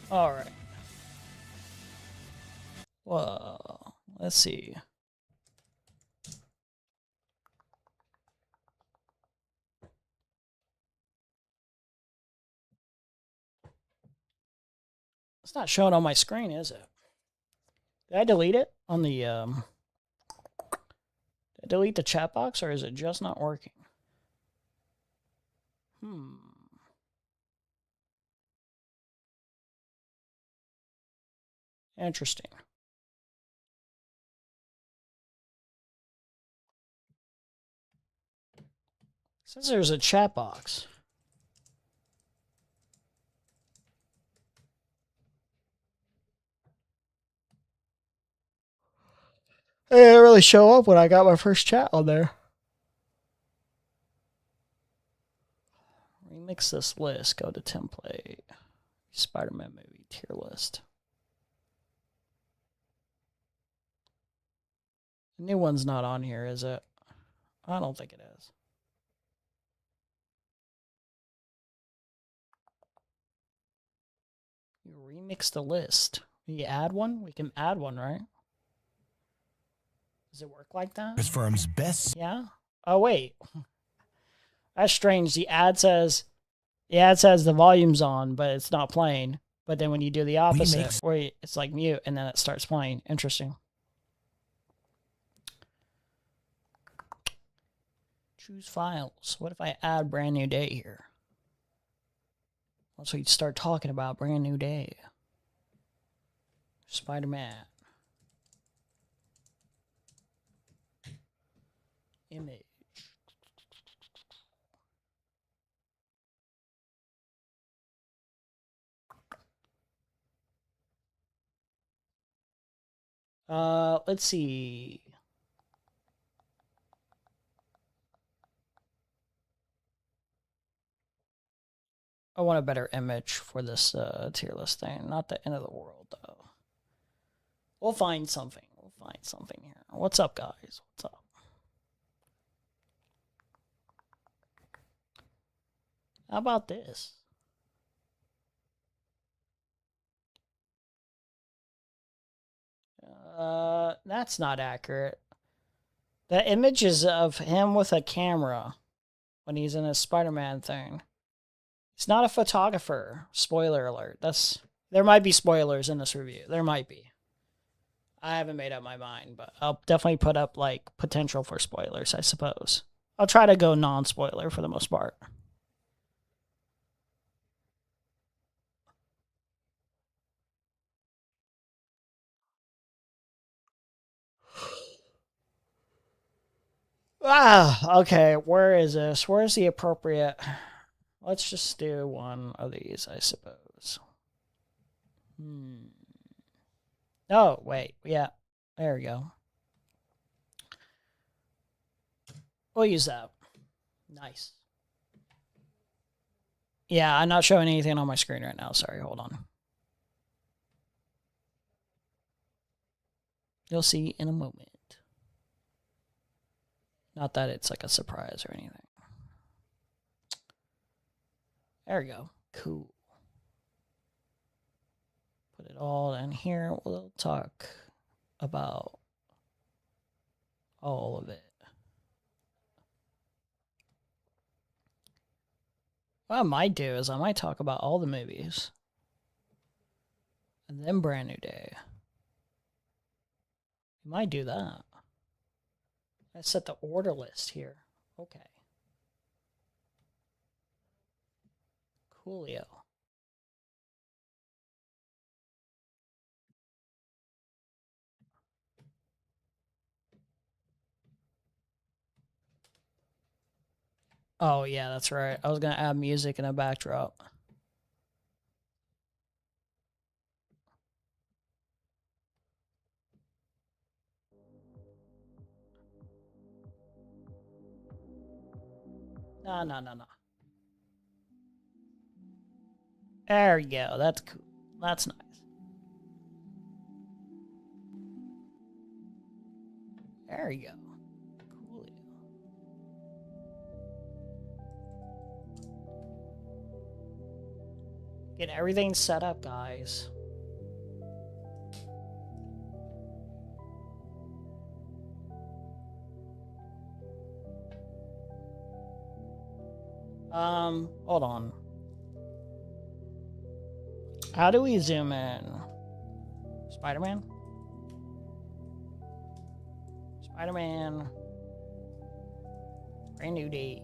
All right. Well, let's see. It's not showing on my screen, is it? Did I delete it on the did I delete the chat box, or is it just not working? Hmm. Interesting. Says there's a chat box. It didn't really show up when I got my first chat on there. Remix this list. Go to template. Spider-Man movie tier list. The new one's not on here, is it? I don't think it is. You remix the list. You add one? We can add one, right? Does it work like that? This firm's best. Yeah. Oh wait, that's strange. The ad says the volume's on, but it's not playing. But then when you do the opposite, where it's like mute and then it starts playing. Interesting. Choose files. What if I add brand new day here? Once we start talking about brand new day. Spider-Man. Image. Let's see. I want a better image for this tier list thing. Not the end of the world, though. We'll find something. We'll find something here. What's up, guys? What's up? How about this? That's not accurate. The image is of him with a camera when he's in a Spider-Man thing. He's not a photographer. Spoiler alert. There might be spoilers in this review. There might be. I haven't made up my mind, but I'll definitely put up like potential for spoilers, I suppose. I'll try to go non-spoiler for the most part. Okay. Where is this? Where's the appropriate? Let's just do one of these, I suppose. Oh, wait. Yeah. There we go. We'll use that. Nice. Yeah, I'm not showing anything on my screen right now. Sorry, hold on. You'll see in a moment. Not that it's like a surprise or anything. There we go. Cool. Put it all in here. We'll talk about all of it. What I might do is I might talk about all the movies. And then Brand New Day. You might do that. I set the order list here. Okay. Coolio. Oh, yeah, that's right. I was going to add music in a backdrop. No. There we go. That's cool. That's nice. There you go. Coolio. Get everything set up, guys. Hold on. How do we zoom in? Spider-Man? Spider-Man. Brand new day.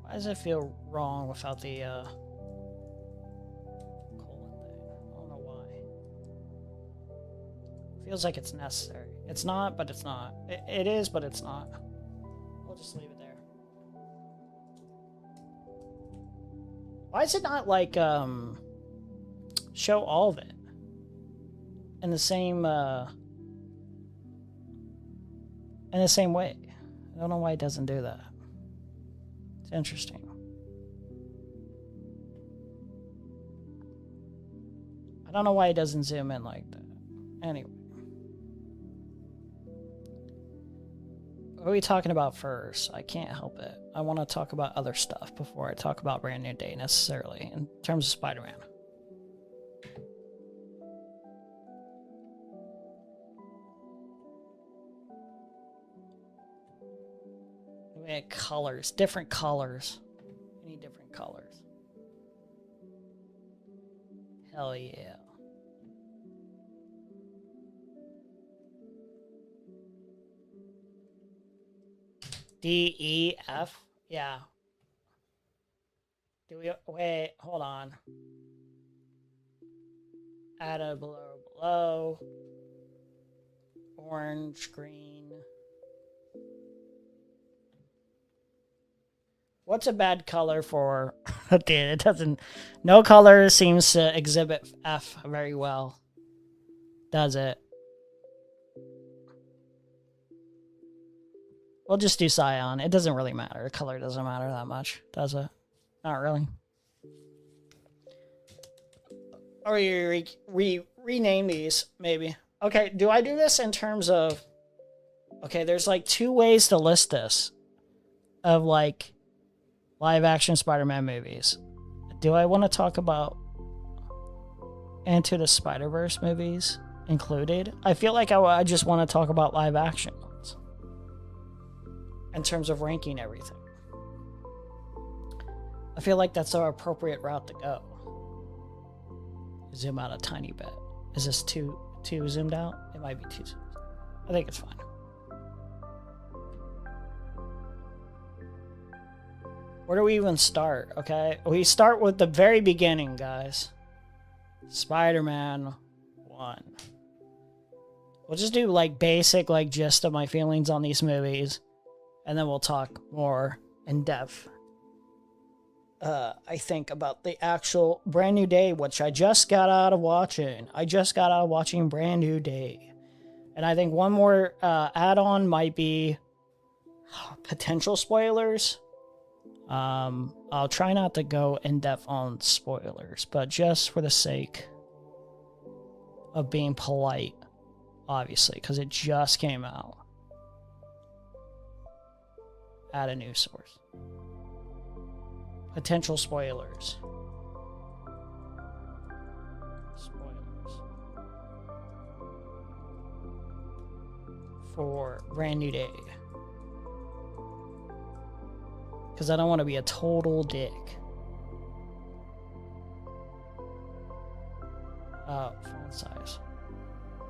Why does it feel wrong without the colon thing? I don't know why. Feels like it's necessary. It's not, but it's not. It is, but it's not. We'll just leave it there. Why is it not like show all of it in the same way? I don't know why it doesn't do that. It's interesting. I don't know why it doesn't zoom in like that. Anyway. What are we talking about first? I can't help it. I want to talk about other stuff before I talk about Brand New Day necessarily in terms of Spider-Man. We had colors, different colors. We need different colors. Hell yeah. D, E, F. Yeah. Do we wait? Hold on. Add a below. Orange, green. What's a bad color for? Okay, it doesn't. No color seems to exhibit F very well. Does it? We'll just do cyan. It doesn't really matter. The color doesn't matter that much, does it? Not really. Or we rename these, maybe. Okay, do I do this in terms of... Okay, there's like 2 ways to list this. Of like live action Spider-Man movies. Do I want to talk about Into the Spider-Verse movies included? I feel like I just want to talk about live action ones. In terms of ranking everything. I feel like that's our appropriate route to go. Zoom out a tiny bit. Is this too zoomed out? It might be too zoomed out. I think it's fine. Where do we even start? Okay, we start with the very beginning, guys. Spider-Man 1. We'll just do like basic like gist of my feelings on these movies. And then we'll talk more in depth, I think, about the actual Brand New Day, which I just got out of watching. I just got out of watching Brand New Day. And I think one more add-on might be potential spoilers. I'll try not to go in depth on spoilers, but just for the sake of being polite, obviously, because it just came out. Add a news source. Potential spoilers. Spoilers. For Brand New Day. Because I don't want to be a total dick. Oh, font size.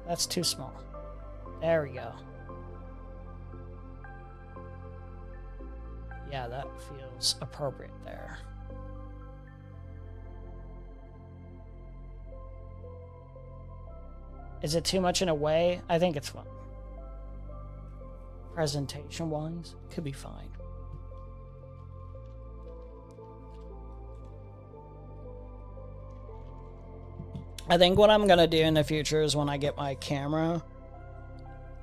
That's too small. There we go. Yeah, that feels appropriate there. Is it too much in a way? I think it's fine. Presentation-wise, could be fine. I think what I'm going to do in the future is when I get my camera,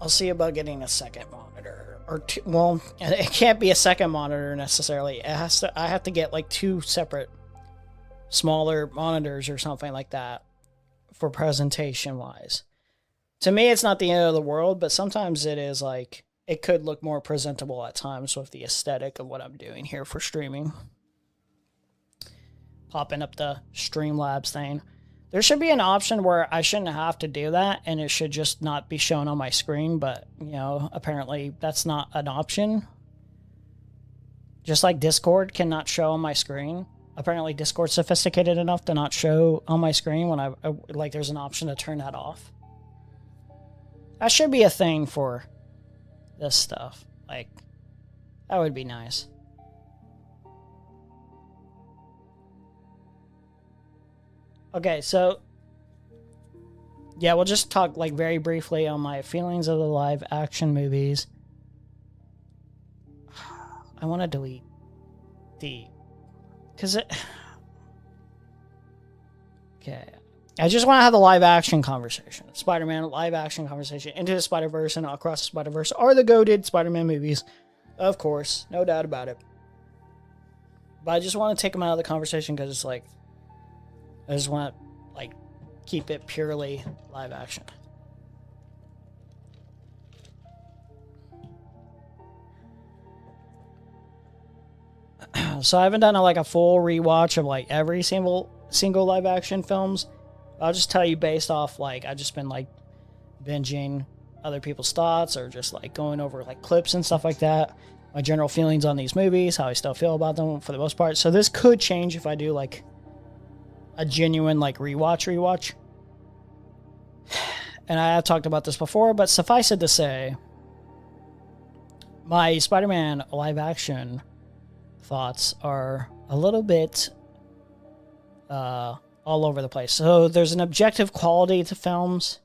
I'll see about getting a second monitor. Or two, well, it can't be a second monitor necessarily. It has to. I have to get like 2 separate, smaller monitors or something like that, for presentation wise. To me, it's not the end of the world, but sometimes it is like it could look more presentable at times with the aesthetic of what I'm doing here for streaming. Popping up the Streamlabs thing. There should be an option where I shouldn't have to do that and it should just not be shown on my screen, but, you know, apparently that's not an option. Just like Discord cannot show on my screen. Apparently Discord's sophisticated enough to not show on my screen when like there's an option to turn that off. That should be a thing for this stuff. Like, that would be nice. Okay, so yeah, we'll just talk like very briefly on my feelings of the live action movies. I want to delete because it. Okay, I just want to have the live action conversation. Spider-Man live action conversation. Into the Spider-Verse and Across the Spider-Verse are the goated Spider-Man movies, of course, no doubt about it. But I just want to take them out of the conversation because it's like, I just want to, like, keep it purely live action. So I haven't done a full rewatch of like every single live action films. I'll just tell you based off like I've just been like binging other people's thoughts or just like going over like clips and stuff like that. My general feelings on these movies, how I still feel about them for the most part. So this could change if I do like a genuine like rewatch. And I have talked about this before, but suffice it to say, my Spider-Man live action thoughts are a little bit all over the place. So there's an objective quality to films.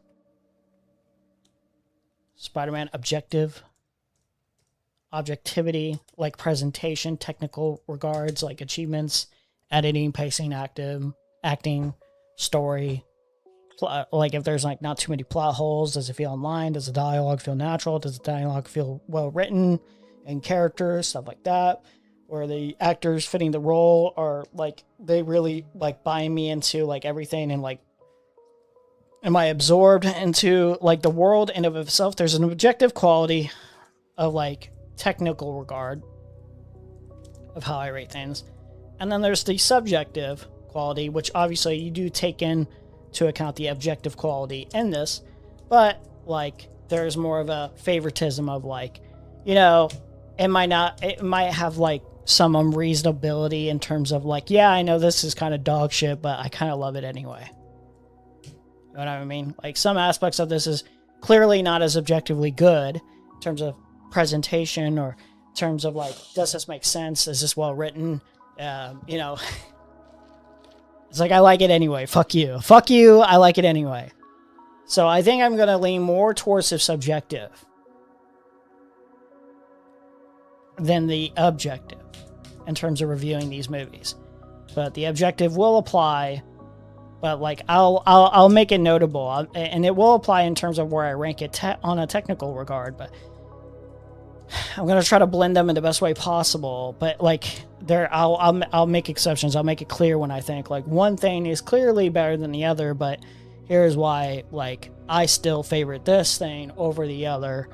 Spider-Man objectivity, like presentation, technical regards, like achievements, editing, pacing, acting, story. Like if there's like not too many plot holes, does it feel online? Does the dialogue feel natural? Does the dialogue feel well written and characters, stuff like that? Where the actors fitting the role are like, they really like buy me into like everything, and like, am I absorbed into like the world in of itself? There's an objective quality of like technical regard of how I rate things. And then there's the subjective quality, which obviously you do take into account the objective quality in this, but like there's more of a favoritism of like, you know, it might have like some unreasonability in terms of like, yeah, I know this is kind of dog shit, but I kind of love it anyway. You know what I mean? Like some aspects of this is clearly not as objectively good in terms of presentation or in terms of like, does this make sense? Is this well written? You know, it's like, I like it anyway. Fuck you. Fuck you. I like it anyway. So I think I'm going to lean more towards the subjective than the objective in terms of reviewing these movies. But the objective will apply, but like I'll make it notable, and it will apply in terms of where I rank it on a technical regard, but I'm going to try to blend them in the best way possible. But like I'll make exceptions. I'll make it clear when I think like one thing is clearly better than the other, but here's why like I still favorite this thing over the other.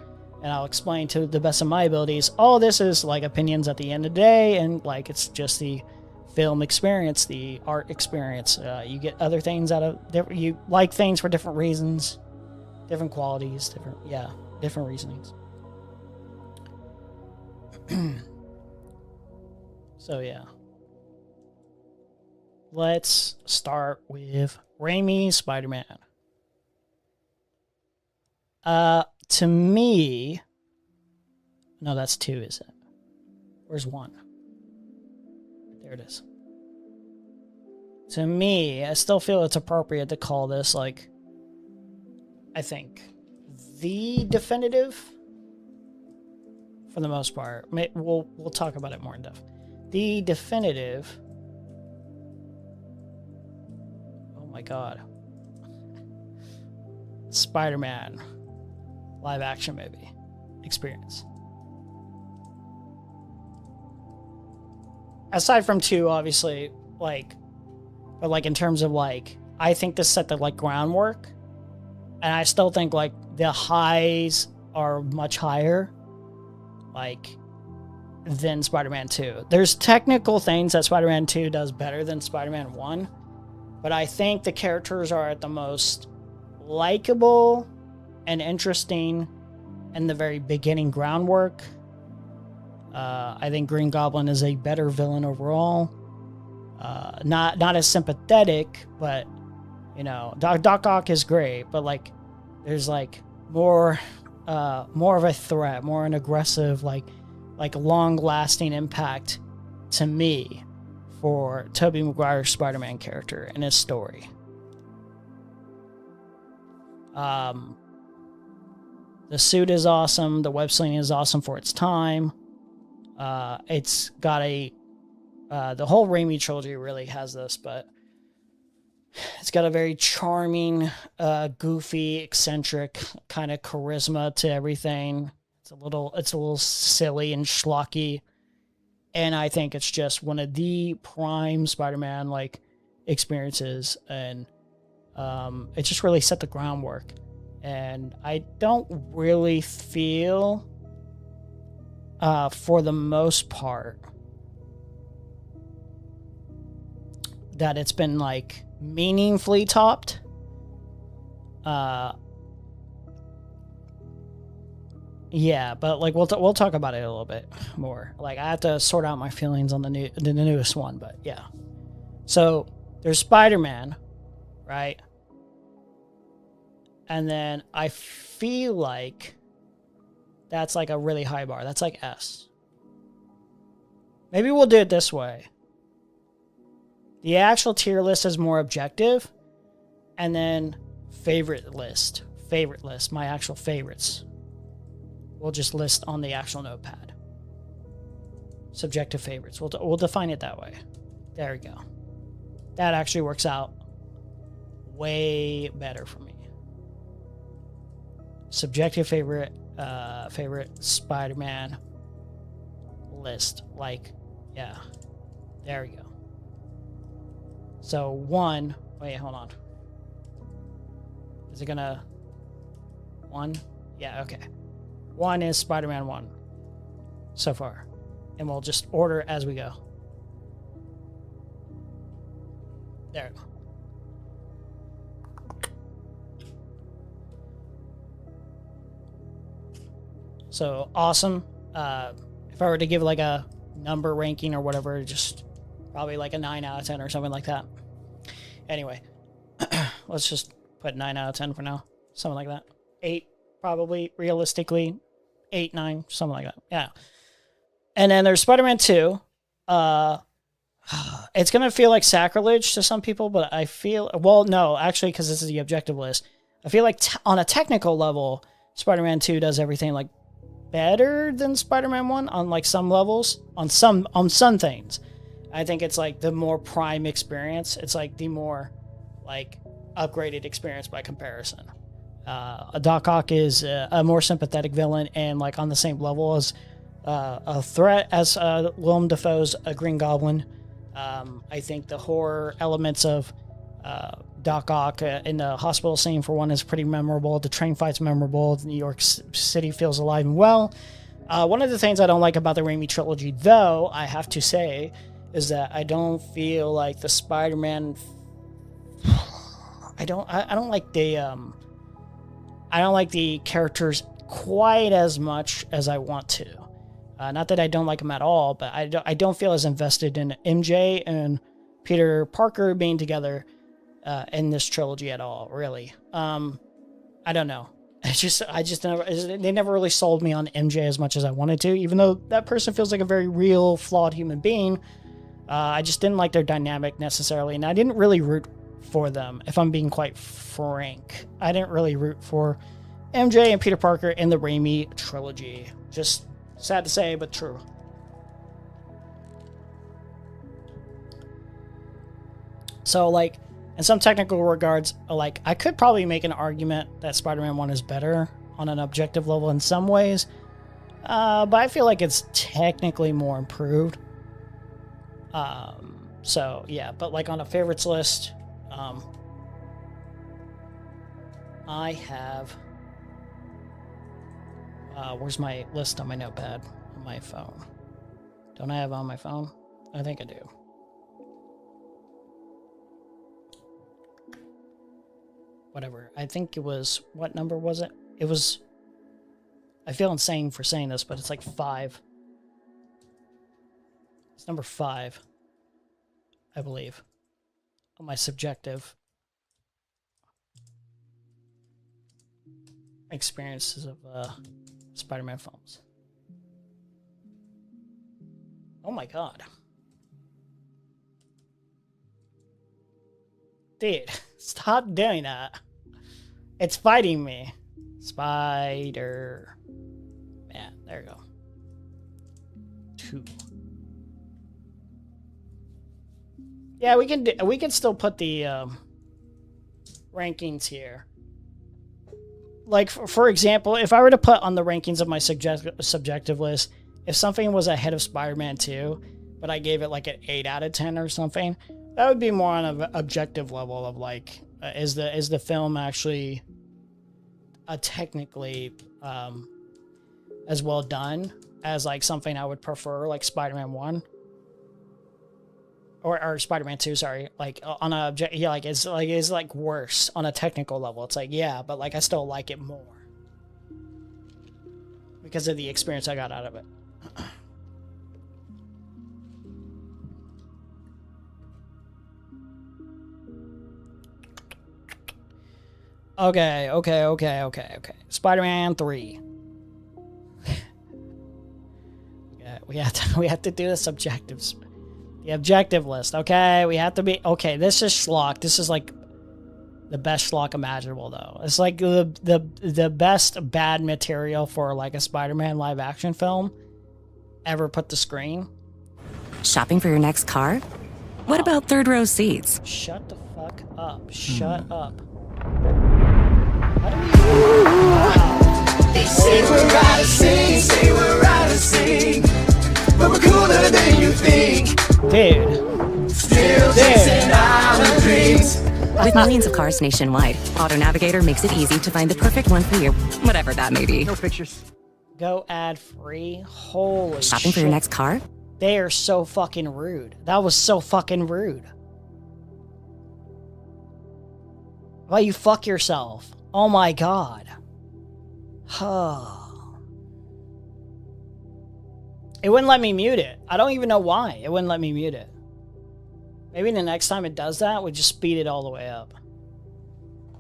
And I'll explain to the best of my abilities. All this is like opinions at the end of the day, and like it's just the film experience, the art experience. You get other things out of you like things for different reasons, different qualities, different reasonings. So yeah, let's start with Raimi's Spider-Man. To me, no, that's 2, is it? Where's 1? There it is. To me, I still feel it's appropriate to call this, like, I think, the definitive, for the most part. We'll talk about it more in depth. The definitive, oh my god, Spider-Man live action movie experience. Aside from 2, obviously, like, but like in terms of like, I think this set the like groundwork, and I still think like the highs are much higher like, than Spider-Man 2. There's technical things that Spider-Man 2 does better than Spider-Man 1, but I think the characters are at the most likable and interesting in the very beginning groundwork. I think Green Goblin is a better villain overall. Not as sympathetic, but you know, Doc Ock is great, but like there's like more of a threat, more an aggressive, like long-lasting impact to me for Tobey Maguire's Spider-Man character and his story. The suit is awesome. The web slinging is awesome for its time. It's got the whole Raimi trilogy really has this, but it's got a very charming, goofy, eccentric kind of charisma to everything. It's a little silly and schlocky, and I think it's just one of the prime Spider-Man like experiences, and it just really set the groundwork. And I don't really feel, for the most part, that it's been like meaningfully topped. Yeah, but like we'll talk about it a little bit more. Like I have to sort out my feelings on the newest one, but yeah. So there's Spider-Man, right? And then I feel like that's like a really high bar. That's like S. Maybe we'll do it this way. The actual tier list is more objective, and then favorite list, my actual favorites. We'll just list on the actual notepad. Subjective favorites. We'll define it that way. There we go. That actually works out way better for me. Subjective favorite Spider-Man list. Like, yeah. There we go. So 1. Wait, hold on. Is it gonna 1? Yeah, okay. 1 is Spider-Man 1 so far. And we'll just order as we go. There we go. So awesome. If I were to give like a number ranking or whatever, just probably like a 9 out of 10 or something like that. Anyway, let's just put 9 out of 10 for now. Something like that. 8, probably, realistically. 8, 9, something like that. Yeah. And then there's Spider-Man 2. It's going to feel like sacrilege to some people, but I feel... Well, no, actually, because this is the objective list. I feel like on a technical level, Spider-Man 2 does everything like better than Spider-Man 1 on like some levels. On some things. I think it's like the more prime experience. It's like the more like upgraded experience by comparison. Doc Ock is a more sympathetic villain and like on the same level as a threat as Willem Dafoe's Green Goblin. I think the horror elements of Doc Ock in the hospital scene for one is pretty memorable. The train fight's memorable. New York City feels alive and well. One of the things I don't like about the Raimi trilogy, though, I have to say, is that I don't feel like the Spider-Man. I don't like the characters quite as much as I want to. Not that I don't like them at all, but I don't feel as invested in MJ and Peter Parker being together in this trilogy at all. Really, I don't know. They never really sold me on MJ as much as I wanted to, even though that person feels like a very real, flawed human being. I just didn't like their dynamic necessarily, and I didn't really root for them, if I'm being quite frank. I didn't really root for MJ and Peter Parker in the Raimi trilogy. Just sad to say, but true. So, like, in some technical regards, like, I could probably make an argument that Spider-Man 1 is better on an objective level in some ways, but I feel like it's technically more improved. So, yeah, but, like, on a favorites list, I have... where's my list on my notepad? my phone. Don't I have on my phone? I think I do. Whatever. I think it was, what number was it? It was, I feel insane for saying this, but it's like 5. It's number 5, I believe, on my subjective experiences of Spider-Man films. Oh my god. Dude, stop doing that. It's fighting me. Spider. Man, there you go. 2. Yeah, we can still put the rankings here. Like, for example, if I were to put on the rankings of my subjective list, if something was ahead of Spider-Man 2, but I gave it like an 8 out of 10 or something, that would be more on an objective level of like, is the film actually technically as well done as like something I would prefer, like Spider-Man 1 or Spider-Man 2, sorry, like on a yeah, like it's like worse on a technical level. It's like, yeah, but like I still like it more because of the experience I got out of it. Okay. Spider-Man 3. Yeah, we have to do the subjectives. The objective list, okay? We have to be... Okay, this is schlock. This is, like, the best schlock imaginable, though. It's, like, the best bad material for, like, a Spider-Man live-action film ever put to screen. Shopping for your next car? What about third-row seats? Shut the fuck up. Shut up. They say we're out of sync, say we're out of sync, but we're cooler than you think. Dude. Still chasing our dreams. With millions of cars nationwide, Auto Navigator makes it easy to find the perfect one for you, whatever that may be. No pictures. Go ad-free? Holy Shopping for your next car? They are so fucking rude. That was so fucking rude. Why you fuck yourself? Oh my god. It wouldn't let me mute it. I don't even know why. It wouldn't let me mute it. Maybe the next time it does that, we just speed it all the way up.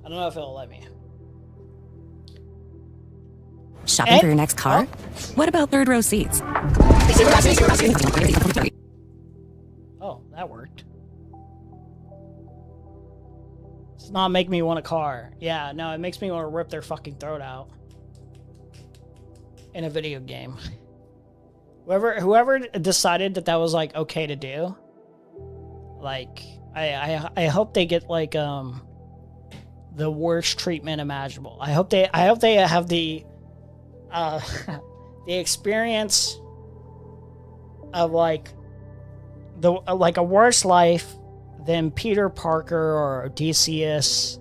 I don't know if it'll let me. Shopping for your next car? What about third-row seats? Oh, that worked. Does not make me want a car. Yeah, no, it makes me want to rip their fucking throat out. In a video game. Whoever decided that was like okay to do, like I hope they get like the worst treatment imaginable. I hope they have the the experience of like a worse life than Peter Parker or Odysseus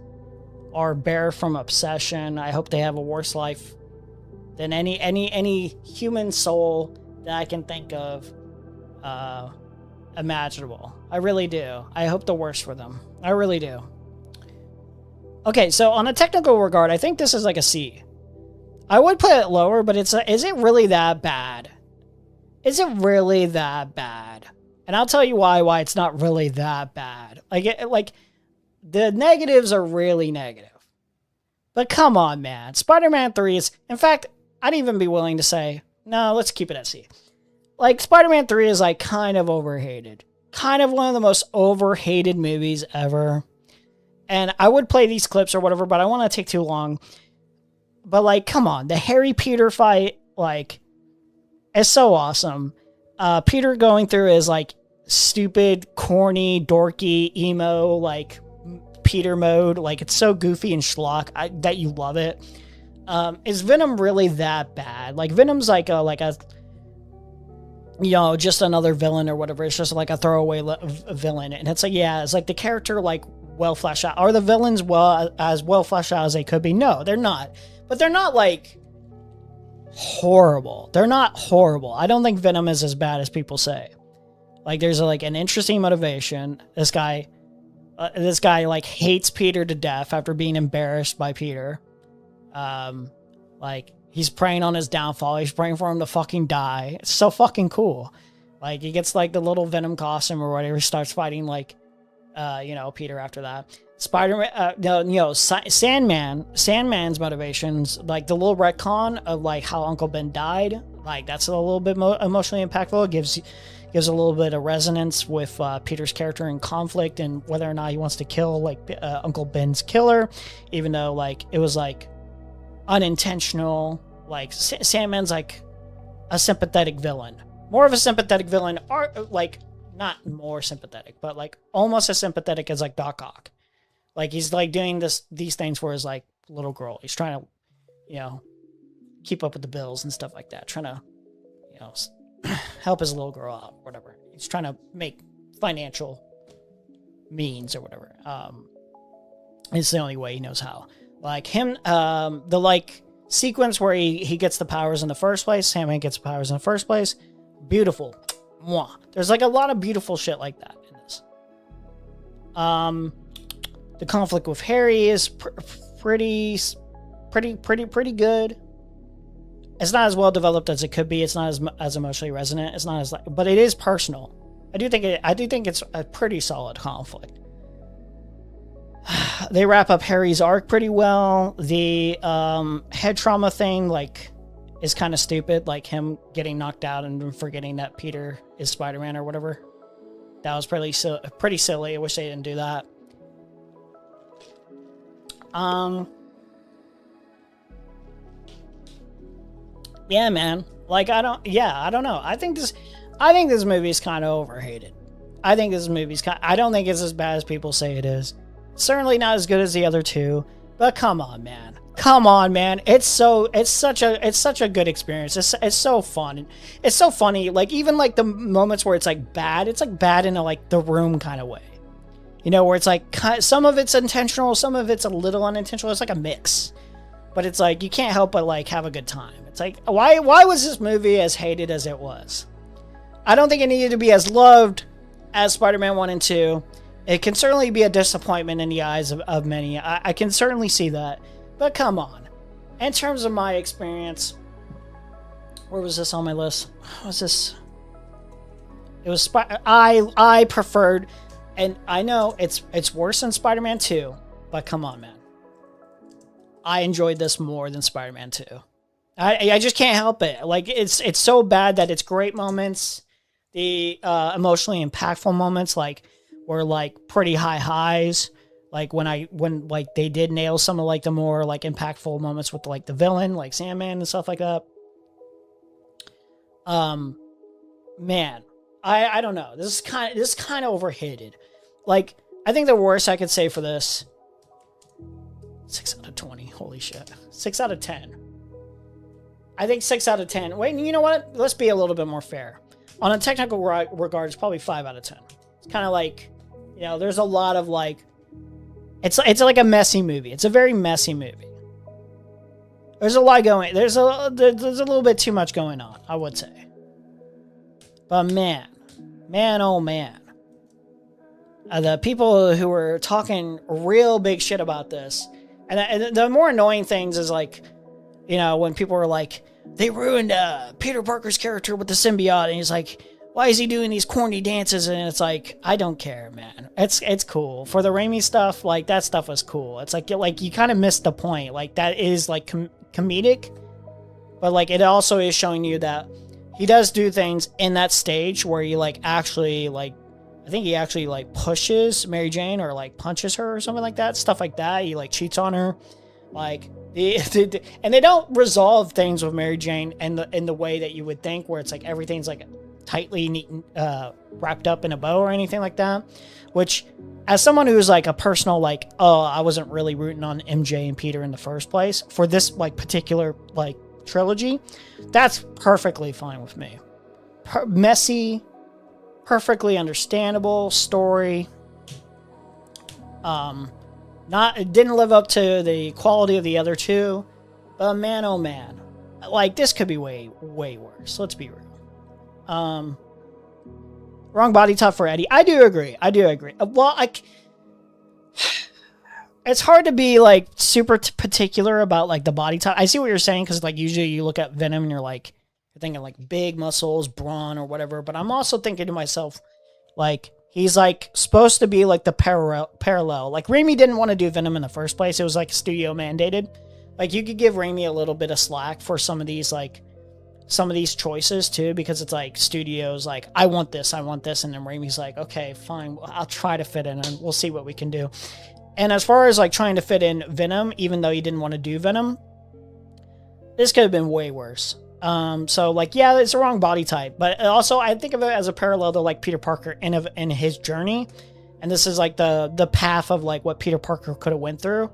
or Bear from Obsession. I hope they have a worse life than any human soul that I can think of imaginable. I really do. I hope the worst for them. I really do. Okay, so on a technical regard, I think this is like a C. I would put it lower, but is it really that bad? Is it really that bad? And I'll tell you why it's not really that bad. Like the negatives are really negative. But come on, man. Spider-Man 3 is... In fact, I'd even be willing to say, no, let's keep it at C. Like, Spider-Man 3 is, like, kind of overhated. Kind of one of the most overhated movies ever. And I would play these clips or whatever, but I want to take too long. But, like, come on. The Harry Peter fight, like, is so awesome. Peter going through his, like, stupid, corny, dorky, emo, like, Peter mode. Like, it's so goofy and schlock that you love it. Is Venom really that bad? Like, Venom's like a you know, just another villain or whatever. It's just like a throwaway villain. And it's like, yeah, it's like the character, like, well fleshed out. Are the villains well fleshed out as they could be? No, they're not. But they're not, like, horrible. They're not horrible. I don't think Venom is as bad as people say. Like, there's like an interesting motivation. This guy like hates Peter to death after being embarrassed by Peter. Like, he's praying on his downfall. He's praying for him to fucking die. It's so fucking cool. Like, he gets like the little Venom costume or whatever. He starts fighting like, Peter after that. Spider-Man, Sandman's motivations, like the little retcon of like how Uncle Ben died, like that's a little bit emotionally impactful. It gives a little bit of resonance with Peter's character and conflict and whether or not he wants to kill like Uncle Ben's killer, even though like it was like unintentional. Like Sandman's like a sympathetic villain, more of a sympathetic villain, or like not more sympathetic, but like almost as sympathetic as like Doc Ock. Like he's like doing these things for his like little girl. He's trying to, keep up with the bills and stuff like that. Trying to, help his little girl out, whatever. He's trying to make financial means or whatever. It's the only way he knows how. Like him, the like sequence where he gets the powers in the first place. Sandman gets the powers in the first place. Beautiful. Mwah. There's like a lot of beautiful shit like that in this. The conflict with Harry is pretty good. It's not as well developed as it could be. It's not as emotionally resonant. It's not as but it is personal. I do think it's a pretty solid conflict. They wrap up Harry's arc pretty well. The head trauma thing like is kind of stupid, like him getting knocked out and forgetting that Peter is Spider-Man or whatever. That was pretty silly. I wish they didn't do that. Yeah, man. Like, I don't know. I think this movie is kind of overhated. I don't think it's as bad as people say it is. Certainly not as good as the other two, but come on, man. It's such a good experience. It's so fun. It's so funny. Like, even like the moments where it's like bad in a like The Room kind of way. Where it's like some of it's intentional, some of it's a little unintentional. It's like a mix. But it's like you can't help but like have a good time. It's like why was this movie as hated as it was? I don't think it needed to be as loved as Spider-Man 1 and 2. It can certainly be a disappointment in the eyes of many. I can certainly see that. But come on. In terms of my experience, where was this on my list? What was this? It was I preferred, and I know it's worse than Spider-Man 2, but come on, man. I enjoyed this more than Spider-Man 2. I just can't help it. Like it's so bad that it's great moments. The emotionally impactful moments like were like pretty high highs. Like when like they did nail some of like the more like impactful moments with like the villain, like Sandman and stuff like that. Man, I don't know. This is kind of overhated. Like I think the worst I could say for this, 6 out of 20. Holy shit. 6 out of 10. I think 6 out of 10. Wait, you know what? Let's be a little bit more fair. On a technical regard, it's probably 5 out of 10. It's kind of like, there's a lot of like, it's like a messy movie. It's a very messy movie. There's a lot going. There's a little bit too much going on, I would say. But man, oh man. The people who were talking real big shit about this, and the more annoying things is like, when people were like, they ruined Peter Parker's character with the symbiote, and he's like, why is he doing these corny dances? And it's like, I don't care, man. It's cool. For the Raimi stuff, like, that stuff was cool. It's like you kind of missed the point. Like, that is, like, comedic. But, like, it also is showing you that he does do things in that stage where he, like, actually, like, I think he actually, like, pushes Mary Jane or, like, punches her or something like that. Stuff like that. He, like, cheats on her. Like, and they don't resolve things with Mary Jane in the way that you would think, where it's, like, everything's, like, tightly neat, wrapped up in a bow or anything like that, which as someone who's like a personal like, oh, I wasn't really rooting on MJ and Peter in the first place for this like particular like trilogy, that's perfectly fine with me. Messy, perfectly understandable story. It didn't live up to the quality of the other two, but man, oh man, like, this could be way worse. Let's be real. Wrong body type for Eddie. I do agree. Well, it's hard to be like super particular about like the body type. I see what you're saying, because like usually you look at Venom and you're thinking like big muscles, brawn, or whatever. But I'm also thinking to myself, like, he's like supposed to be like the parallel. Like, Raimi didn't want to do Venom in the first place. It was like studio mandated. Like, you could give Raimi a little bit of slack for some of these choices too, because it's like studios like, I want this, and then Raimi's like, okay, fine, I'll try to fit in and we'll see what we can do. And as far as like trying to fit in Venom, even though he didn't want to do Venom, this could have been way worse. So like, yeah, it's the wrong body type, but also I think of it as a parallel to like Peter Parker in his journey. And this is like the path of like what Peter Parker could have went through.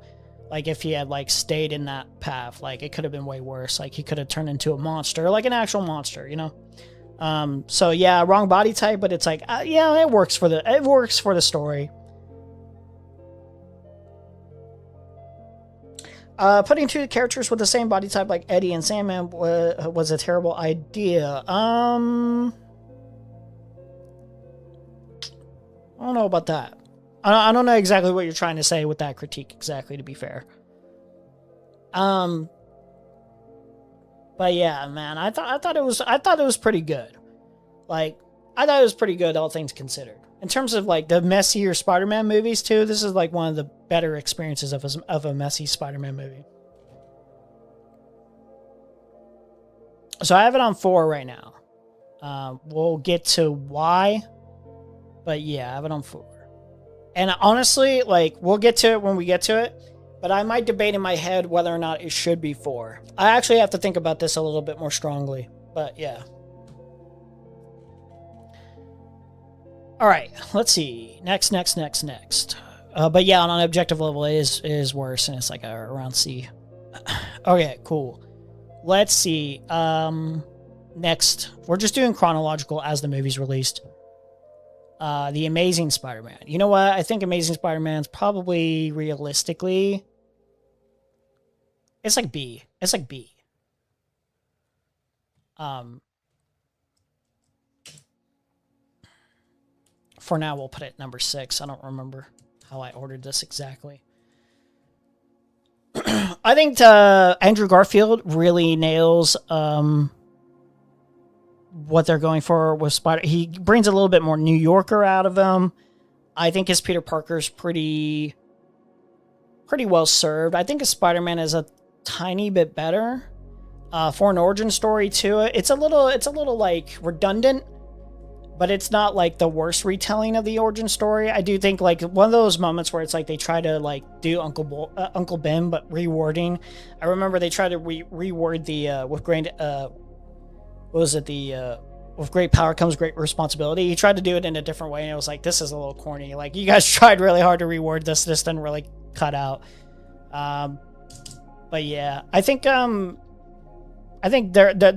Like, if he had like stayed in that path, like it could have been way worse. Like, he could have turned into a monster, like an actual monster, you know? So yeah, wrong body type, but it's like, yeah, it works for the story. Putting two characters with the same body type like Eddie and Sandman was a terrible idea. I don't know about that. I don't know exactly what you're trying to say with that critique, exactly, to be fair. But yeah, man, I thought it was pretty good. Like, I thought it was pretty good, all things considered. In terms of like the messier Spider-Man movies too, this is like one of the better experiences of a messy Spider-Man movie. So I have it on 4 right now. We'll get to why, but yeah, I have it on 4. And honestly, like, we'll get to it when we get to it, but I might debate in my head whether or not it should be 4. I actually have to think about this a little bit more strongly, but yeah. All right, let's see. Next. But yeah, on an objective level, it is worse, and it's like around C. Okay, cool. Let's see. Next, we're just doing chronological as the movie's released. The Amazing Spider-Man. You know what? I think Amazing Spider-Man's probably realistically, it's like B. For now, we'll put it number 6. I don't remember how I ordered this exactly. I think Andrew Garfield really nails what they're going for with Spider. He brings a little bit more New Yorker out of him. I think his Peter Parker's pretty well served. I think his Spider-Man is a tiny bit better. For an origin story too, it's a little like redundant, but it's not like the worst retelling of the origin story. I do think like one of those moments where it's like they try to like do Uncle Ben, but rewording. I remember they tried to reword the with great power comes great responsibility. He tried to do it in a different way, and it was like, this is a little corny. Like, you guys tried really hard to reword this. This didn't really cut out. But yeah, I think the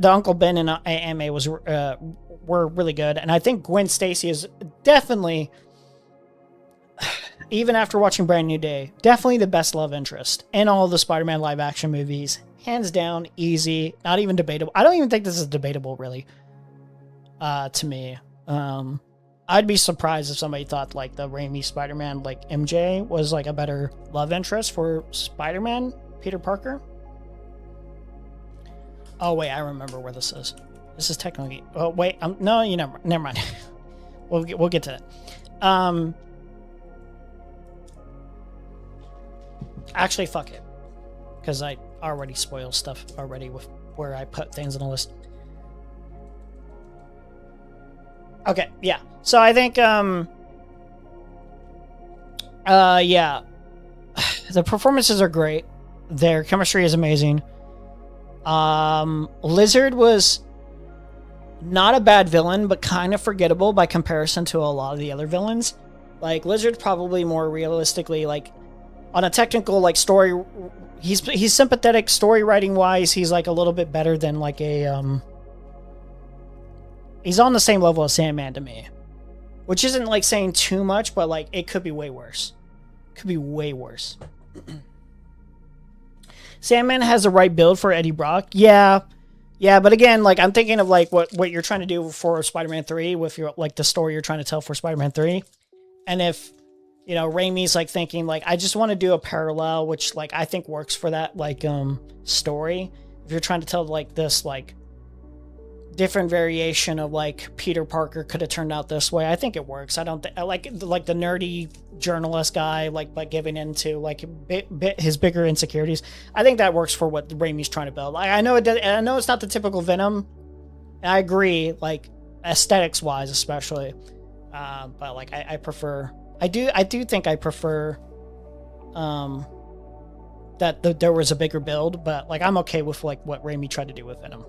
Uncle Ben and Aunt May were really good, and I think Gwen Stacy is definitely, even after watching Brand New Day, definitely the best love interest in all the Spider-Man live action movies. Hands down, easy, not even debatable. I don't even think this is debatable, really, to me. I'd be surprised if somebody thought, like, the Raimi Spider-Man, like, MJ was, like, a better love interest for Spider-Man, Peter Parker. Oh, wait, I remember where this is. This is technically... Oh, wait, no, you never mind. We'll get to that. Actually, fuck it. Because I already spoiled stuff already with where I put things on the list. Okay, yeah. So I think, yeah. The performances are great. Their chemistry is amazing. Lizard was not a bad villain, but kind of forgettable by comparison to a lot of the other villains. Like, Lizard's probably more realistically, like, on a technical, like, story... He's sympathetic story writing wise. He's like a little bit better than like a he's on the same level as Sandman to me, which isn't like saying too much, but like it could be way worse. Could be way worse. Sandman has the right build for Eddie Brock. Yeah, Yeah, but again, like I'm thinking of like what you're trying to do for Spider-Man 3 with your like the story you're trying to tell for Spider-Man 3. And if Raimi's like thinking like I just want to do a parallel which like I think works for that like story. If you're trying to tell like this like different variation of like Peter Parker could have turned out this way, I think it works. I don't think like the nerdy journalist guy like by giving into like his bigger insecurities. I think that works for what Raimi's trying to build. Like, I know it's not the typical Venom. I agree, like aesthetics wise, especially. But like I prefer. I do think I prefer. That there was a bigger build, but like I'm okay with like what Raimi tried to do with Venom.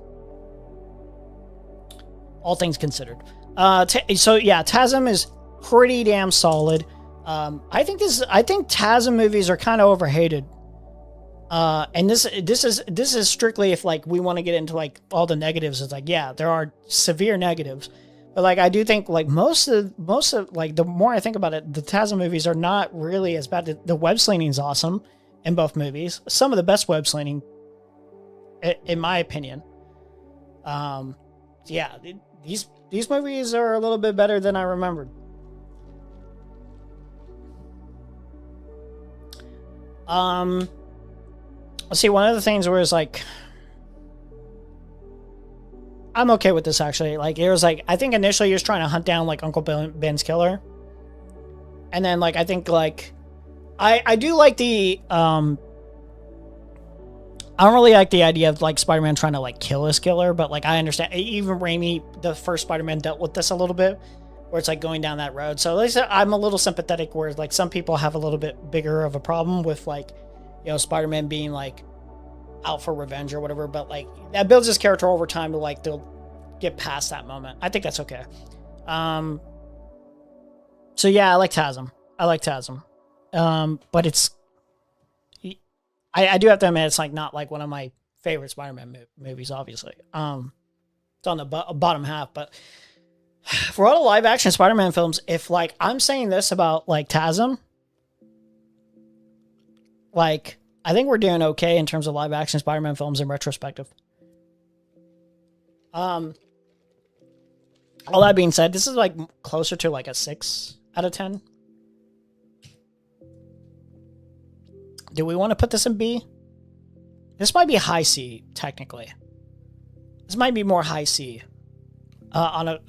All things considered. So yeah, TASM is pretty damn solid. I think TASM movies are kind of overhated. And this is strictly if like we want to get into like all the negatives. It's like, yeah, there are severe negatives, but like I do think like most of like the more I think about it, the TASM movies are not really as bad. The web slinging is awesome in both movies. Some of the best web slinging, in my opinion. Yeah, these movies are a little bit better than I remembered. Let's see, one of the things where it's like I'm okay with this actually. Like it was like I think initially he was trying to hunt down like Uncle Ben's killer. And then like I think like I do like the I don't really like the idea of like Spider-Man trying to like kill his killer, but like I understand even Raimi, the first Spider-Man, dealt with this a little bit, where it's like going down that road. So at least I'm a little sympathetic where like some people have a little bit bigger of a problem with like, Spider-Man being like out for revenge or whatever, but like that builds his character over time to like they'll get past that moment. I think that's okay. So yeah, I like TASM. But it's I do have to admit it's like not like one of my favorite Spider-Man movies, obviously. It's on the bottom half, but for all the live action Spider-Man films, if like I'm saying this about like TASM, like I think we're doing okay in terms of live action Spider-Man films in retrospective. All that being said, this is like closer to like a 6 out of 10. Do we want to put this in B? This might be high C, technically. This might be more high C. On a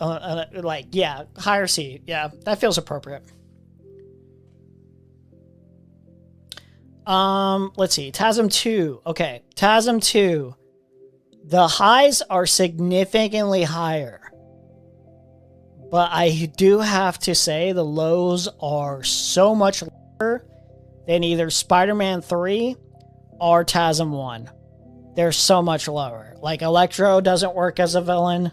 like, yeah, higher C. Yeah, that feels appropriate. Let's see. TASM 2. Okay, TASM 2. The highs are significantly higher. But I do have to say the lows are so much lower than either Spider-Man 3 or TASM 1. They're so much lower. Like, Electro doesn't work as a villain.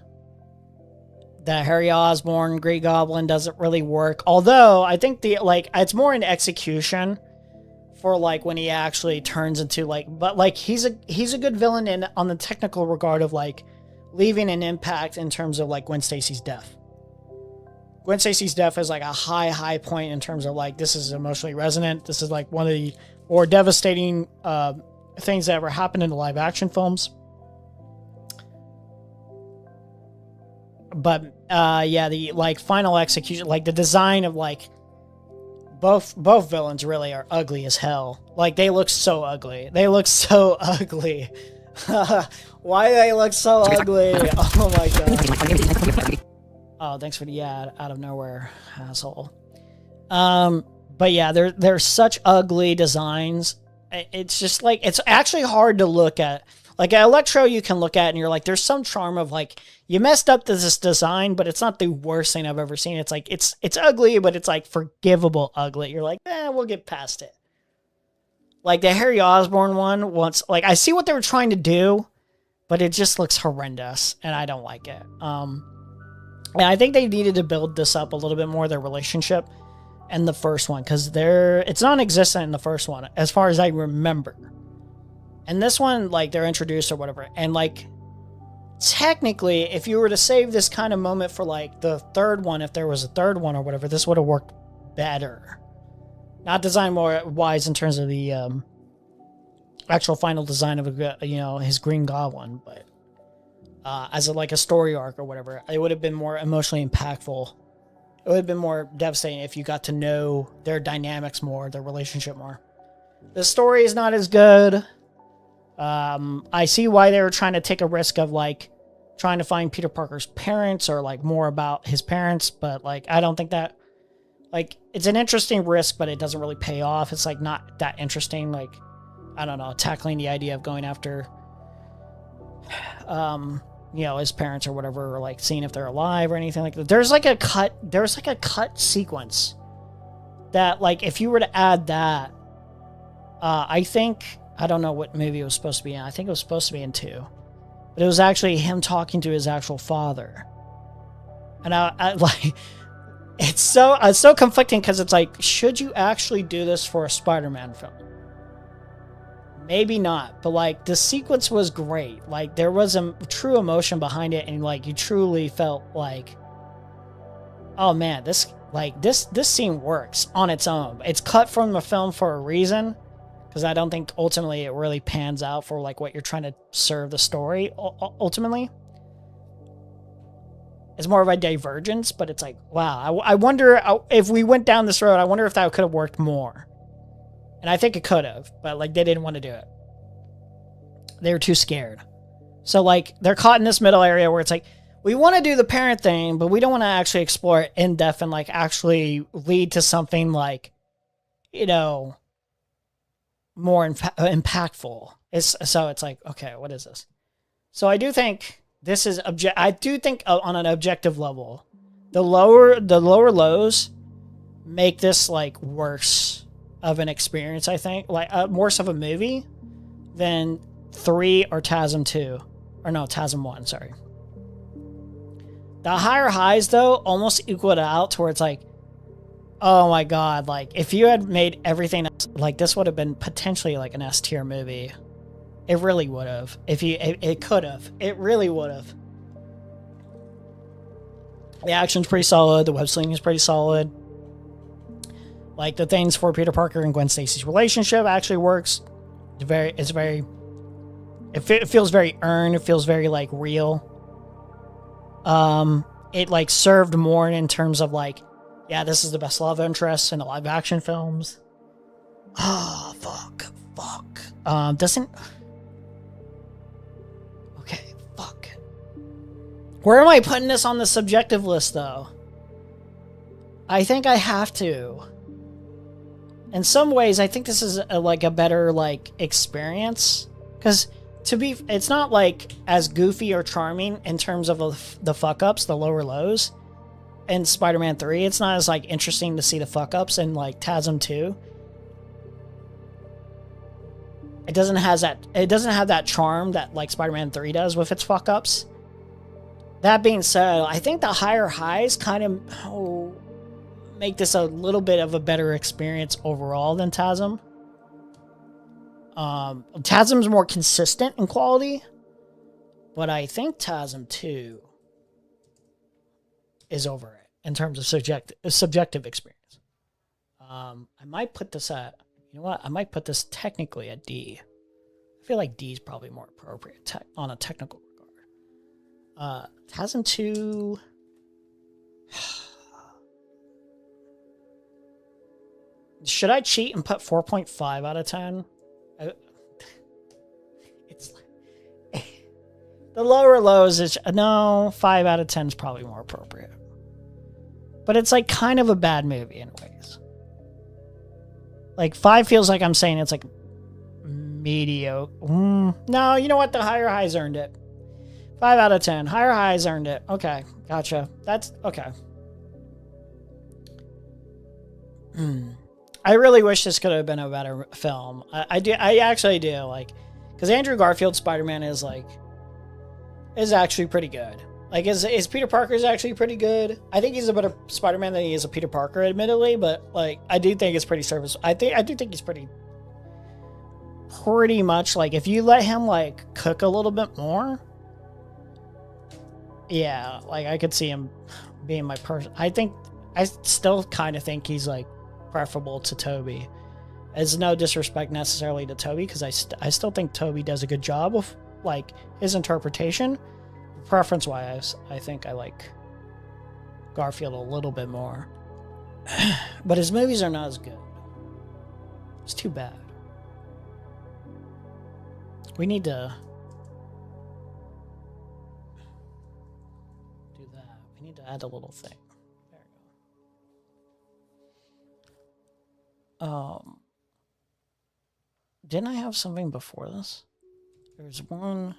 The Harry Osborn Green Goblin doesn't really work. Although, I think it's more in execution for, like, when he actually turns into, like... But, like, he's a good villain on the technical regard of, like, leaving an impact in terms of, like, Gwen Stacy's death. Gwen Stacy's death is like a high point in terms of like this is emotionally resonant. This is like one of the more devastating things that ever happened in the live action films. But yeah, the like final execution, like the design of like both villains really are ugly as hell. Like they look so ugly. Why do they look so ugly? Oh my god. Oh, thanks for the ad out of nowhere, asshole. But yeah, they're such ugly designs. It's just like it's actually hard to look at. Like Electro, you can look at and you're like, there's some charm of like you messed up this design, but it's not the worst thing I've ever seen. It's like it's ugly, but it's like forgivable ugly. You're like, we'll get past it. Like the Harry Osborn one, once like I see what they were trying to do, but it just looks horrendous, and I don't like it. And I think they needed to build this up a little bit more, their relationship, in the first one, because it's non-existent in the first one, as far as I remember. And this one, like, they're introduced or whatever, and, like, technically, if you were to save this kind of moment for, like, the third one, if there was a third one or whatever, this would have worked better. Not design-wise in terms of the actual final design of, his Green Goblin, but as a, like a story arc or whatever. It would have been more emotionally impactful. It would have been more devastating if you got to know their dynamics more, their relationship more. The story is not as good. I see why they were trying to take a risk of like trying to find Peter Parker's parents or like more about his parents, but like I don't think that, like, it's an interesting risk, but it doesn't really pay off. It's like not that interesting. Like, I don't know, tackling the idea of going after you know, his parents or whatever, or like seeing if they're alive or anything like that. There's like a cut sequence that, like, if you were to add that, I think, I don't know what movie it was supposed to be in. I think it was supposed to be in 2, but it was actually him talking to his actual father. And I like, it's so conflicting because it's like, should you actually do this for a Spider-Man film? Maybe not, but like the sequence was great. Like there was a true emotion behind it, and like you truly felt like, oh man, this scene works on its own. It's cut from the film for a reason, because I don't think ultimately it really pans out for like what you're trying to serve the story. Ultimately, it's more of a divergence, but it's like, wow, I wonder if we went down this road. I wonder if that could have worked more. And I think it could have, but like they didn't want to do it. They were too scared. So like they're caught in this middle area where it's like, we want to do the parent thing, but we don't want to actually explore it in depth and like actually lead to something like, you know, more impactful. So it's like, okay, what is this? So I do think this is I do think on an objective level, the lower lows make this like worse of an experience, I think, like worse of a movie than 3 or TASM 2, or no, TASM 1, sorry. The higher highs though almost equal it out to where it's like, oh my god, like if you had made everything like this, would have been potentially like an S tier movie. It really would have. It could have. It really would have. The action's pretty solid. The web slinging is pretty solid. Like the things for Peter Parker and Gwen Stacy's relationship actually works. It feels very earned. It feels very like real. It like served more in terms of like, yeah, this is the best love interest in the live action films. Oh, fuck. Doesn't. Okay, fuck. Where am I putting this on the subjective list though? I think I have to. In some ways, I think this is like a better like experience, because it's not like as goofy or charming in terms of the fuck ups, the lower lows. In Spider-Man 3, it's not as like interesting to see the fuck ups in like TASM 2. It doesn't have that charm that like Spider-Man 3 does with its fuck ups. That being said, I think the higher highs kind of make this a little bit of a better experience overall than TASM. TASM's more consistent in quality, but I think TASM 2 is over it in terms of subjective experience. I might put this at, you know what? I might put this technically at D. I feel like D is probably more appropriate on a technical regard. TASM 2. Should I cheat and put 4.5 out of 10? It's the lower lows is no, 5 out of 10 is probably more appropriate. But it's like kind of a bad movie in ways. Like 5 feels like I'm saying it's like mediocre. No, you know what? The higher highs earned it. 5 out of 10. Higher highs earned it. Okay, gotcha. That's okay. I really wish this could have been a better film. I actually do, like, because Andrew Garfield's Spider-Man is actually pretty good. Like, is Peter Parker is actually pretty good. I think he's a better Spider-Man than he is a Peter Parker, admittedly, but like I do think it's pretty serviceable. I do think he's pretty much like, if you let him like cook a little bit more, yeah, like I could see him being my person. I still kind of think he's like preferable to Toby. It's no disrespect necessarily to Toby, because I still think Toby does a good job of like his interpretation, preference-wise, I think I like Garfield a little bit more. But his movies are not as good. It's too bad. We need to do that. We need to add a little thing. There we go. Didn't I have something before this? There's one.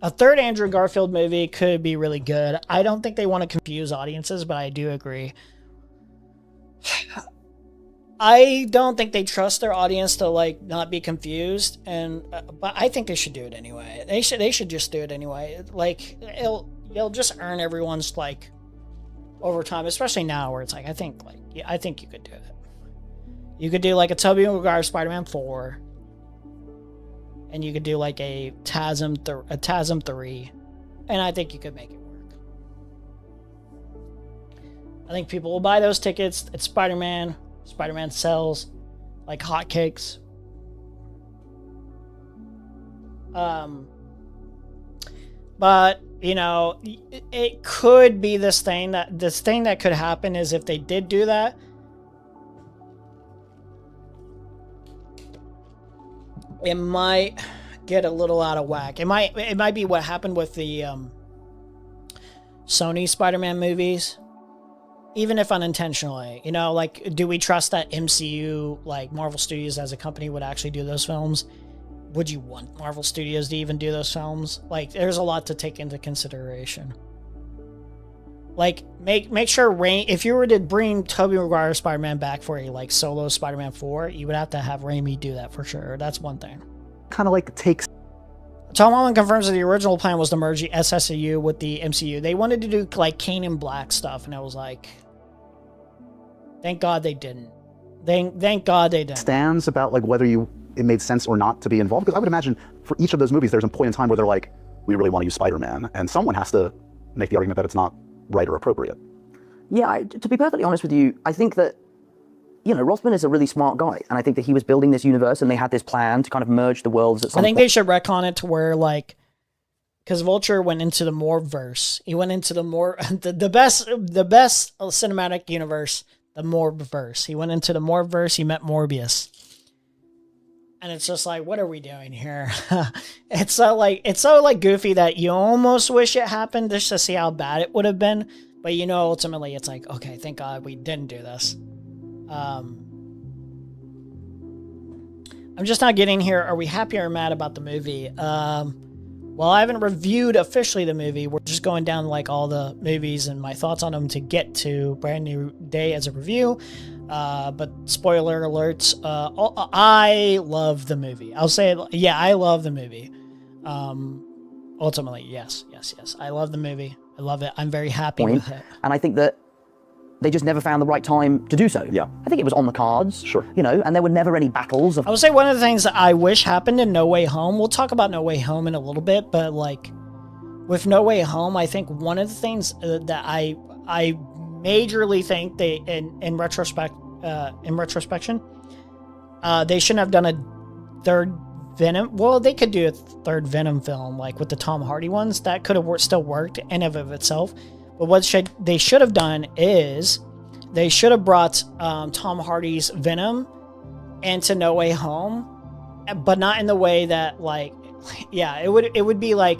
A third Andrew Garfield movie could be really good. I don't think they want to confuse audiences, but I do agree. I don't think they trust their audience to like not be confused, and but I think they should do it anyway. They should just do it anyway. Like you'll just earn everyone's like over time, especially now where it's like I think you could do it. You could do like a Tobey Maguire Spider-Man 4. And you could do like a TASM 3. And I think you could make it work. I think people will buy those tickets. It's Spider-Man. Spider-Man sells like hotcakes. But, you know, it could be this thing that could happen is if they did do that, it might get a little out of whack. It might be what happened with the Sony Spider-Man movies, even if unintentionally. You know, like, do we trust that MCU, like Marvel Studios as a company, would actually do those films? Would you want Marvel Studios to even do those films? Like, there's a lot to take into consideration. Like, make sure if you were to bring Tobey Maguire Spider-Man back for a like solo Spider-Man 4, you would have to have Raimi do that for sure. That's one thing. Kind of like takes. Tom Holland confirms that the original plan was to merge the SSU with the MCU. They wanted to do like Kane and Black stuff, and I was like, thank God they didn't. Thank God they didn't. Stands about like whether it made sense or not to be involved, because I would imagine for each of those movies, there's a point in time where they're like, we really want to use Spider-Man, and someone has to make the argument that it's not right or appropriate. Yeah, to be perfectly honest with you, I think that, you know, Rothman is a really smart guy, and I think that he was building this universe, and they had this plan to kind of merge the worlds at some I think point. they should retcon it to where, like, because Vulture went into the Morph-verse. He went into the the best cinematic universe, the Morph-verse. He went into the Morph-verse, he met Morbius. And it's just like, what are we doing here? It's so goofy that you almost wish it happened just to see how bad it would have been. But you know, ultimately, it's like, okay, thank God we didn't do this. I'm just not getting here. Are we happy or mad about the movie? Well, I haven't reviewed officially the movie. We're just going down like all the movies and my thoughts on them to get to Brand New Day as a review. But spoiler alerts, I love the movie. I'll say, yeah, I love the movie. Ultimately, yes. I love the movie. I love it. I'm very happy with it. And I think that they just never found the right time to do so. Yeah. I think it was on the cards. Sure. You know, and there were never any battles. I would say one of the things that I wish happened in No Way Home, we'll talk about No Way Home in a little bit, but like with No Way Home, I think one of the things that I majorly think they, in retrospection, they shouldn't have done a third Venom. Well, they could do a third Venom film, like with the Tom Hardy ones. That could have still worked in and of itself. But what they should have done is they should have brought Tom Hardy's Venom into No Way Home, but not in the way that like, yeah, it would be like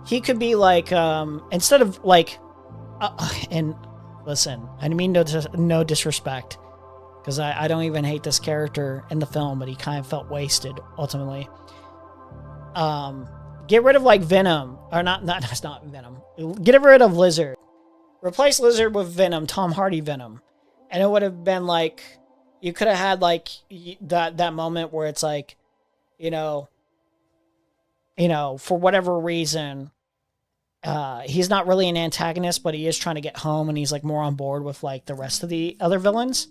he could be like instead of like, and listen, I mean no disrespect, because I don't even hate this character in the film, but he kind of felt wasted ultimately. Get rid of like Venom, or not Venom. Get rid of Lizard. Replace Lizard with Venom, Tom Hardy Venom. And it would have been like, you could have had like that moment where it's like, you know, for whatever reason, he's not really an antagonist, but he is trying to get home, and he's like more on board with like the rest of the other villains.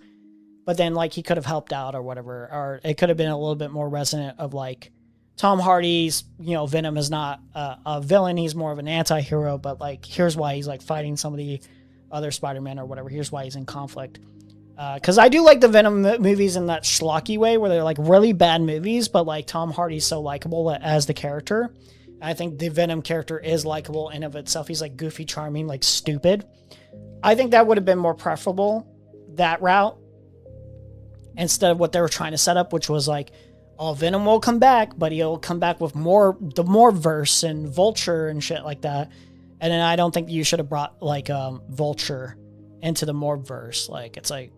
But then like he could have helped out or whatever, or it could have been a little bit more resonant of like, Tom Hardy's, Venom is not a villain. He's more of an anti-hero, but like, here's why he's like fighting some of the other Spider-Man or whatever. Here's why he's in conflict. Because I do like the Venom movies in that schlocky way where they're like really bad movies, but like Tom Hardy's so likable as the character. I think the Venom character is likable in of itself. He's like goofy, charming, like stupid. I think that would have been more preferable, that route, instead of what they were trying to set up, which was like, oh, Venom will come back, but he'll come back with the Morph-verse and Vulture and shit like that. And then I don't think you should have brought like Vulture into the Morph-verse. Like, it's like,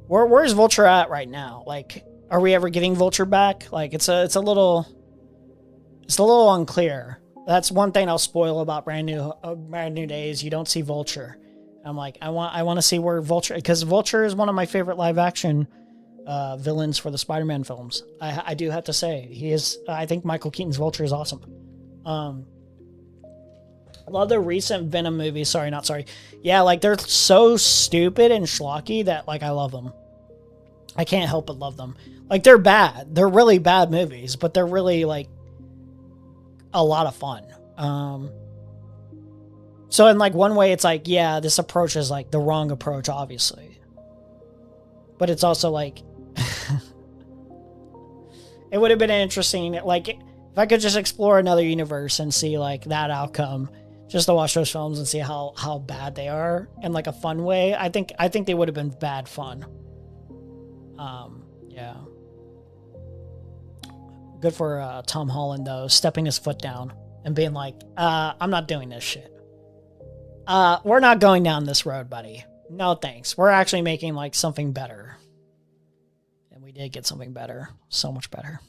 where's Vulture at right now? Like, are we ever getting Vulture back? Like, it's a little unclear. That's one thing I'll spoil about brand new days. You don't see Vulture. I'm like, I want to see where Vulture, because Vulture is one of my favorite live action villains for the Spider-Man films. I do have to say, he is. I think Michael Keaton's Vulture is awesome. Love the recent Venom movies. Yeah, like they're so stupid and schlocky that like I love them. I can't help but love them. Like they're bad. They're really bad movies, but they're really like a lot of fun. So in like one way, it's like, yeah, this approach is like the wrong approach, obviously. But it's also like, it would have been interesting, like, if I could just explore another universe and see like that outcome, just to watch those films and see how bad they are in like a fun way. I think they would have been bad fun. Yeah. Good for Tom Holland though, stepping his foot down and being like, I'm not doing this shit. We're not going down this road, buddy. No thanks. We're actually making like something better. And we did get something better. So much better.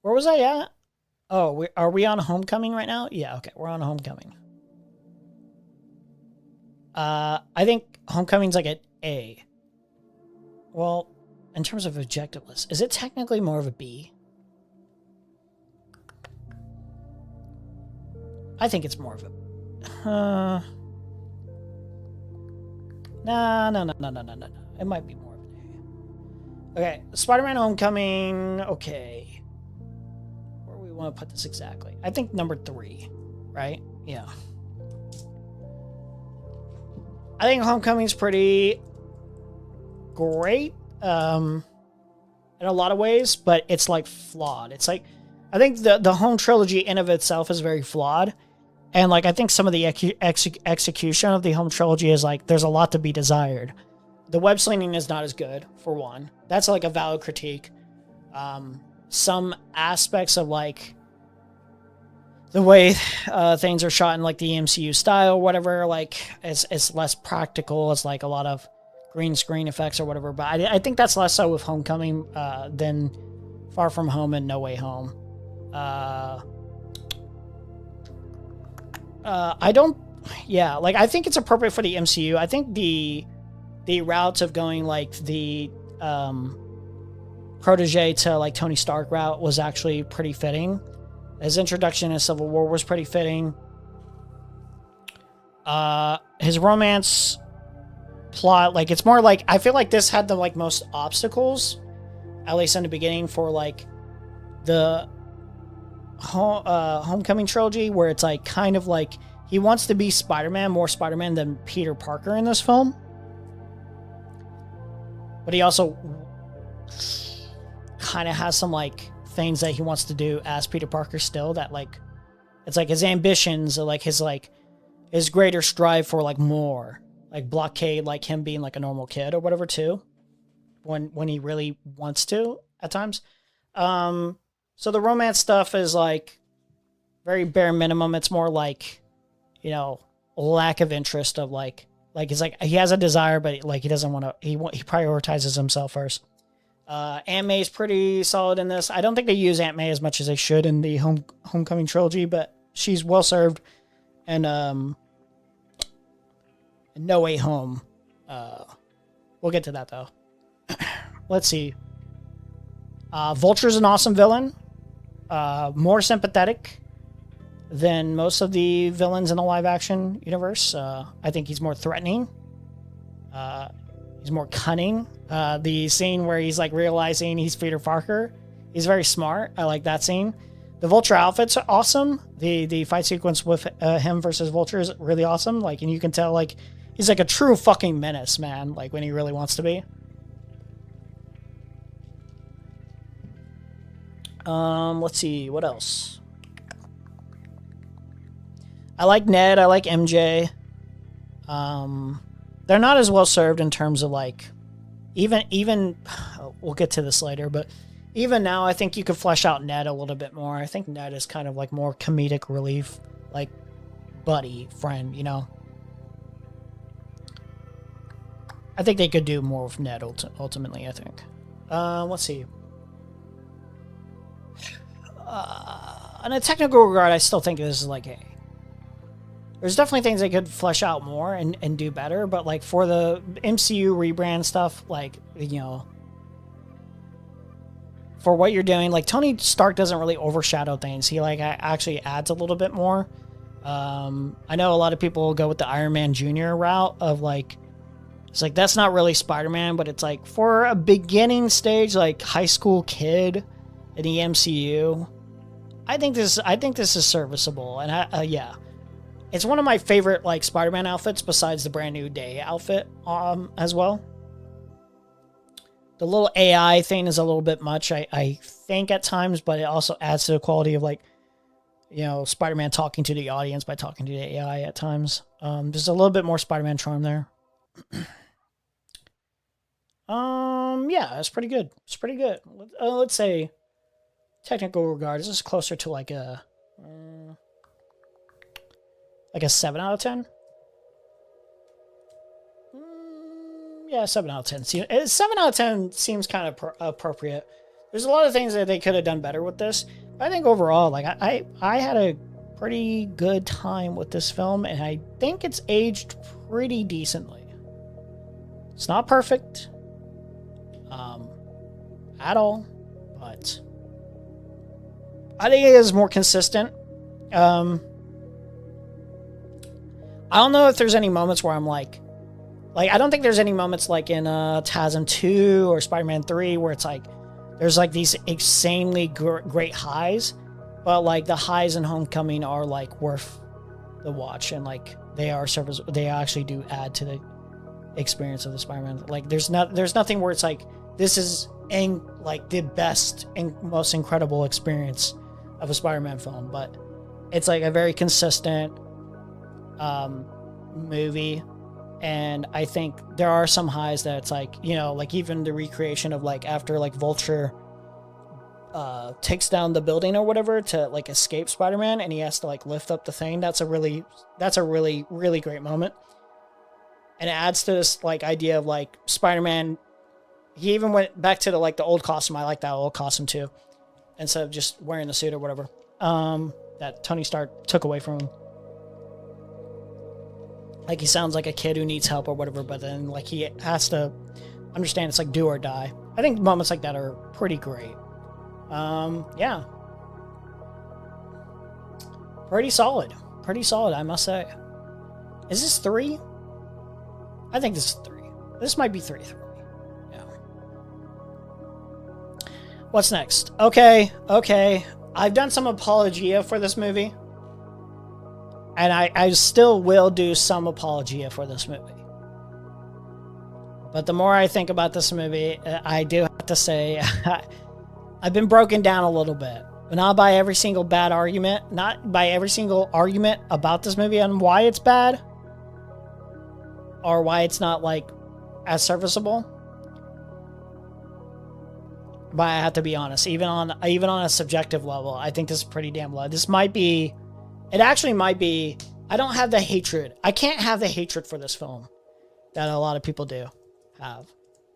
Where was I at? Oh, are we on Homecoming right now? Yeah, okay. We're on Homecoming. I think Homecoming's like an A. Well, in terms of objective list, is it technically more of a B? I think it's more of a... No. It might be more of an A. Okay, Spider-Man Homecoming. Okay. Where do we want to put this exactly? I think number 3, right? Yeah. I think Homecoming's pretty great in a lot of ways, but it's like flawed. It's like, I think the home trilogy in of itself is very flawed. And like, I think some of the execution of the home trilogy is like, there's a lot to be desired. The web slinging is not as good, for one. That's like a valid critique. Some aspects of like the way things are shot in like the MCU style, whatever, like it's less practical. It's like a lot of green screen effects or whatever. But I think that's less so with Homecoming than Far From Home and No Way Home. I think it's appropriate for the MCU. I think the routes of going like the protege to like Tony Stark route was actually pretty fitting. His introduction in Civil War was pretty fitting. His romance plot, like it's more like, I feel like this had the like most obstacles, at least in the beginning, for like the Homecoming trilogy, where it's like kind of like he wants to be Spider-Man, more Spider-Man than Peter Parker in this film, but he also kind of has some like things that he wants to do as Peter Parker still, that like it's like his ambitions or like his greater strive for like more, like blockade like him being like a normal kid or whatever too, when he really wants to at times. So the romance stuff is like very bare minimum. It's more like, you know, lack of interest of like it's like he has a desire, but like he doesn't want to, he prioritizes himself first. Aunt May's pretty solid in this. I don't think they use Aunt May as much as they should in the Homecoming trilogy, but she's well served. And No Way Home. We'll get to that though. Let's see. Vulture's an awesome villain. More sympathetic than most of the villains in the live action universe. I think he's more threatening. He's more cunning. The scene where he's like realizing he's Peter Parker, he's very smart. I like that scene. The Vulture outfit's awesome. The fight sequence with him versus Vulture is really awesome. Like, and you can tell like he's like a true fucking menace, man. Like when he really wants to be. Let's see, what else? I like Ned, I like MJ. They're not as well served in terms of like, even we'll get to this later, but even now I think you could flesh out Ned a little bit more. I think Ned is kind of like more comedic relief, like buddy, friend, you know? I think they could do more with Ned ultimately, I think. Let's see. In a technical regard, I still think this is like a... There's definitely things they could flesh out more and do better, but like for the MCU rebrand stuff, like, you know, for what you're doing, like Tony Stark doesn't really overshadow things. He like actually adds a little bit more. I know a lot of people will go with the Iron Man Jr. route of like, it's like, that's not really Spider-Man, but it's like for a beginning stage, like high school kid in the MCU, I think this is serviceable. And yeah. It's one of my favorite like Spider-Man outfits besides the Brand New Day outfit as well. The little AI thing is a little bit much, I think at times, but it also adds to the quality of like, you know, Spider-Man talking to the audience by talking to the AI at times. There's a little bit more Spider-Man charm there. Yeah, it's pretty good. It's pretty good. Let's say technical regard, this is closer to like a 7 out of 10. Yeah, 7 out of 10. 7 out of 10 seems kind of appropriate. There's a lot of things that they could have done better with this. I think overall, like I had a pretty good time with this film, and I think it's aged pretty decently. It's not perfect, at all, but I think it is more consistent. I don't know if there's any moments where I'm like I don't think there's any moments like in TASM 2 or Spider-Man 3 where it's like there's like these insanely great highs, but like the highs in Homecoming are like worth the watch, and like they actually do add to the experience of the Spider-Man. Like there's nothing where it's like this is like the best and most incredible experience of a Spider-Man film, but it's like a very consistent movie. And I think there are some highs that it's like, you know, like even the recreation of like after like Vulture takes down the building or whatever to like escape Spider-Man, and he has to like lift up the thing. That's a really great moment. And it adds to this like idea of like Spider-Man. He even went back to the old costume. I like that old costume too, instead of just wearing the suit or whatever that Tony Stark took away from him. Like he sounds like a kid who needs help or whatever, but then like he has to understand it's like do or die. I think moments like that are pretty great. Yeah. Pretty solid, I must say. Is this 3? I think this is 3. This might be 3. Yeah. What's next? Okay. I've done some apologia for this movie. And I still will do some apologia for this movie. But the more I think about this movie, I do have to say I've been broken down a little bit. Not by every single bad argument, not by every single argument about this movie and why it's bad or why it's not like as serviceable. But I have to be honest, even on a subjective level, I think this is pretty damn low. It actually might be, I don't have the hatred. I can't have the hatred for this film that a lot of people do have.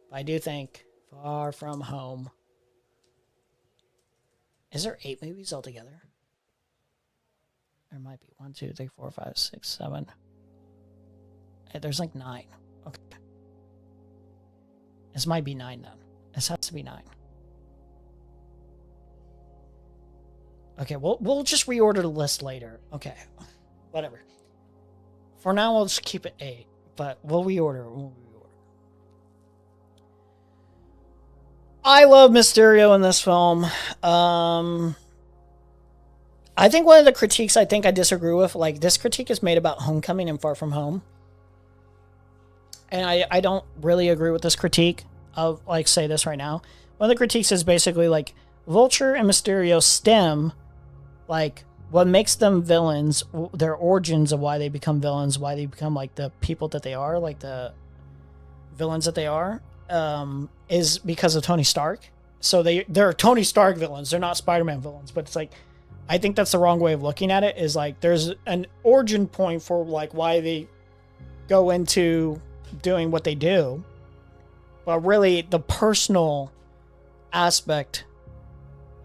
But I do think Far From Home. Is there 8 movies altogether? There might be 1, 2, 3, 4, 5, 6, 7. There's like 9. Okay. This might be 9 then. This has to be 9. Okay, we'll just reorder the list later. Okay, whatever. For now, we'll just keep it 8, but we'll reorder. I love Mysterio in this film. I think one of the critiques I disagree with, like this critique is made about Homecoming and Far From Home. And I don't really agree with this critique. I'll like say this right now. One of the critiques is basically like, Vulture and Mysterio stem, like, what makes them villains, their origins of why they become villains, why they become, like, the people that they are, like, the villains that they are, is because of Tony Stark. So they're Tony Stark villains. They're not Spider-Man villains. But it's like, I think that's the wrong way of looking at it, is like, there's an origin point for, like, why they go into doing what they do. But really, the personal aspect,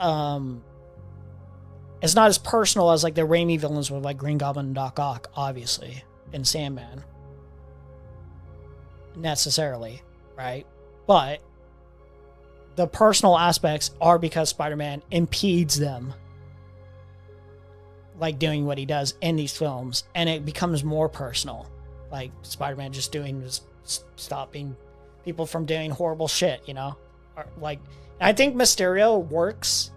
it's not as personal as, like, the Raimi villains with, like, Green Goblin and Doc Ock, obviously, and Sandman. Necessarily, right? But the personal aspects are because Spider-Man impedes them, like, doing what he does in these films, and it becomes more personal. Like, Spider-Man just stopping people from doing horrible shit, you know? Or, like, I think Mysterio works.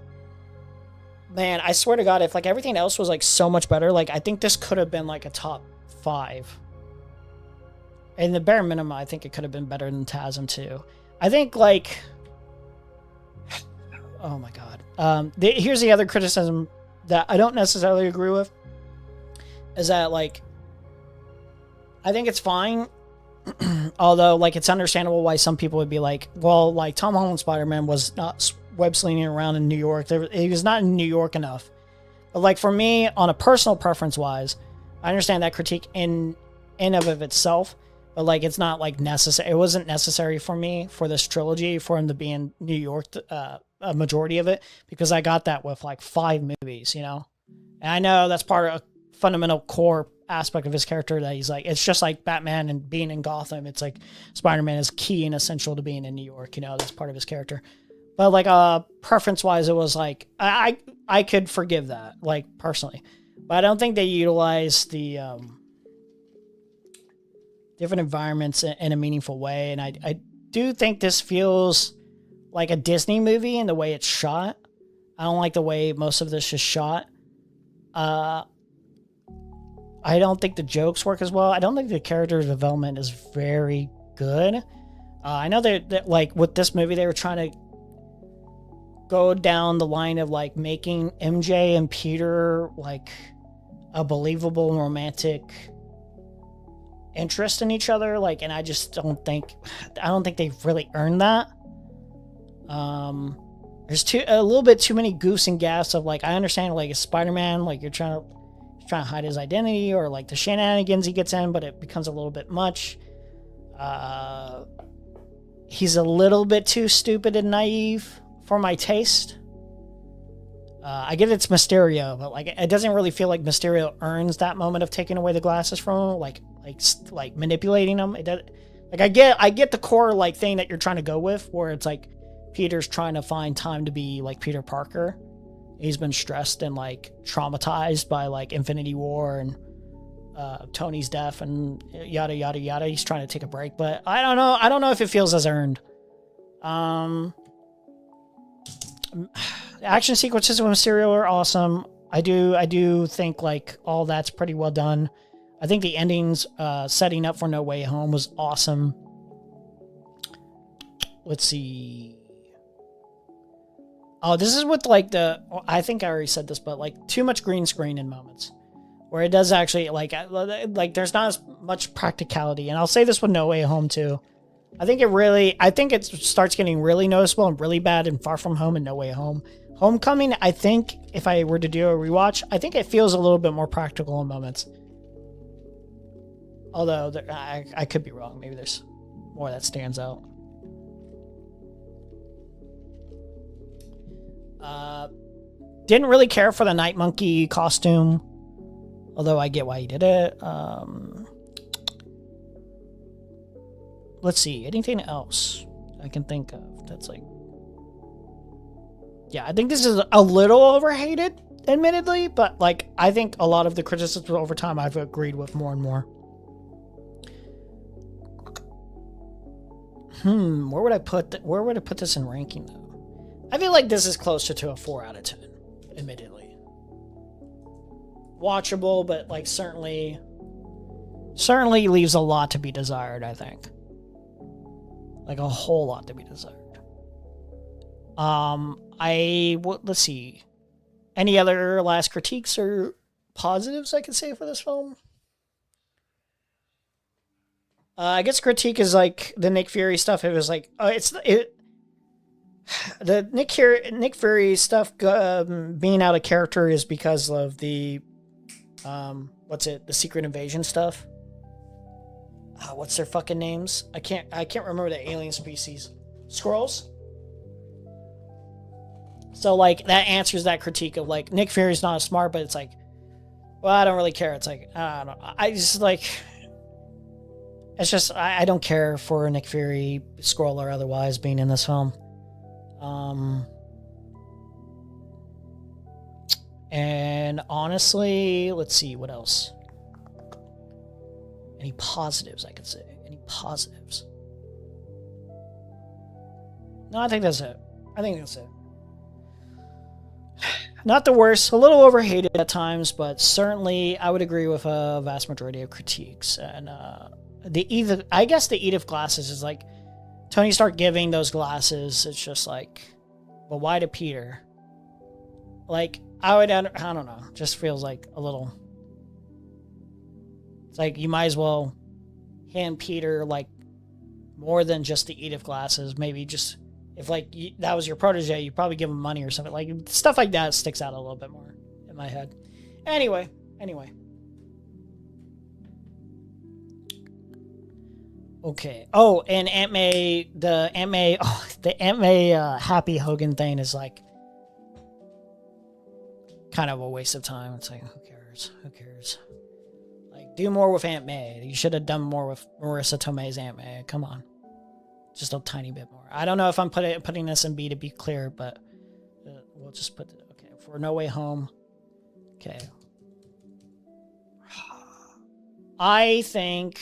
Man, I swear to God, if, like, everything else was, like, so much better, like, I think this could have been, like, a top 5. In the bare minimum, I think it could have been better than TASM 2. I think, like... Oh, my God. Here's the other criticism that I don't necessarily agree with. Is that, like... I think it's fine. Although, like, it's understandable why some people would be like, well, like, Tom Holland's Spider-Man was not web-slinging around in New York. He was not in New York enough. But, like, for me, on a personal preference-wise, I understand that critique in of itself. But, like, it's not, like, necessary. It wasn't necessary for me, for this trilogy, for him to be in New York, a majority of it, because I got that with, like, 5 movies, you know? And I know that's part of a fundamental core aspect of his character, that he's, like, it's just like Batman and being in Gotham. It's, like, Spider-Man is key and essential to being in New York, you know? That's part of his character. But, like, preference-wise, it was, like, I could forgive that, like, personally. But I don't think they utilize the... different environments in a meaningful way. And I do think this feels like a Disney movie in the way it's shot. I don't like the way most of this is shot. I don't think the jokes work as well. I don't think the character development is very good. I know that, like, with this movie, they were trying to go down the line of, like, making MJ and Peter, like, a believable romantic interest in each other, like, and I don't think they've really earned that. There's a little bit too many goofs and gaffes of, like, I understand, like, a Spider-Man, like, you're trying to hide his identity, or, like, the shenanigans he gets in, but it becomes a little bit much. He's a little bit too stupid and naive for my taste. I get it's Mysterio, but, like, it doesn't really feel like Mysterio earns that moment of taking away the glasses from him, like manipulating him. It does, like, I get the core, like, thing that you're trying to go with, where it's like Peter's trying to find time to be like Peter Parker. He's been stressed and, like, traumatized by, like, Infinity War and Tony's death and yada yada yada. He's trying to take a break, but I don't know if it feels as earned. Action sequences with Mysterio are awesome. I do think, like, all that's pretty well done. I think the endings, setting up for No Way Home, was awesome. Let's see. Oh, this is with, like, I think I already said this, but, like, too much green screen in moments where it does actually, like, there's not as much practicality. And I'll say this with No Way Home too. I think it starts getting really noticeable and really bad in Far From Home and No Way Home. Homecoming, I think, if I were to do a rewatch, I think it feels a little bit more practical in moments. Although, I could be wrong. Maybe there's more that stands out. Didn't really care for the Night Monkey costume. Although I get why he did it. Let's see. Anything else I can think of that's, like... Yeah, I think this is a little overhated, admittedly. But, like, I think a lot of the criticisms over time I've agreed with more and more. Where would I put this in ranking, though? I feel like this is closer to a 4 out of 10, admittedly. Watchable, but, like, certainly leaves a lot to be desired, I think. Like, a whole lot to be desired. let's see. Any other last critiques or positives I could say for this film? I guess critique is like the Nick Fury stuff. It was like, the Nick Fury stuff being out of character is because of the, the Secret Invasion stuff. What's their fucking names? I can't remember the alien species. Skrulls? So, like, that answers that critique of, like, Nick Fury's not smart, but it's like, well, I don't really care. It's like, I don't know. I just, like, it's just, I don't care for Nick Fury, Skrull or otherwise, being in this film. And honestly, let's see, what else? Any positives I could say? Any positives? No, I think that's it. Not the worst, a little overhated at times, but certainly I would agree with a vast majority of critiques. And I guess the Edith glasses is like Tony Stark giving those glasses. It's just like, but why to Peter? Like, I don't know. Just feels like a little. It's like you might as well hand Peter like more than just the Edith glasses. Maybe just. If, like, that was your protege, you'd probably give him money or something. Like, stuff like that sticks out a little bit more in my head. Anyway. Okay. Oh, and Aunt May Happy Hogan thing is, like, kind of a waste of time. It's like, who cares? Like, do more with Aunt May. You should have done more with Marissa Tomei's Aunt May. Come on. Just a tiny bit more. I don't know if I'm putting this in B to be clear, but we'll just put it. Okay, for No Way Home. Okay. I think.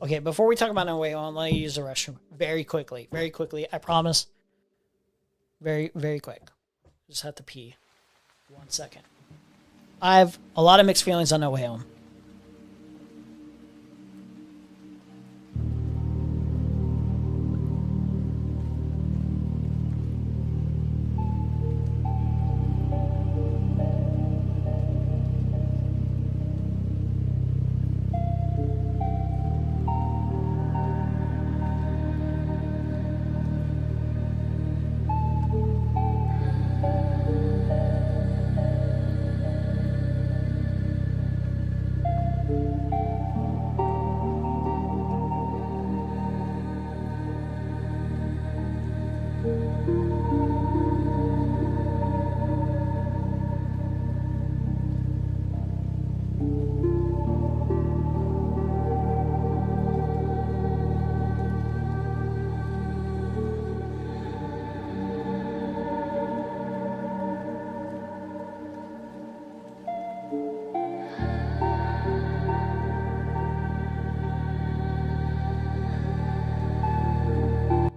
Okay, before we talk about No Way Home, let me use the restroom very quickly. I promise. Very, very quick. Just have to pee. 1 second. I have a lot of mixed feelings on No Way Home.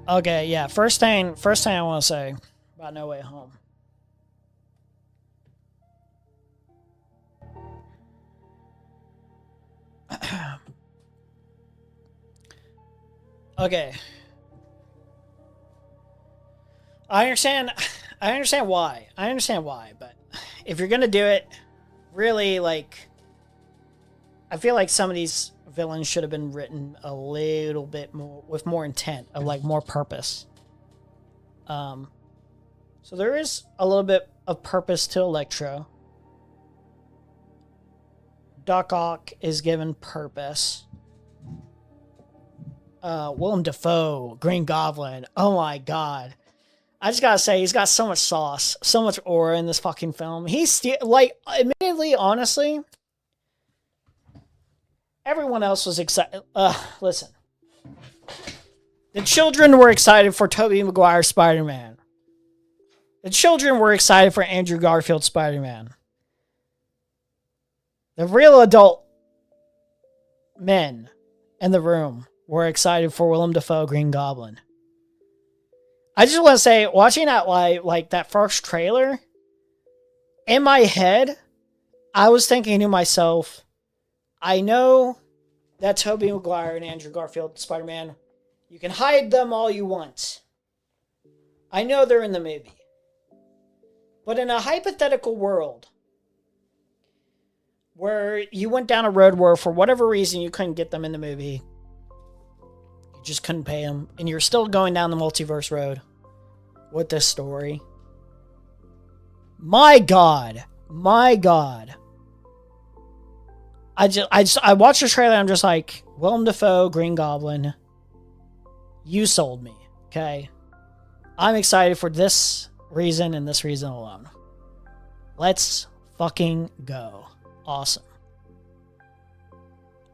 Okay, yeah. First thing I want to say about No Way Home. Okay. I understand why, but if you're going to do it, really, like, I feel like some of these villains should have been written a little bit more with more intent, of like more purpose. So there is a little bit of purpose to Electro. Doc Ock is given purpose. Willem Dafoe, Green Goblin. Oh my god. I just gotta say, he's got so much sauce, so much aura in this fucking film. He's like, admittedly, honestly, everyone else was excited. Listen. The children were excited for Tobey Maguire Spider-Man. The children were excited for Andrew Garfield Spider-Man. The real adult men in the room were excited for Willem Dafoe Green Goblin. I just want to say, watching that like that first trailer, in my head, I was thinking to myself, I know that Tobey Maguire and Andrew Garfield Spider-Man, you can hide them all you want. I know they're in the movie. But in a hypothetical world where you went down a road where for whatever reason you couldn't get them in the movie, you just couldn't pay them, and you're still going down the multiverse road with this story. My God. I watched the trailer, I'm just like, Willem Dafoe, Green Goblin, you sold me, okay? I'm excited for this reason and this reason alone. Let's fucking go. Awesome.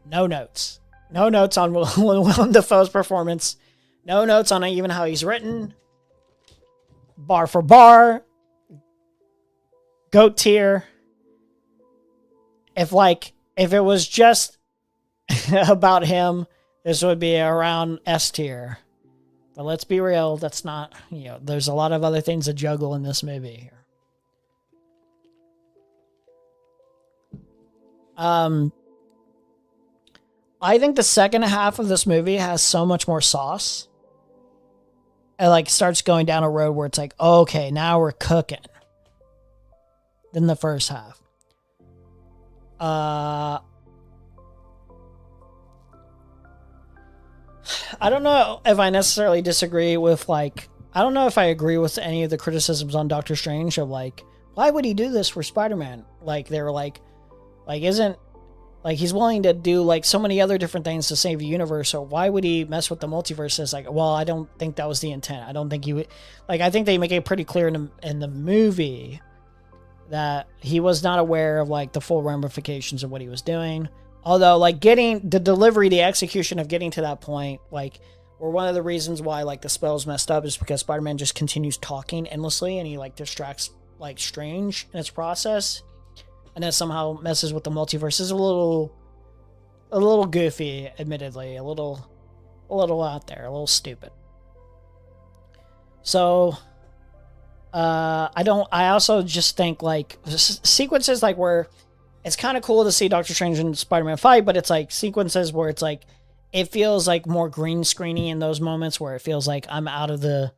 No notes. No notes on Willem Dafoe's performance. No notes on even how he's written. Bar for bar. GOAT tier. If it was just about him, this would be around S tier. But let's be real, that's not, there's a lot of other things to juggle in this movie here. I think the second half of this movie has so much more sauce. It starts going down a road where it's like, okay, now we're cooking. Than the first half. I don't know if I necessarily disagree with I don't know if I agree with any of the criticisms on Doctor Strange of why would he do this for Spider-Man? Isn't he's willing to do so many other different things to save the universe, so why would he mess with the multiverse? It's well, I don't think that was the intent. I don't think he would, I think they make it pretty clear in the movie that he was not aware of the full ramifications of what he was doing. Although getting the delivery, the execution of getting to that point, or one of the reasons why the spell's messed up is because Spider-Man just continues talking endlessly and he distracts Strange in its process, and then somehow messes with the multiverse is a little goofy, admittedly, a little out there, a little stupid. So I also just think sequences where it's kind of cool to see Doctor Strange and Spider-Man fight, but it's sequences where it's it feels more green screeny in those moments where it feels I'm out of the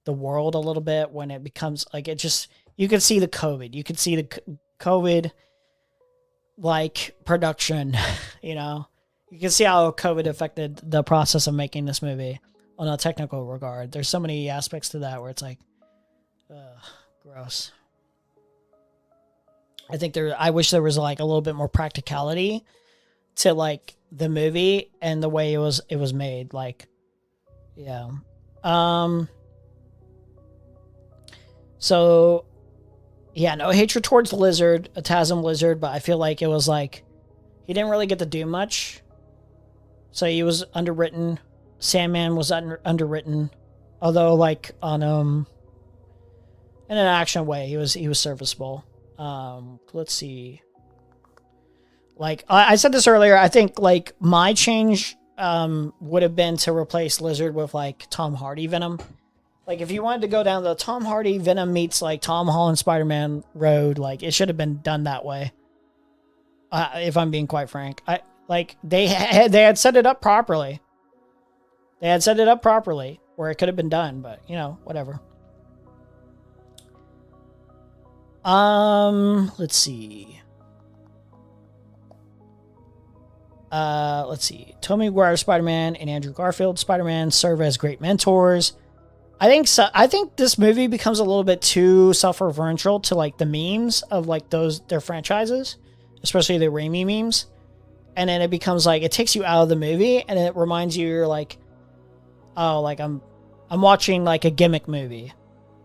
world a little bit, when it becomes it just, you could see the COVID. You could see the COVID production, you can see how COVID affected the process of making this movie on a technical regard. There's so many aspects to that where it's gross. I wish there was a little bit more practicality to the movie and the way it was made. Yeah. So yeah, no hatred towards Lizard, a Tasm Lizard, but I feel it was he didn't really get to do much. So he was underwritten. Sandman was underwritten, although on in an action way, he was serviceable. Let's see. I said this earlier, I think my change would have been to replace Lizard with Tom Hardy Venom. If you wanted to go down the Tom Hardy Venom meets Tom Holland Spider-Man road, it should have been done that way. If I'm being quite frank, they had set it up properly. They had set it up properly where it could have been done, but whatever. Let's see. Tobey Maguire Spider-Man and Andrew Garfield Spider-Man serve as great mentors. I think this movie becomes a little bit too self-referential to the memes of their franchises, especially the Raimi memes. And then it becomes it takes you out of the movie and it reminds you you're I'm watching a gimmick movie.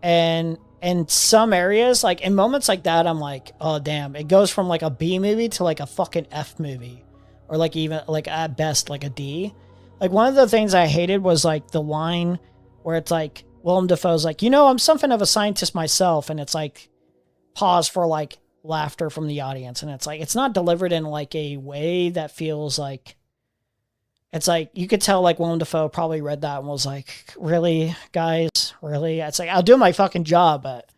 And in some areas, in moments like that, I'm oh damn, it goes from a B movie to a fucking F movie. Or even at best a D. One of the things I hated was the line where it's Willem Dafoe's I'm something of a scientist myself, and it's pause for laughter from the audience, and it's not delivered in a way that feels it's you could tell Willem Dafoe probably read that and was really, guys, really? It's I'll do my fucking job, but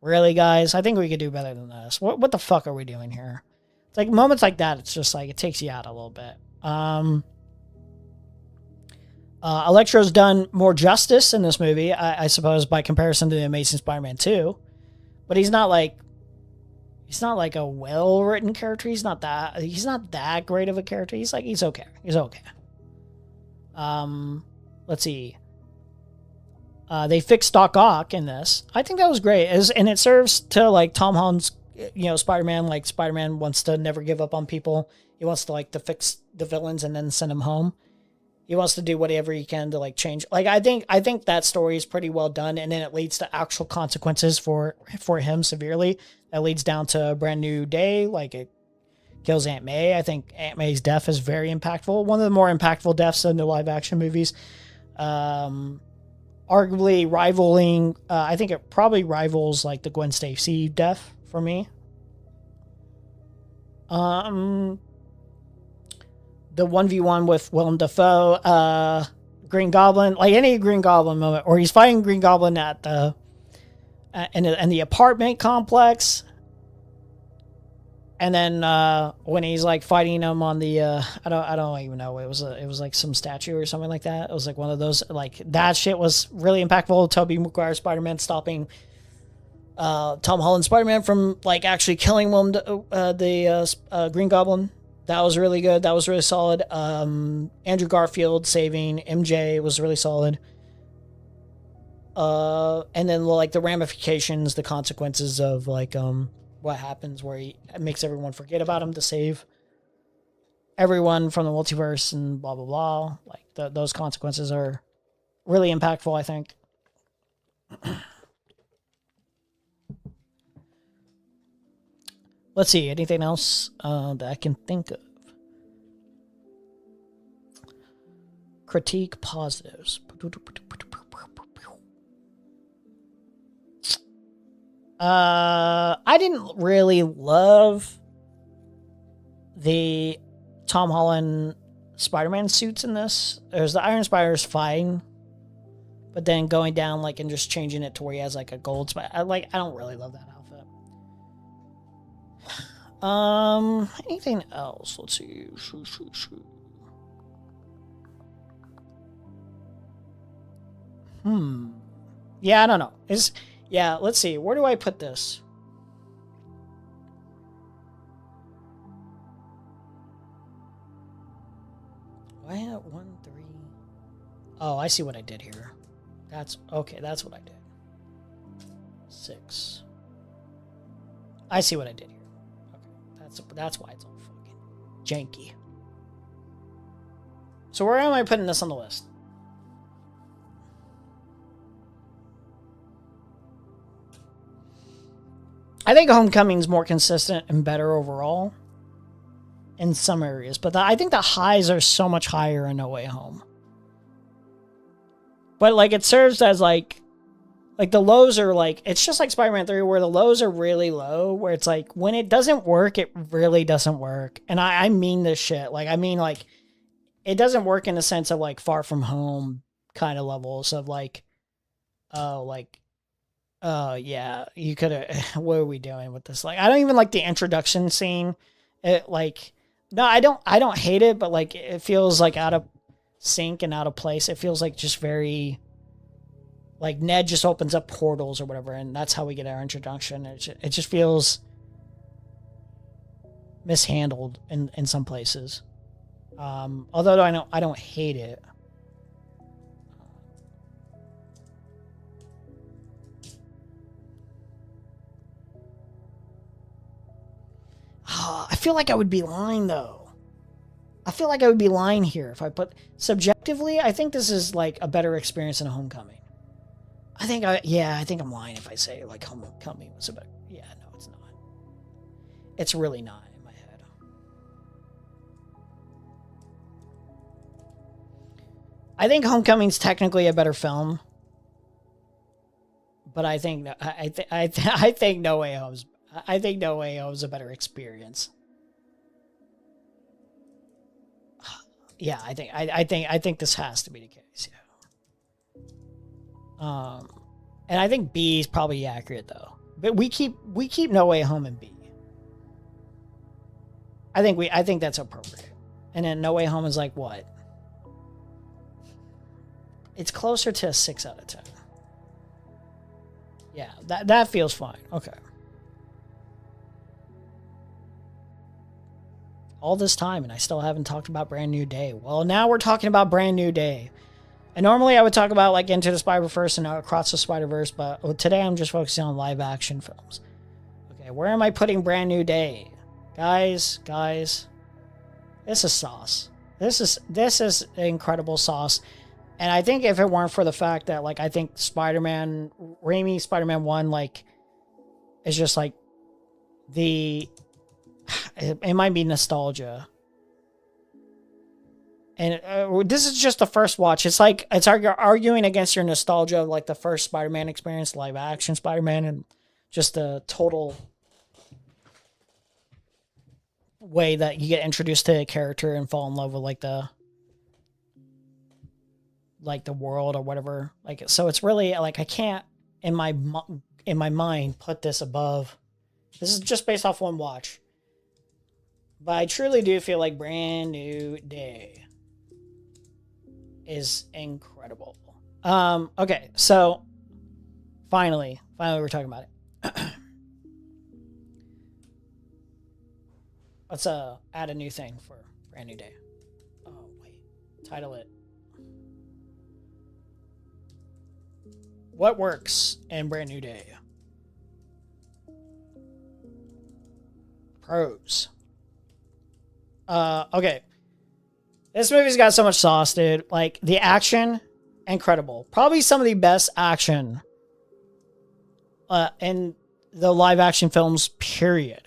really, guys, I think we could do better than this. What the fuck are we doing here? It's moments like that, it's just it takes you out a little bit. Electro's done more justice in this movie, I suppose, by comparison to the Amazing Spider-Man 2. But he's not like a well-written character. He's not that great of a character. He's okay. He's okay. Let's see. They fixed Doc Ock in this. I think that was great. And it serves to like Tom Holland's, Spider-Man. Like Spider-Man wants to never give up on people. He wants to like to fix the villains and then send them home. He wants to do whatever he can to like change. Like I think that story is pretty well done, and then it leads to actual consequences for him severely. That leads down to a brand new day. Like it kills Aunt May. I think Aunt May's death is very impactful. One of the more impactful deaths in the live action movies. Arguably rivaling. I think it probably rivals like the Gwen Stacy death for me. The 1v1 with Willem Dafoe, Green Goblin, like any Green Goblin moment, or he's fighting Green Goblin at the in the apartment complex, and then when he's like fighting him on the I don't even know, it was like some statue or something like that. It was like one of those, like that shit was really impactful. Tobey Maguire Spider-Man stopping Tom Holland Spider-Man from like actually killing Willem the Green Goblin. That was really good. That was really solid. Andrew Garfield saving MJ was really solid. And then like the ramifications, the consequences of like what happens where he makes everyone forget about him to save everyone from the multiverse and blah blah blah. Like those consequences are really impactful, I think. Let's see, anything else that I can think of? Critique positives. I didn't really love the Tom Holland Spider-Man suits in this. There's the Iron Spider's fine, but then going down like and just changing it to where he has like a gold spider. I don't really love that outfit. Anything else? Let's see. Yeah, I don't know. Let's see. Where do I put this? Why at 1, 3? Oh, I see what I did here. That's okay. That's what I did. 6. I see what I did here. That's why it's all fucking janky. So where am I putting this on the list? I think Homecoming's more consistent and better overall in some areas, but I think the highs are so much higher in No Way Home. But like it serves as like the lows are like, it's just like Spider-Man 3 where the lows are really low, where it's like when it doesn't work, it really doesn't work. And I mean this shit. Like, I mean like it doesn't work in the sense of like Far From Home kind of levels of like, yeah, you could have, what are we doing with this? Like, I don't even like the introduction scene. It like, no, I don't hate it, but like it feels like out of sync and out of place. It feels like just very, like Ned just opens up portals or whatever, and that's how we get our introduction. It just feels mishandled in some places. Although I don't hate it. I feel like I would be lying though. I feel like I would be lying here if I put subjectively. I think this is like a better experience than Homecoming. I think I'm lying if I say like Homecoming was a better. Yeah, no, it's not. It's really not in my head. I think Homecoming's technically a better film, but I think No Way Home's. I think No Way Home's a better experience. Yeah, I think this has to be the case. Yeah. And I think B is probably accurate though. But we keep No Way Home in B. I think that's appropriate. And then No Way Home is like what? It's closer to a 6 out of 10. Yeah, that feels fine. Okay. All this time, and I still haven't talked about Brand New Day. Well, now we're talking about Brand New Day. And normally I would talk about like Into the Spider-Verse and Across the Spider-Verse, but today I'm just focusing on live action films. Okay, where am I putting Brand New Day? Guys, this is sauce. This is incredible sauce. And I think if it weren't for the fact that, like, I think Raimi Spider-Man 1, like, is just, like, it might be nostalgia. And this is just the first watch. It's like, it's arguing against your nostalgia of, like, the first Spider-Man experience, live action Spider-Man, and just the total way that you get introduced to a character and fall in love with, like, the world or whatever. Like, so it's really, like, I can't, in my mind, put this above. This is just based off one watch. But I truly do feel like Brand New Day is incredible. Okay, so finally we're talking about it. Let's add a new thing for Brand New Day. Oh wait, title it. What works in Brand New Day? Pros. Okay. This movie's got so much sauce, dude. Like, the action, incredible. Probably some of the best action in the live action films, period.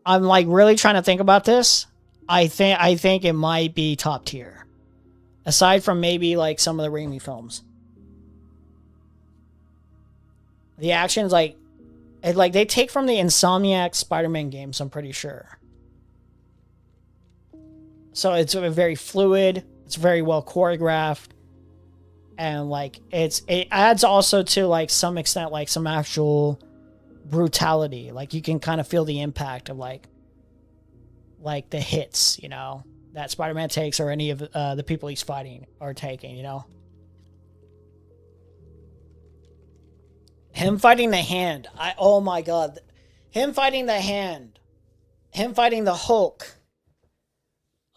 I'm, like, really trying to think about this. I think it might be top tier. Aside from maybe, like, some of the Raimi films. The action's, like, they take from the Insomniac Spider-Man games, I'm pretty sure. So it's very fluid. It's very well choreographed. And, like, it adds also to, like, some extent, like, some actual brutality. Like, you can kind of feel the impact of, like the hits, you know, that Spider-Man takes, or any of the people he's fighting are taking, you know. Him fighting the Hand. Oh my god. Him fighting the Hand. Him fighting the Hulk.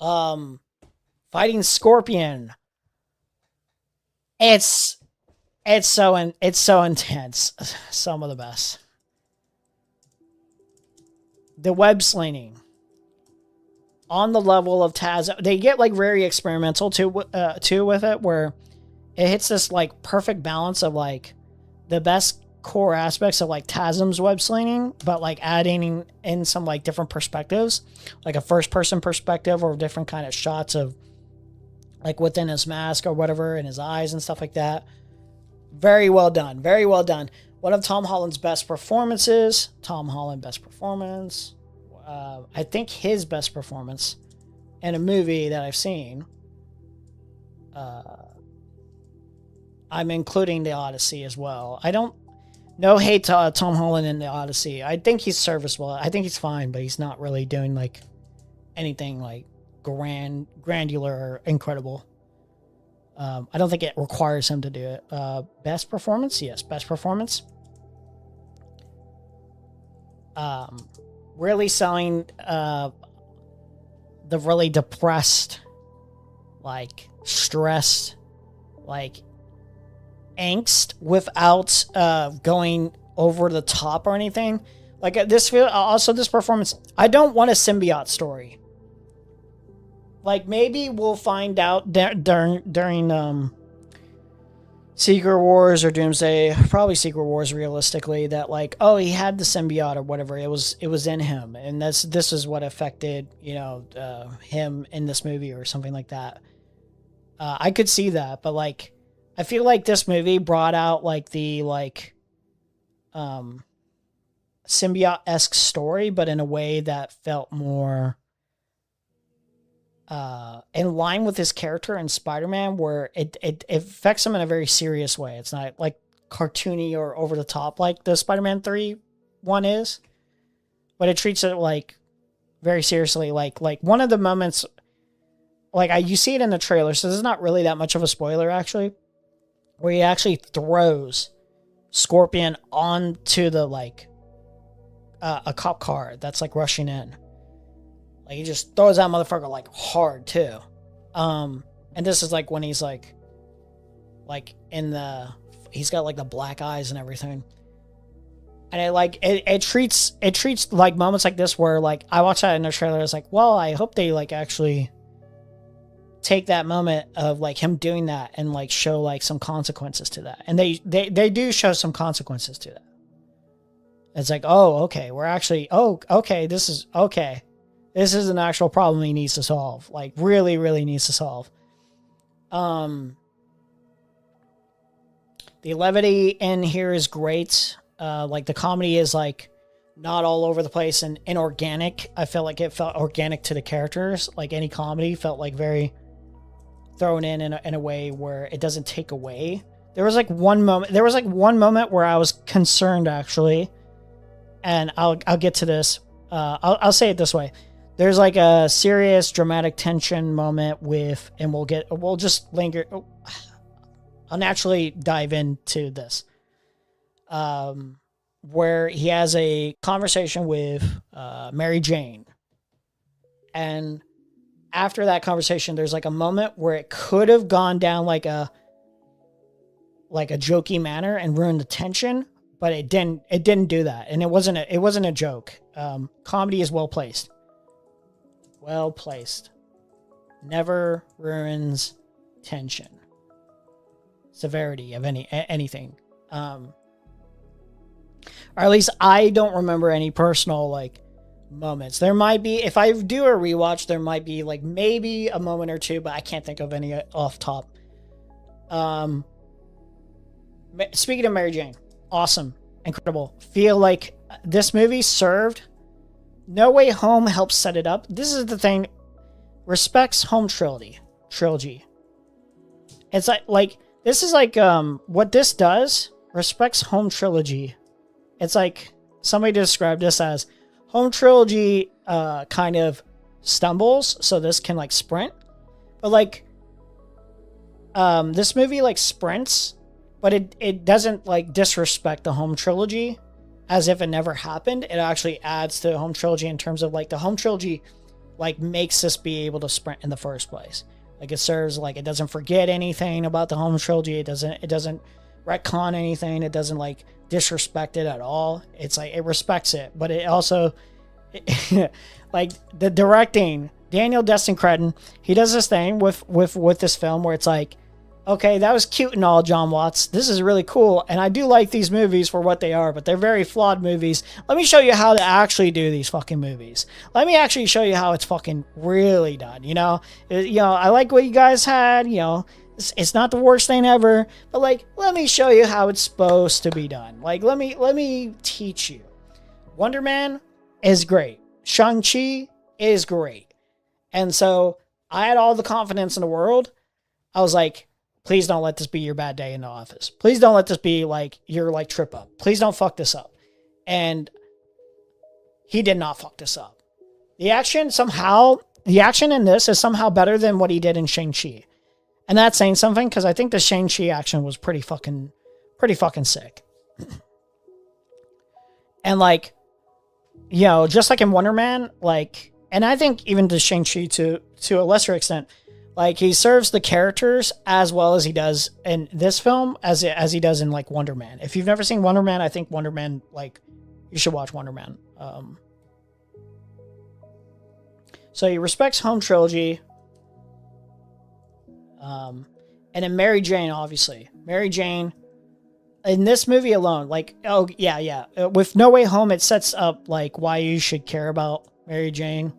Fighting Scorpion. It's so intense. Some of the best. The web slinging. On the level of Taz. They get, like, very experimental too with it, where it hits this, like, perfect balance of, like, the best core aspects of, like, Tasm's web slinging, but, like, adding in some, like, different perspectives, like a first person perspective, or different kind of shots of, like, within his mask or whatever, and his eyes and stuff like that. Very well done. Very well done. One of Tom Holland's best performances. Tom Holland best performance. I think his best performance in a movie that I've seen. I'm including The Odyssey as well. No hate to Tom Holland in The Odyssey. I think he's serviceable. I think he's fine, but he's not really doing, like, anything, like, granular or incredible. I don't think it requires him to do it. Best performance? Yes, best performance. Really selling the really depressed, like, stressed, like, angst without going over the top or anything. Like, this performance, I don't want a symbiote story. Like, maybe we'll find out during Secret Wars or Doomsday, probably Secret Wars realistically, that, like, oh, he had the symbiote or whatever, it was in him, and this is what affected, you know, him in this movie or something like that. I could see that, but, like, I feel like this movie brought out, like, the, like, symbiote-esque story, but in a way that felt more in line with his character in Spider-Man, where it affects him in a very serious way. It's not, like, cartoony or over the top like the Spider-Man 3 one is, but it treats it, like, very seriously. Like one of the moments, like you see it in the trailer, so this is not really that much of a spoiler actually, where he actually throws Scorpion onto the like a cop car that's like rushing in. Like he just throws that motherfucker like hard too. And this is like when he's like in the, he's got like the black eyes and everything. And it treats like moments like this where like I watched that in the trailer. It's like, well, I hope they like actually take that moment of like him doing that and like show like some consequences to that. And they do show some consequences to that. It's like, oh, okay, we're actually, oh, okay, this is an actual problem he needs to solve. Like really, really needs to solve. The levity in here is great. Like the comedy is like not all over the place and inorganic. I felt like it felt organic to the characters. Like any comedy felt like very thrown in a way where it doesn't take away. There was like one moment where I was concerned actually, and I'll get to this. I'll say it this way. There's like a serious dramatic tension moment with, and we'll just linger. I'll naturally dive into this. Where he has a conversation with Mary Jane. And after that conversation, there's like a moment where it could have gone down like a jokey manner and ruined the tension, but it didn't do that. And it wasn't a joke. Comedy is well placed. Well placed. Never ruins tension. Severity of anything. Or at least I don't remember any personal like moments. There might be, if I do a rewatch, there might be like maybe a moment or two, but I can't think of any off top. Speaking of Mary Jane, awesome, incredible. Feel like this movie served. No Way Home helps set it up. This is the thing. Respects home trilogy. It's like this is like what this does. Respects home trilogy. It's like somebody described this as home trilogy kind of stumbles, so this can like sprint. But like this movie like sprints, but it doesn't like disrespect the home trilogy as if it never happened. It actually adds to the home trilogy in terms of like the home trilogy like makes this be able to sprint in the first place. Like it serves, like it doesn't forget anything about the home trilogy. It doesn't retcon anything. It doesn't like disrespect it at all. It's like it respects it, but it also like the directing. Daniel Destin Cretton, he does this thing with this film where it's like, okay, that was cute and all, John Watts. This is really cool, and I do like these movies for what they are, but they're very flawed movies. Let me show you how to actually do these fucking movies. Let me actually show you how it's fucking really done. You know, I like what you guys had. You know, it's not the worst thing ever, but like, let me show you how it's supposed to be done. Like, let me teach you. Wonder Man is great. Shang-Chi is great. And so I had all the confidence in the world. I was like, please don't let this be your bad day in the office. Please don't let this be like your like trip up. Please don't fuck this up. And he did not fuck this up. The action in this is somehow better than what he did in Shang-Chi. And that's saying something, because I think the Shang-Chi action was pretty fucking sick. And like, you know, just like in Wonder Man, like, and I think even to Shang-Chi to a lesser extent, like he serves the characters as well as he does in this film as he does in like Wonder Man. If you've never seen Wonder Man, I think Wonder Man, like, you should watch Wonder Man. So he respects home trilogy. And then Mary Jane, obviously. Mary Jane, in this movie alone, like, oh, yeah. With No Way Home, it sets up, like, why you should care about Mary Jane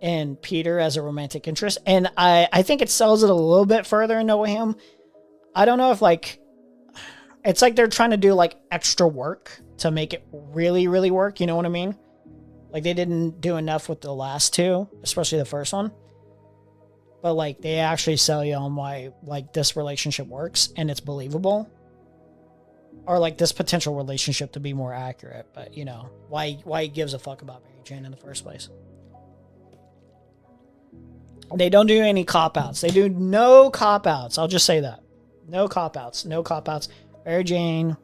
and Peter as a romantic interest. And I think it sells it a little bit further in No Way Home. I don't know if, like, it's like they're trying to do, like, extra work to make it really, really work. You know what I mean? Like, they didn't do enough with the last two, especially the first one. But, like, they actually sell you on why, like, this relationship works and it's believable. Or, like, this potential relationship to be more accurate. But, you know, why he gives a fuck about Mary Jane in the first place. They don't do any cop-outs. They do no cop-outs. I'll just say that. No cop-outs. No cop-outs. Mary Jane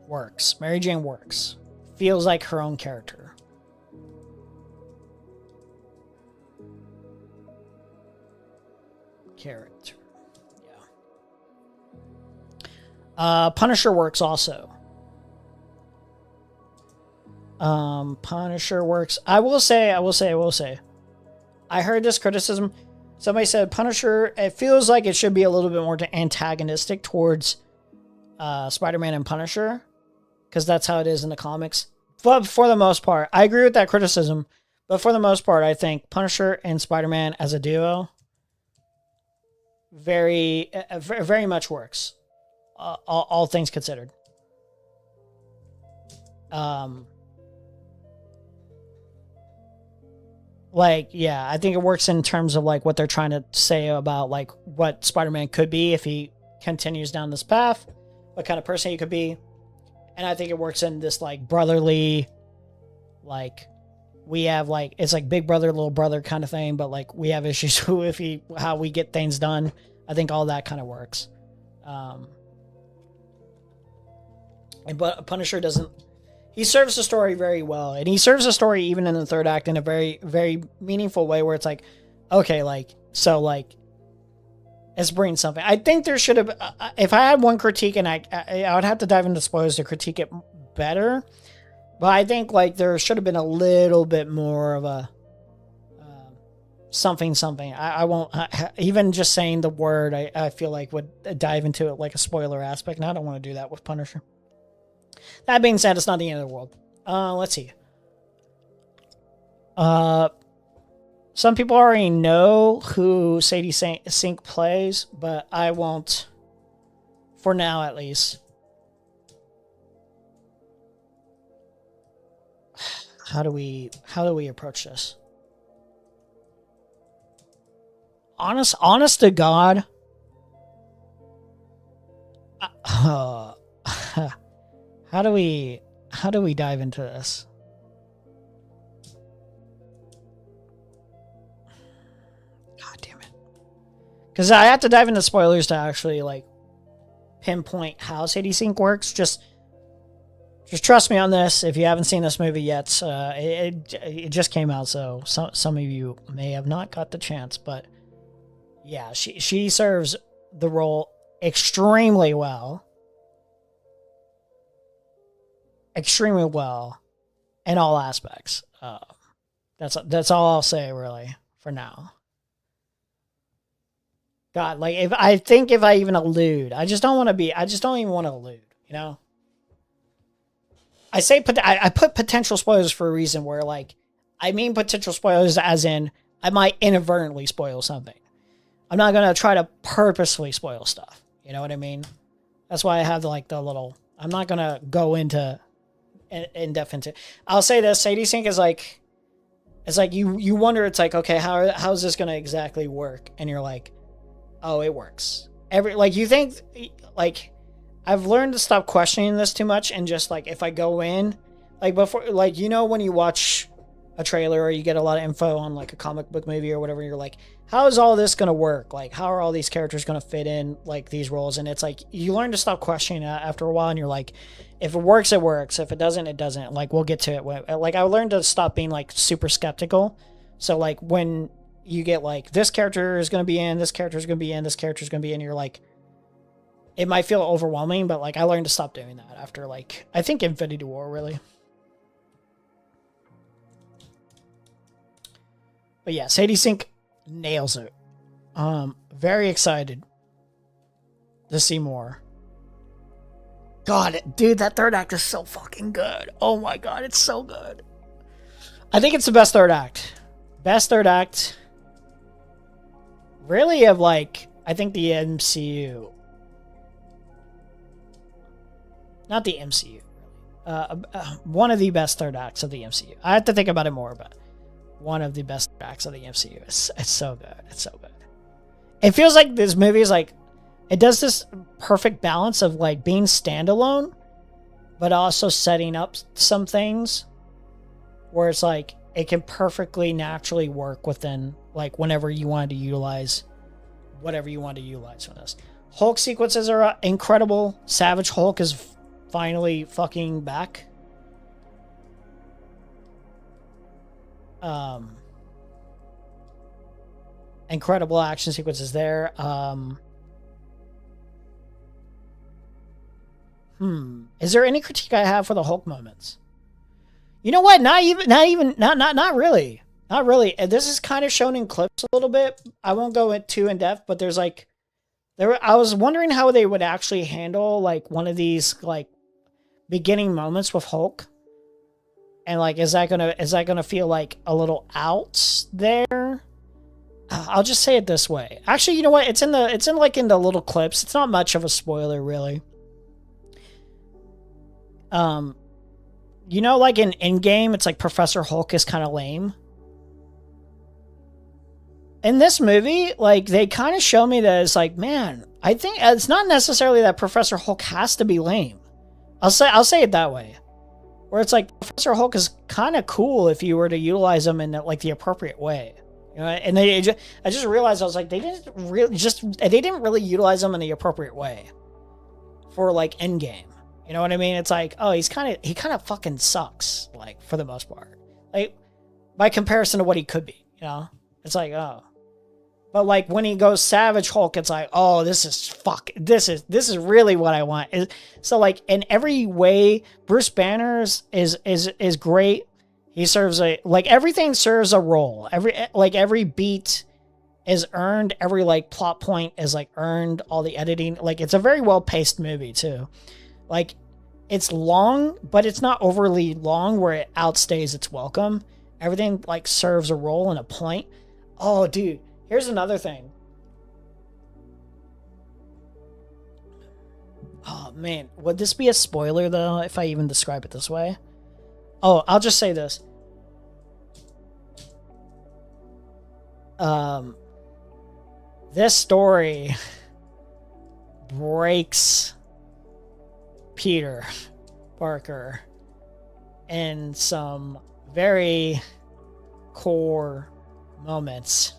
works. Mary Jane works. Feels like her own character. Yeah. Punisher works also. Punisher works. I will say. I heard this criticism. Somebody said Punisher, it feels like it should be a little bit more antagonistic towards Spider-Man and Punisher, because that's how it is in the comics. But for the most part, I agree with that criticism. But for the most part, I think Punisher and Spider-Man as a duo very much works. All things considered. Like, yeah, I think it works in terms of like what they're trying to say about like what Spider-Man could be if he continues down this path, what kind of person he could be. And I think it works in this like brotherly, like we have like, it's like big brother, little brother kind of thing, but like we have issues with how we get things done. I think all that kind of works. But Punisher doesn't, he serves the story very well, and he serves the story even in the third act in a very, very meaningful way where it's like, okay, like, so like, let's bring something. I think there should have, if I had one critique, and I would have to dive into spoilers to critique it better, but I think like there should have been a little bit more of a something. I won't, even just saying the word, I feel like would dive into it like a spoiler aspect, and I don't want to do that with Punisher. That being said, it's not the end of the world. Let's see. Some people already know who Sadie Sink plays, but I won't, for now at least. How do we approach this? Honest to God. How do we dive into this? God damn it. Because I have to dive into spoilers to actually like pinpoint how Sadie Sink works. Just trust me on this. If you haven't seen this movie yet, it just came out, so some of you may have not got the chance, but yeah, she serves the role extremely well. Extremely well in all aspects. That's all I'll say really for now. God, like if I even allude, I just don't even want to allude, you know? I put potential spoilers for a reason where like, I mean potential spoilers as in I might inadvertently spoil something. I'm not going to try to purposely spoil stuff. You know what I mean? That's why I have like the little, I'm not going to go into in depth into. I'll say this, Sadie Sink is like, it's like you wonder, it's like, okay, how is this going to exactly work? And you're like, oh, it works. You think, like, I've learned to stop questioning this too much, and just like, if I go in, like before, like, you know, when you watch a trailer or you get a lot of info on like a comic book movie or whatever, you're like, how is all this going to work? Like, how are all these characters going to fit in like these roles? And it's like, you learn to stop questioning that after a while, and you're like, if it works, it works. If it doesn't, it doesn't. Like, we'll get to it. Like, I learned to stop being like super skeptical. So like when you get like, this character is going to be in, this character is going to be in, this character is going to be in, you're like, it might feel overwhelming, but like I learned to stop doing that after like, I think Infinity War really. But yeah, Sadie Sink nails it. Very excited to see more. God, dude, that third act is so fucking good. Oh my God, it's so good. I think it's the best third act. Best third act. Really of like, I think the MCU. Not the MCU. One of the best third acts of the MCU. I have to think about it more, but one of the best acts of the MCU. It's so good. It's so good. It feels like this movie is like, it does this perfect balance of like being standalone, but also setting up some things where it's like, it can perfectly naturally work within like whenever you wanted to utilize whatever you want to utilize from this. Hulk sequences are incredible. Savage Hulk is finally fucking back. Incredible action sequences there. Is there any critique I have for the Hulk moments? You know what? Not really. Not really. And this is kind of shown in clips a little bit. I won't go too in depth, but there's like, I was wondering how they would actually handle like one of these like beginning moments with Hulk. And like, is that gonna feel like a little out there? I'll just say it this way. Actually, you know what? It's in the little clips. It's not much of a spoiler, really. You know, like in Endgame, it's like Professor Hulk is kind of lame. In this movie, like they kind of show me that it's like, man, I think it's not necessarily that Professor Hulk has to be lame. I'll say it that way. Where it's like Professor Hulk is kind of cool if you were to utilize him in like the appropriate way. You know, and I just realized I was like, they didn't really utilize him in the appropriate way for like Endgame. You know what I mean? It's like, oh, he kind of fucking sucks, like for the most part, like by comparison to what he could be. You know, it's like, oh, but like when he goes Savage Hulk, it's like, oh, this is really what I want. So like in every way, Bruce Banner is great. He serves everything serves a role. Every beat is earned. Every like plot point is like earned. All the editing, like it's a very well paced movie too. Like it's long, but it's not overly long where it outstays its welcome. Everything like serves a role and a point. Oh, dude, here's another thing. Oh man, would this be a spoiler though if I even describe it this way? Oh, I'll just say this. This story breaks Peter Parker in some very core moments.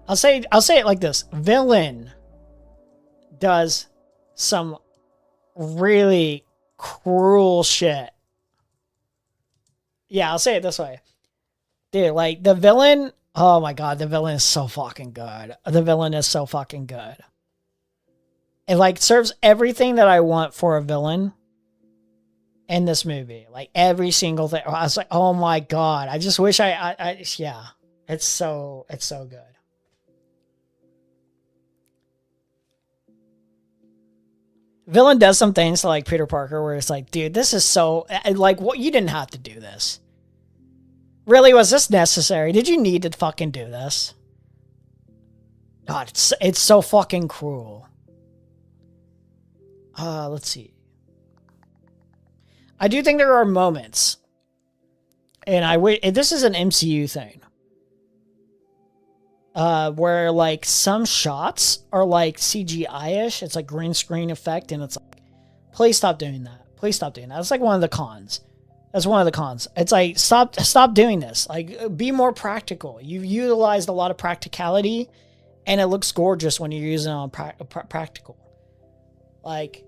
I'll say it like this. Villain does some really cruel shit. Yeah, I'll say it this way. Dude, like the villain, oh my god, the villain is so fucking good. The villain is so fucking good. It like serves everything that I want for a villain in this movie. Like every single thing. I was like, oh my god. I just wish yeah. It's so good. Villain does some things to like Peter Parker where it's like, dude, this is so like what, you didn't have to do this. Really, was this necessary? Did you need to fucking do this? God, it's so fucking cruel. Let's see. I do think there are moments, and this is an MCU thing, where like some shots are like CGI-ish. It's like green screen effect, and it's like, please stop doing that. Please stop doing that. That's like one of the cons. That's one of the cons. It's like, stop doing this. Like, be more practical. You've utilized a lot of practicality, and it looks gorgeous when you're using it on practical. Like,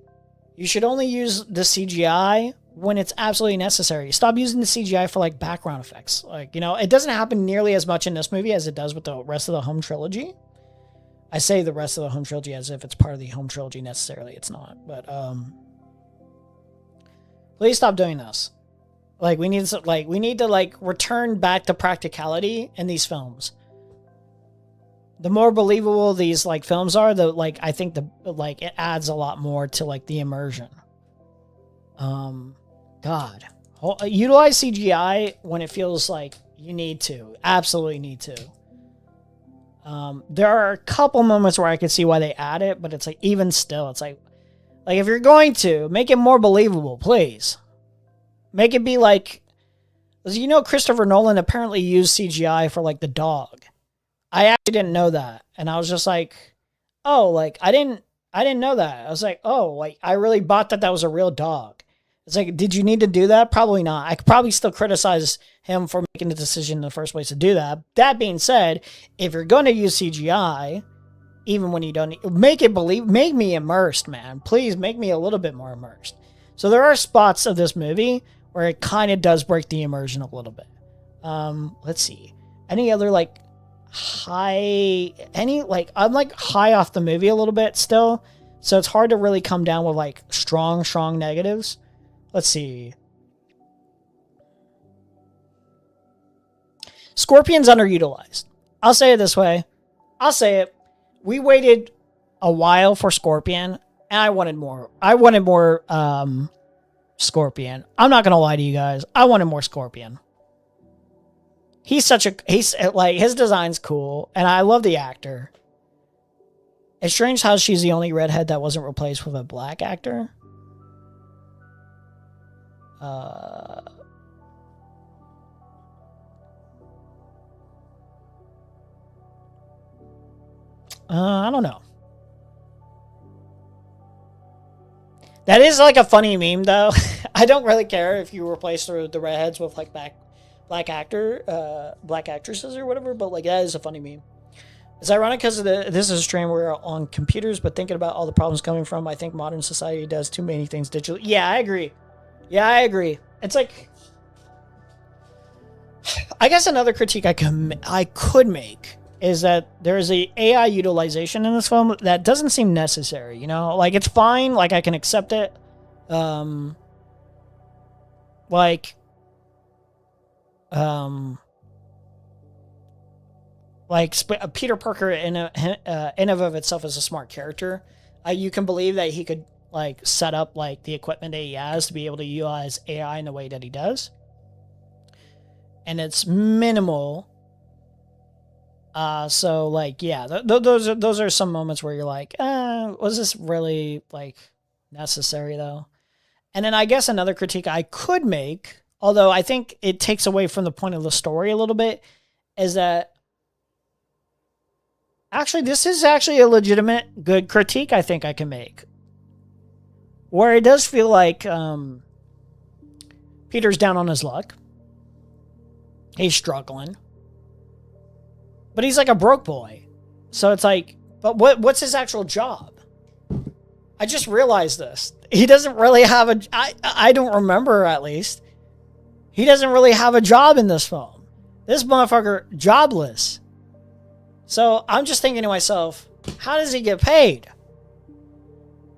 you should only use the CGI when it's absolutely necessary. Stop using the CGI for like background effects. Like, you know, it doesn't happen nearly as much in this movie as it does with the rest of the home trilogy. I say the rest of the home trilogy as if it's part of the home trilogy necessarily. It's not. But please stop doing this. Like we need to return back to practicality in these films. The more believable these like films are, I think it adds a lot more to like the immersion. God, utilize CGI when it feels like you need to, absolutely need to. There are a couple moments where I could see why they add it, but it's like even still, it's like if you're going to make it more believable, please make it be like, you know, Christopher Nolan apparently used CGI for like the dog. I actually didn't know that. And I was just like, oh, like I didn't know that. I was like, oh, like I really bought that was a real dog. It's like, did you need to do that? Probably not. I could probably still criticize him for making the decision in the first place to do that. That being said, if you're going to use CGI, even when you don't, make me immersed, man. Please make me a little bit more immersed. So there are spots of this movie where it kind of does break the immersion a little bit. Let's see. Any other like I'm like high off the movie a little bit still. So it's hard to really come down with like strong negatives. Let's see. Scorpion's underutilized. I'll say it this way. I'll say it. We waited a while for Scorpion, and I wanted more. Scorpion. I'm not gonna lie to you guys. I wanted more Scorpion. He's like, his design's cool, and I love the actor. It's strange how she's the only redhead that wasn't replaced with a black actor. I don't know. That is like a funny meme, though. I don't really care if you replace the redheads with like black actresses or whatever, but like that is a funny meme. It's ironic because this is a stream where we're on computers, but thinking about all the problems coming from, I think modern society does too many things digitally. Yeah, I agree. It's like, I guess another critique I could make is that there is a AI utilization in this film that doesn't seem necessary. You know, like it's fine, like I can accept it. Peter Parker in and of itself is a smart character. You can believe that he could like set up like the equipment that he has to be able to utilize AI in the way that he does, and it's minimal. So like, yeah, those are some moments where you're like, was this really like necessary though? And then I guess another critique I could make, although I think it takes away from the point of the story a little bit, is that actually this is actually a legitimate good critique I think I can make. Where it does feel like Peter's down on his luck. He's struggling. But he's like a broke boy. So it's like, but what's his actual job? I just realized this. He doesn't really have I don't remember, at least. He doesn't really have a job in this film. This motherfucker, jobless. So I'm just thinking to myself, how does he get paid?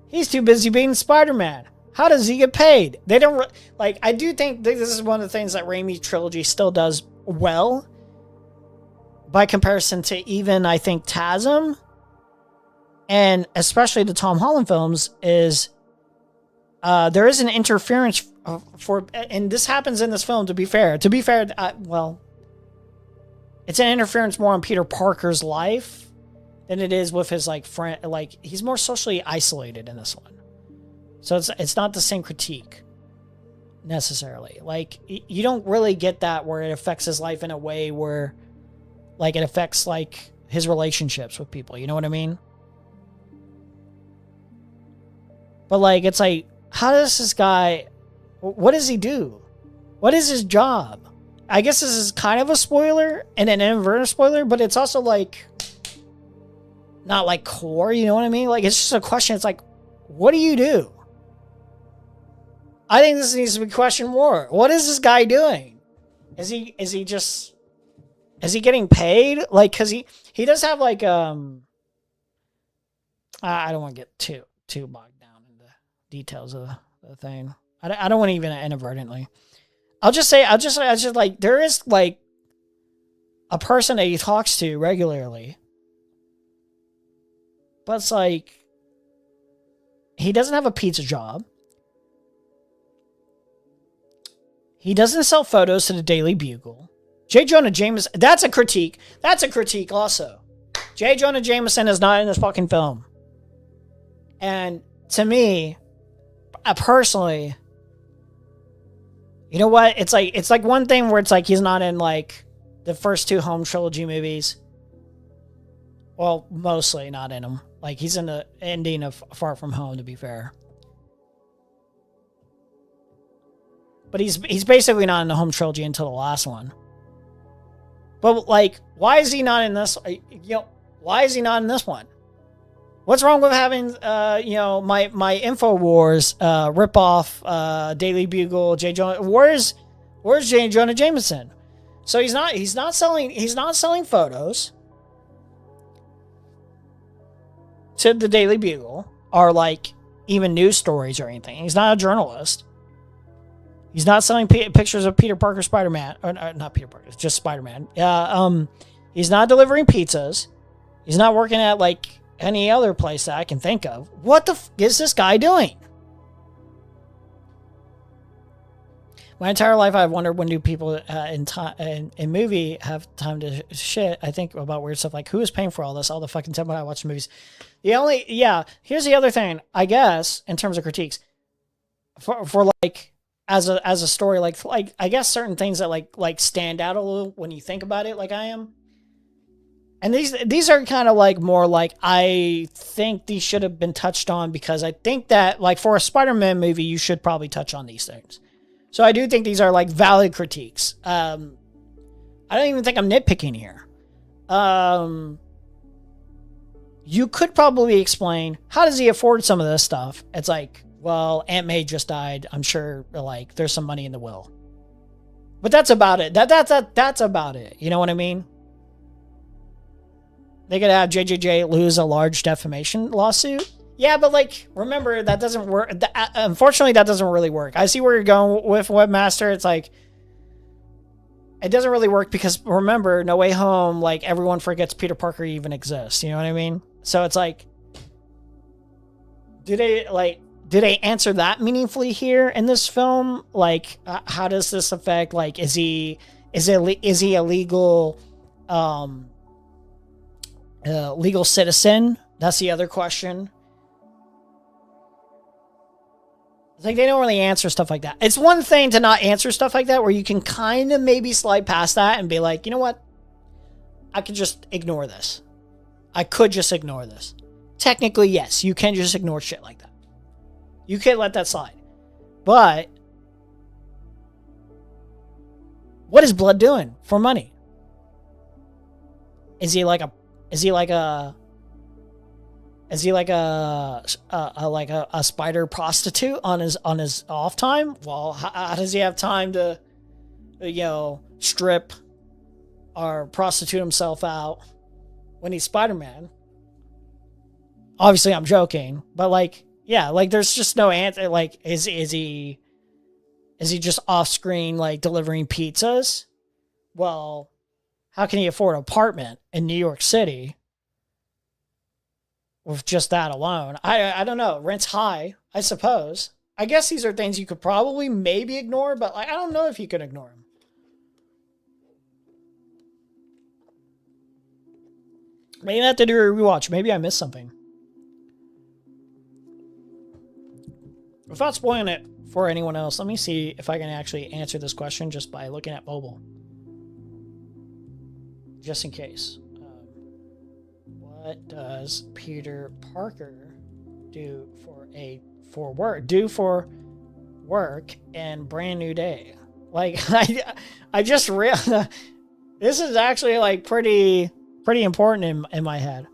He's too busy being Spider-Man. How does he get paid? They don't, like, I do think this is one of the things that Raimi's trilogy still does well. By comparison to even, I think, TASM, and especially the Tom Holland films, is there is an interference and this happens in this film, to be fair, it's an interference more on Peter Parker's life than it is with his, like, friend. Like, he's more socially isolated in this one. So it's not the same critique, necessarily. Like, you don't really get that where it affects his life in a way where, like, it affects, like, his relationships with people. You know what I mean? But, like, it's like, how does this guy... What does he do? What is his job? I guess this is kind of a spoiler and an inverted spoiler, but it's also, like, not, like, core. You know what I mean? Like, it's just a question. It's like, what do you do? I think this needs to be questioned more. What is this guy doing? Is he getting paid? Like, cause he does have like, I don't want to get too bogged down in the details of the thing. I don't want to even inadvertently. I'll just say like, there is like a person that he talks to regularly, but it's like, he doesn't have a pizza job. He doesn't sell photos to the Daily Bugle. J. Jonah Jameson, that's a critique. That's a critique also. J. Jonah Jameson is not in this fucking film. And to me, personally, you know what? It's like one thing where it's like he's not in like the first two Home trilogy movies. Well, mostly not in them. Like, he's in the ending of Far From Home, to be fair. But he's basically not in the home trilogy until the last one. But like, why is he not in this? Why is he not in this one? What's wrong with having my InfoWars ripoff Daily Bugle J. Jonah? Where's J. Jonah Jameson? So he's not selling photos to the Daily Bugle or like even news stories or anything. He's not a journalist. He's not selling pictures of Peter Parker Spider-Man. Or not Peter Parker, it's just Spider-Man. He's not delivering pizzas. He's not working at like any other place that I can think of. What the is this guy doing? My entire life, I've wondered, when do people in movie have time to shit? I think about weird stuff like, who is paying for all this all the fucking time when I watch movies? Here's the other thing, I guess, in terms of critiques. For like, as a story, like I guess certain things that like stand out a little when you think about it, like I am. And these are kind of like more like, I think these should have been touched on, because I think that like for a Spider-Man movie, you should probably touch on these things. So I do think these are like valid critiques. I don't even think I'm nitpicking here. You could probably explain, how does he afford some of this stuff? It's like, well, Aunt May just died. I'm sure like there's some money in the will. But that's about it. That's about it. You know what I mean? They could have JJJ lose a large defamation lawsuit. Yeah, but like, remember, that doesn't work. Unfortunately, that doesn't really work. I see where you're going with Webmaster. It's like, it doesn't really work because, remember, No Way Home, like, everyone forgets Peter Parker even exists. You know what I mean? So it's like, do they answer that meaningfully here in this film? Like, how does this affect, like, is he a legal legal citizen? That's the other question. It's like, they don't really answer stuff like that. It's one thing to not answer stuff like that, where you can kind of maybe slide past that and be like, you know what? I could just ignore this. I could just ignore this. Technically, yes, you can just ignore shit like that. You can't let that slide. But what is Blood doing for money? Is he like a spider prostitute on his off time? Well, how does he have time to, strip or prostitute himself out when he's Spider-Man? Obviously, I'm joking, but like, yeah, like there's just no answer. Like, is he just off screen like delivering pizzas? Well, how can he afford an apartment in New York City with just that alone? I don't know. Rent's high, I suppose. I guess these are things you could probably maybe ignore, but like, I don't know if you could ignore them. Maybe I have to do a rewatch. Maybe I missed something. Without spoiling it for anyone else, let me see if I can actually answer this question just by looking at mobile. Just in case. What does Peter Parker do for work and Brand New Day? Like, I just realized this is actually like pretty important in my head.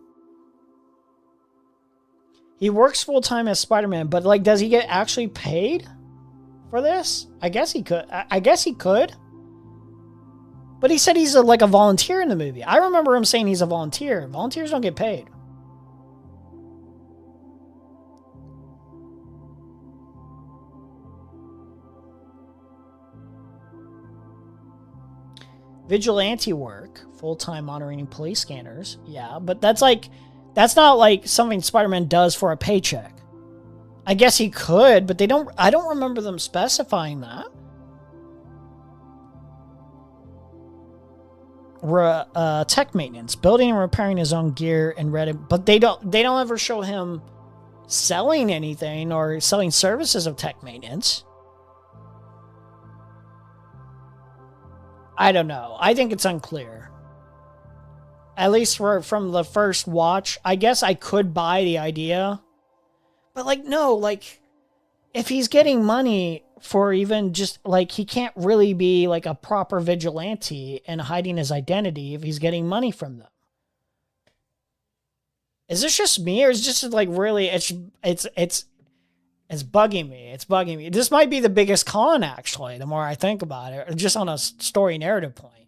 He works full time as Spider-Man, but like, does he get actually paid for this? I guess he could. I guess he could. But he said he's like a volunteer in the movie. I remember him saying he's a volunteer. Volunteers don't get paid. Vigilante work, full-time monitoring police scanners. Yeah, but that's not like something Spider-Man does for a paycheck. I guess he could, but I don't remember them specifying that. Tech maintenance, building and repairing his own gear and Reddit, but they don't ever show him selling anything or selling services of tech maintenance. I don't know. I think it's unclear. At least from the first watch, I guess I could buy the idea. But like, no, like, if he's getting money for even just like he can't really be like a proper vigilante and hiding his identity if he's getting money from them. Is this just me, or is this just like really it's bugging me. It's bugging me. This might be the biggest con, actually, the more I think about it, just on a story narrative point.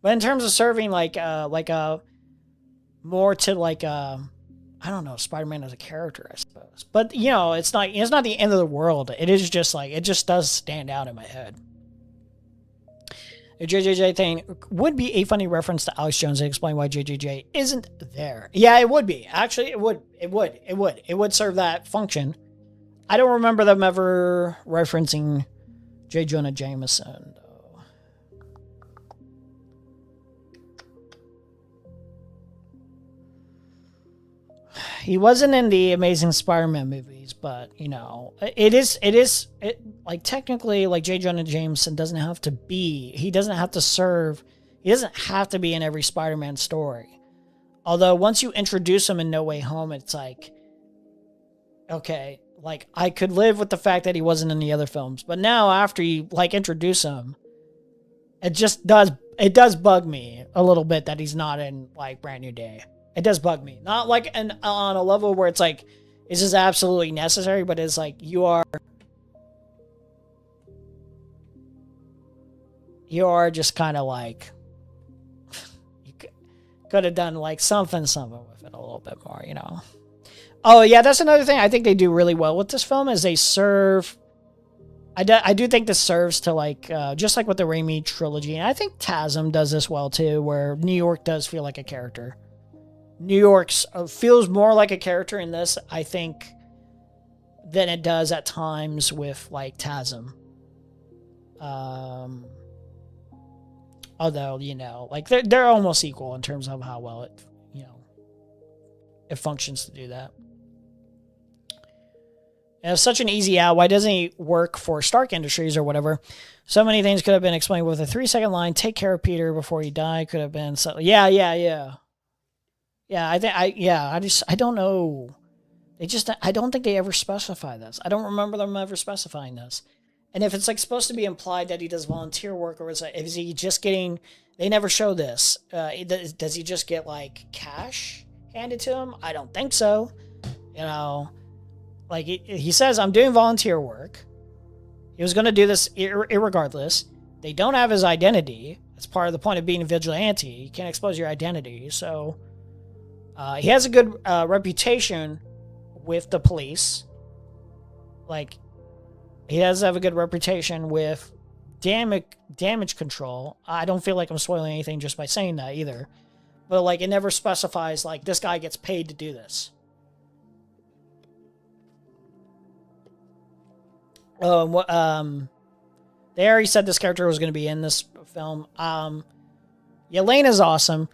But in terms of serving like a more to like I don't know, Spider-Man as a character, I suppose. But you know, it's not the end of the world. It is just like it just does stand out in my head. The JJJ thing would be a funny reference to Alex Jones and explain why JJJ isn't there. Yeah, it would be. Actually, it would. It would serve that function. I don't remember them ever referencing J. Jonah Jameson, though. He wasn't in the Amazing Spider-Man movies, but, you know, like, technically, like, J. Jonah Jameson doesn't have to be, he doesn't have to be in every Spider-Man story. Although, once you introduce him in No Way Home, it's like, okay, like, I could live with the fact that he wasn't in the other films. But now, after you, like, introduce him, it does bug me a little bit that he's not in, like, Brand New Day. It does bug me. Not, like, on a level where it's, like, is this absolutely necessary? But it's, like, you are just kind of, like, you could have done, like, something with it a little bit more, you know? Oh, yeah, that's another thing I think they do really well with this film is they serve... I do think this serves to, like, just like with the Raimi trilogy, and I think TASM does this well, too, where New York does feel like a character. New York feels more like a character in this, I think, than it does at times with, like, TASM. Although, you know, like, they're almost equal in terms of how well it, you know, it functions to do that. And it's such an easy out. Why doesn't he work for Stark Industries or whatever? So many things could have been explained with a 3-second line. Take care of Peter before he died. Could have been so. Yeah. Yeah, I don't know. I don't think they ever specify this. I don't remember them ever specifying this. And if it's like supposed to be implied that he does volunteer work, or is he just getting? They never show this. Does he just get like cash handed to him? I don't think so. You know, like he says, I'm doing volunteer work. He was going to do this irregardless. They don't have his identity. That's part of the point of being a vigilante. You can't expose your identity. So he has a good reputation with the police. Like, he does have a good reputation with damage control. I don't feel like I'm spoiling anything just by saying that either. But, like, it never specifies, like, this guy gets paid to do this. They already said this character was going to be in this film. Yelena's awesome.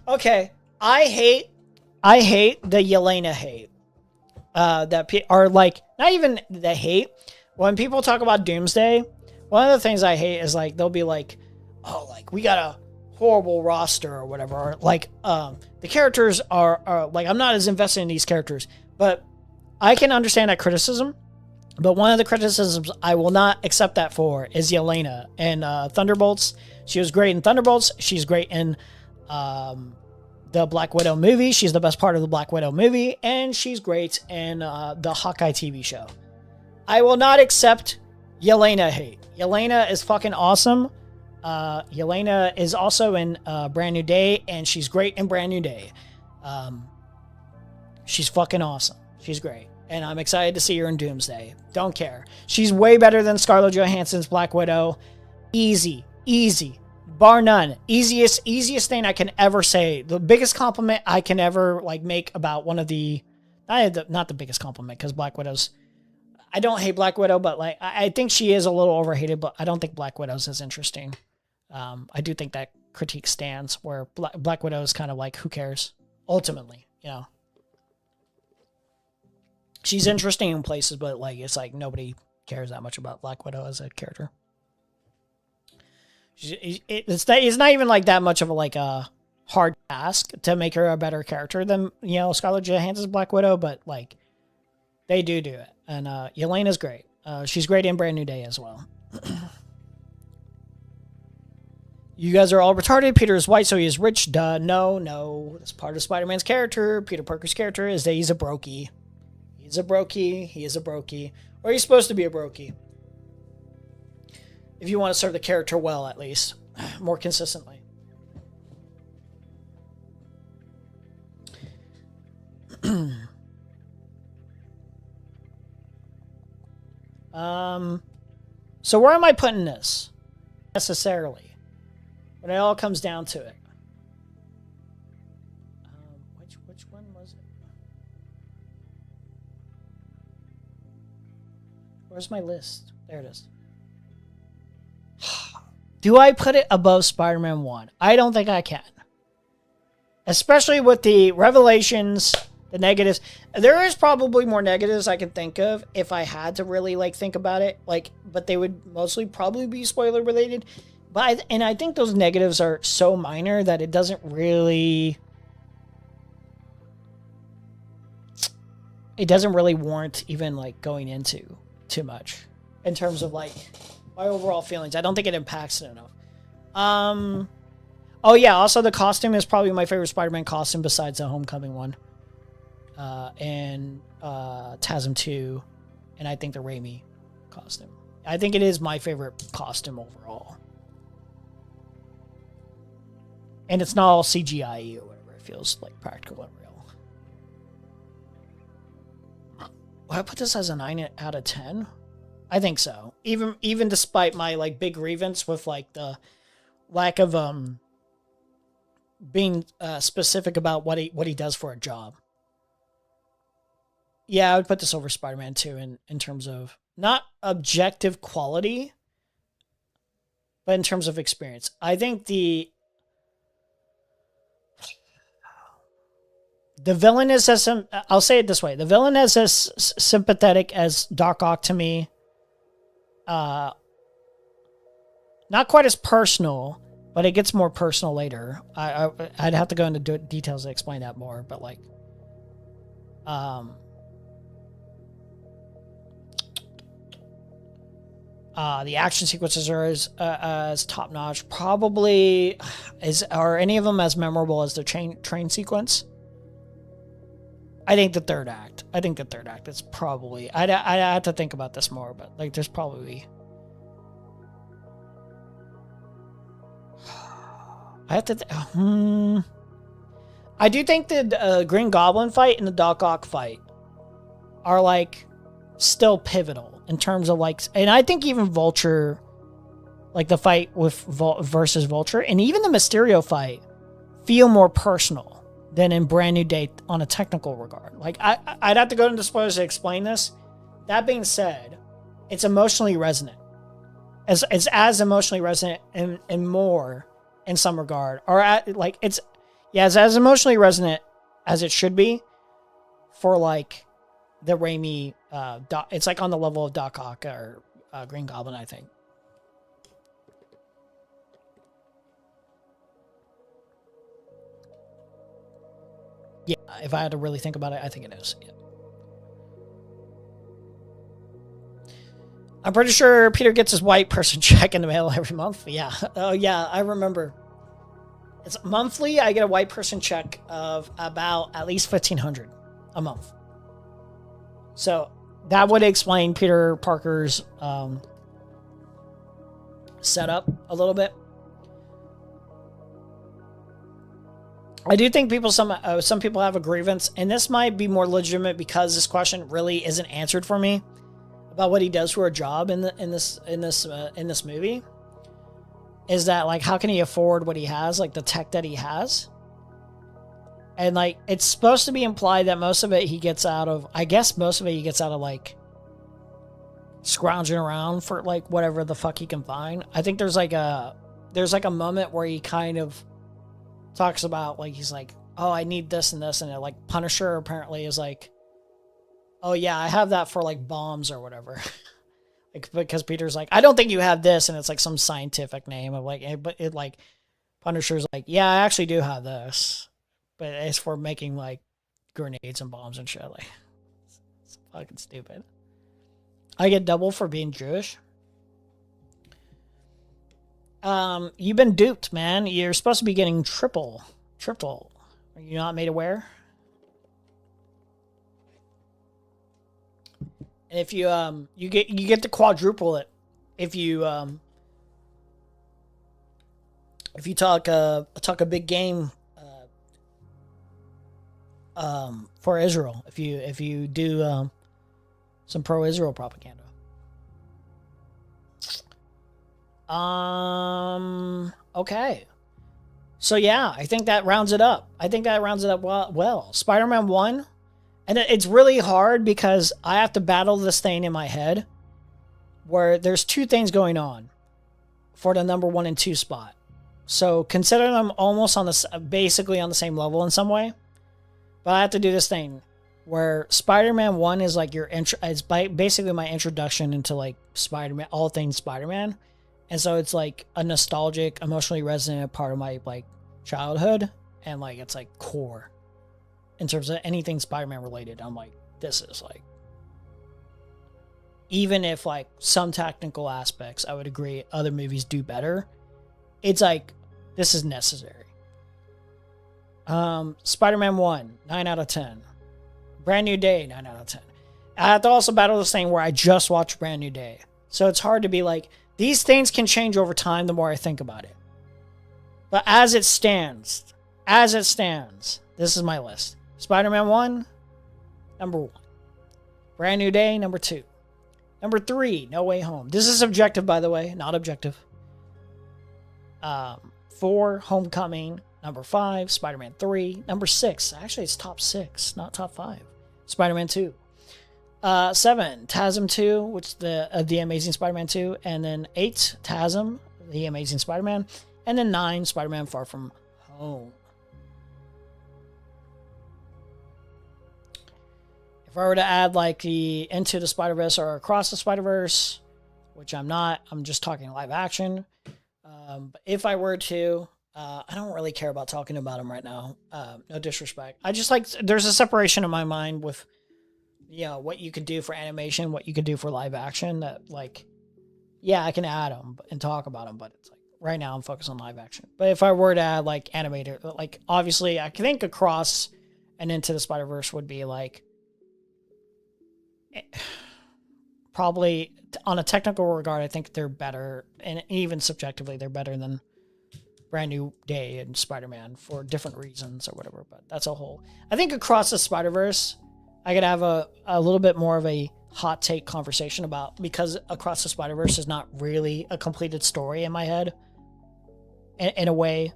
Okay, I hate the Yelena hate. That are like, not even the hate. When people talk about Doomsday, one of the things I hate is like, they'll be like, oh, like, we got a horrible roster or whatever. Or like, the characters are like, I'm not as invested in these characters. But I can understand that criticism. But one of the criticisms I will not accept that for is Yelena. And Thunderbolts, she was great in Thunderbolts. She's great in the Black Widow movie. She's the best part of the Black Widow movie. And she's great in the Hawkeye TV show. I will not accept Yelena hate. Yelena is fucking awesome. Yelena is also in Brand New Day. And she's great in Brand New Day. She's fucking awesome. She's great. And I'm excited to see her in Doomsday. Don't care. She's way better than Scarlett Johansson's Black Widow. Easy. Bar none. Easiest thing I can ever say. The biggest compliment I can ever like make about one of the... Not the biggest compliment, because Black Widow's... I don't hate Black Widow, but like I think she is a little overhated, but I don't think Black Widow's as interesting. I do think that critique stands, where Black Widow is kind of like, who cares? Ultimately, you know. She's interesting in places, but like it's like nobody cares that much about Black Widow as a character. It's not even like that much of a hard task to make her a better character than, you know, Scarlett Johansson's Black Widow, but like they do it. And Yelena's great. She's great in Brand New Day as well. You guys are all retarded. Peter is white, so he is rich. Duh. No. That's part of Spider-Man's character. Peter Parker's character is that he's a brokey. He's a brokey. He is a brokey. Or he's supposed to be a brokey. If you want to serve the character well, at least. More consistently. So where am I putting this? Necessarily. When it all comes down to it. Which one was it? Where's my list? There it is. Do I put it above Spider-Man 1? I don't think I can. Especially with the revelations, the negatives. There is probably more negatives I can think of if I had to really think about it. But they would mostly probably be spoiler related. But I think those negatives are so minor that it doesn't really warrant even going into too much in terms of my overall feelings. I don't think it impacts it enough. Oh yeah, also the costume is probably my favorite Spider-Man costume besides the Homecoming one. And TASM 2, and I think the Raimi costume. I think it is my favorite costume overall. And it's not all CGI or whatever. It feels practical and real. Will I put this as a 9 out of 10? I think so. Even despite my big grievance with the lack of being specific about what he does for a job. Yeah, I would put this over Spider-Man 2 in terms of not objective quality, but in terms of experience. I think the villain is I'll say it this way. The villain is as sympathetic as Doc Ock to me. Not quite as personal, but it gets more personal later. I'd have to go into details to explain that more, but the action sequences are as top notch. Probably are any of them as memorable as the train sequence? I think the third act. Is probably. I'd have to think about this more, but there's probably. I have to. I do think the Green Goblin fight and the Doc Ock fight are still pivotal in terms of and I think even Vulture, the fight with versus Vulture, and even the Mysterio fight feel more personal than in Brand New Day on a technical regard. I'd have to go into spoilers to explain this. That being said, it's emotionally resonant. It's as emotionally resonant and more in some regard. Or it's as emotionally resonant as it should be for the Raimi it's on the level of Doc Ock or Green Goblin, I think. Yeah, if I had to really think about it, I think it is. Yeah. I'm pretty sure Peter gets his white person check in the mail every month. Yeah. Oh, yeah, I remember. It's monthly. I get a white person check of about at least $1,500 a month. So that would explain Peter Parker's setup a little bit. I do think some people have a grievance, and this might be more legitimate because this question really isn't answered for me about what he does for a job in this movie. Is that how can he afford what he has, the tech that he has? And it's supposed to be implied that most of it he gets out of, scrounging around for whatever the fuck he can find. I think there's a moment where he kind of talks about he's oh, I need this and this, and Punisher apparently is oh yeah, I have that for bombs or whatever. Because Peter's I don't think you have this, and it's some scientific name of but it Punisher's yeah, I actually do have this, but it's for making grenades and bombs and shit. It's fucking stupid. I get double for being Jewish. You've been duped, man. You're supposed to be getting triple. Triple. Are you not made aware? And if you you get to quadruple it if you talk a big game for Israel, if you do some pro-Israel propaganda. Okay. So yeah, I think that rounds it up. Well. Spider-Man 1. And it's really hard because I have to battle this thing in my head where there's two things going on for the number 1 and 2 spot. So consider them almost basically on the same level in some way. But I have to do this thing where Spider-Man 1 is like it's basically my introduction into like Spider-Man, all things Spider-Man. And so it's like a nostalgic, emotionally resonant part of my like childhood, and like it's like core in terms of anything Spider-Man related. I'm like, this is like, even if like some technical aspects I would agree other movies do better, it's like this is necessary. Spider-Man 1, 9 out of 10. Brand New Day, 9 out of 10. I have to also battle this thing where I just watched Brand New Day. So it's hard to be like, these things can change over time the more I think about it. But as it stands, this is my list. Spider-Man 1, number 1. Brand New Day, number 2. Number 3, No Way Home. This is subjective, by the way, not objective. 4, Homecoming. Number 5, Spider-Man 3. Number 6, actually it's top 6, not top 5. Spider-Man 2. 7, TASM 2, which is the Amazing Spider-Man 2. And then 8, TASM, The Amazing Spider-Man. And then 9, Spider-Man Far From Home. If I were to add like the Into the Spider-Verse or Across the Spider-Verse, which I'm not, I'm just talking live action. But if I were to, I don't really care about talking about them right now. No disrespect. I just like, there's a separation in my mind with, you know, what you could do for animation, what you could do for live action that like, yeah, I can add them and talk about them, but it's like, right now I'm focused on live action. But if I were to add like animated, like obviously I think Across and Into the Spider-Verse would be like, probably on a technical regard, I think they're better, and even subjectively, they're better than Brand New Day and Spider-Man for different reasons or whatever. But that's a whole. I think Across the Spider-Verse, I could have a little bit more of a hot take conversation about, because Across the Spider-Verse is not really a completed story in my head. In a way,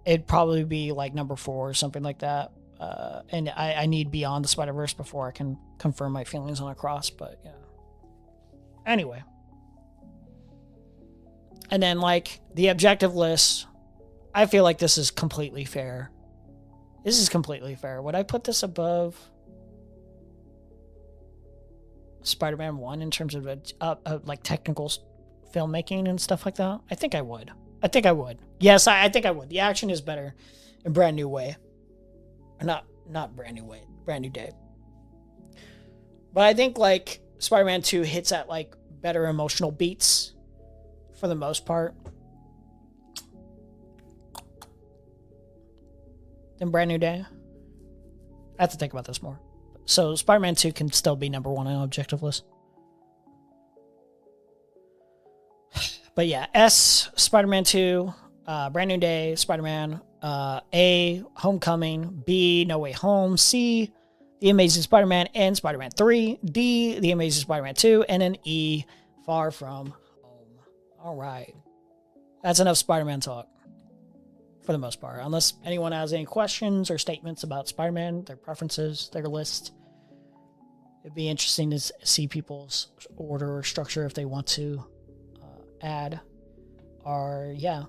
it'd probably be like number 4 or something like that. And I need Beyond the Spider-Verse before I can confirm my feelings on Across, but yeah. Anyway. And then like the objective list, I feel like this is completely fair. This is completely fair. Would I put this above Spider-Man 1 in terms of like technical filmmaking and stuff like that? I think I would. Yes, I think I would. The action is better in Brand New Way. Not Brand New Way, Brand New Day. But I think like Spider-Man 2 hits at like better emotional beats for the most part than Brand New Day. I have to think about this more. So Spider-Man 2 can still be number 1 on objective list. But yeah, S, Spider-Man 2, Brand New Day, Spider-Man, A, Homecoming, B, No Way Home, C, The Amazing Spider-Man and Spider-Man 3, D, The Amazing Spider-Man 2, and then E, Far From Home. All right. That's enough Spider-Man talk for the most part. Unless anyone has any questions or statements about Spider-Man, their preferences, their list. It'd be interesting to see people's order or structure if they want to add. Or, yeah.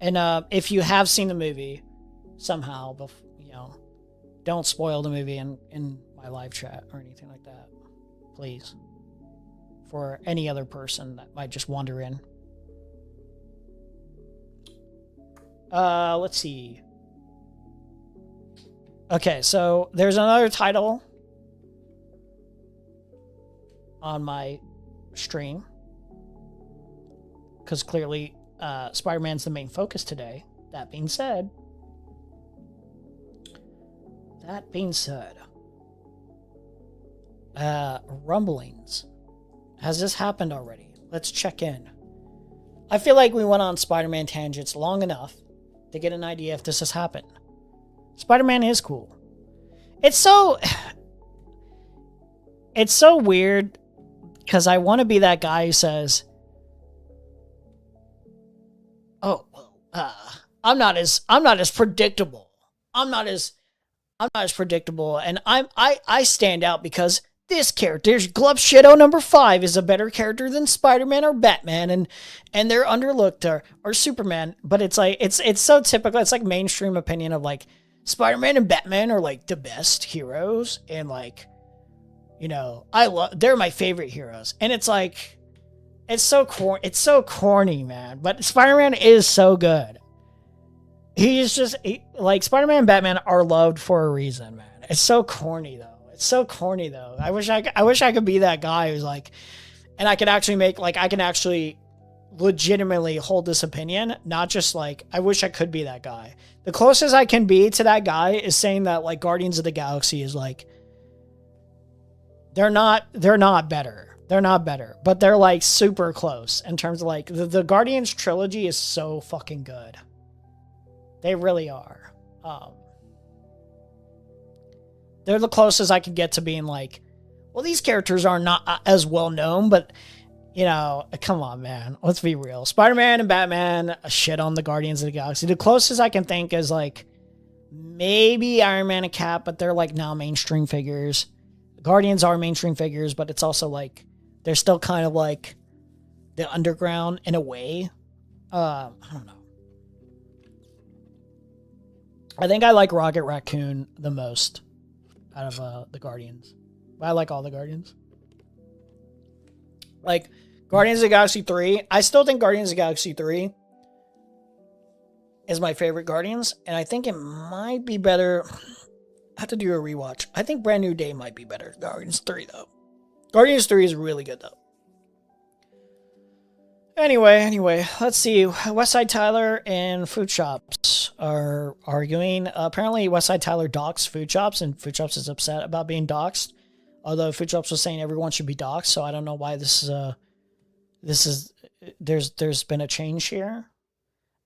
And if you have seen the movie somehow, you know, don't spoil the movie in my live chat or anything like that, please. For any other person that might just wander in. Let's see. Okay, so there's another title on my stream, because clearly Spider-Man's the main focus today. That being said, rumblings. Has this happened already? Let's check in. I feel like we went on Spider-Man tangents long enough to get an idea if this has happened. Spider-Man is cool. It's so weird because I want to be that guy who says, "Oh, well, I'm not as predictable. I'm not as predictable, and I stand out because this character, Glove Shadow number 5, is a better character than Spider-Man or Batman, and they're underlooked or Superman." But it's like it's so typical. It's like mainstream opinion of like Spider-Man and Batman are like the best heroes, and like, you know, they're my favorite heroes, and it's like it's so corny, man. But Spider-Man is so good. He's just like Spider-Man and Batman are loved for a reason, man. It's so corny though. I wish I could be that guy who's like, and I could actually I can actually legitimately hold this opinion, not just like, I wish I could be that guy. The closest I can be to that guy is saying that like Guardians of the Galaxy is like, they're not better. They're not better, but they're like super close in terms of like the Guardians trilogy is so fucking good. They really are. They're the closest I can get to being like, well, these characters are not as well known, but you know, come on, man. Let's be real. Spider-Man and Batman shit on the Guardians of the Galaxy. The closest I can think is like maybe Iron Man and Cap, but they're like now mainstream figures. Guardians are mainstream figures, but it's also like they're still kind of like the underground in a way. I don't know. I think I like Rocket Raccoon the most out of the Guardians. But I like all the Guardians. Like Guardians of the Galaxy 3. I still think Guardians of the Galaxy 3 is my favorite Guardians. And I think it might be better. I have to do a rewatch. I think Brand New Day might be better than Guardians 3 though. Guardians 3 is really good though. Anyway, let's see. Westside Tyler and Foodshops are arguing. Apparently, Westside Tyler doxed Foodshops, and Foodshops is upset about being doxed. Although Foodshops was saying everyone should be doxed, so I don't know why there's been a change here.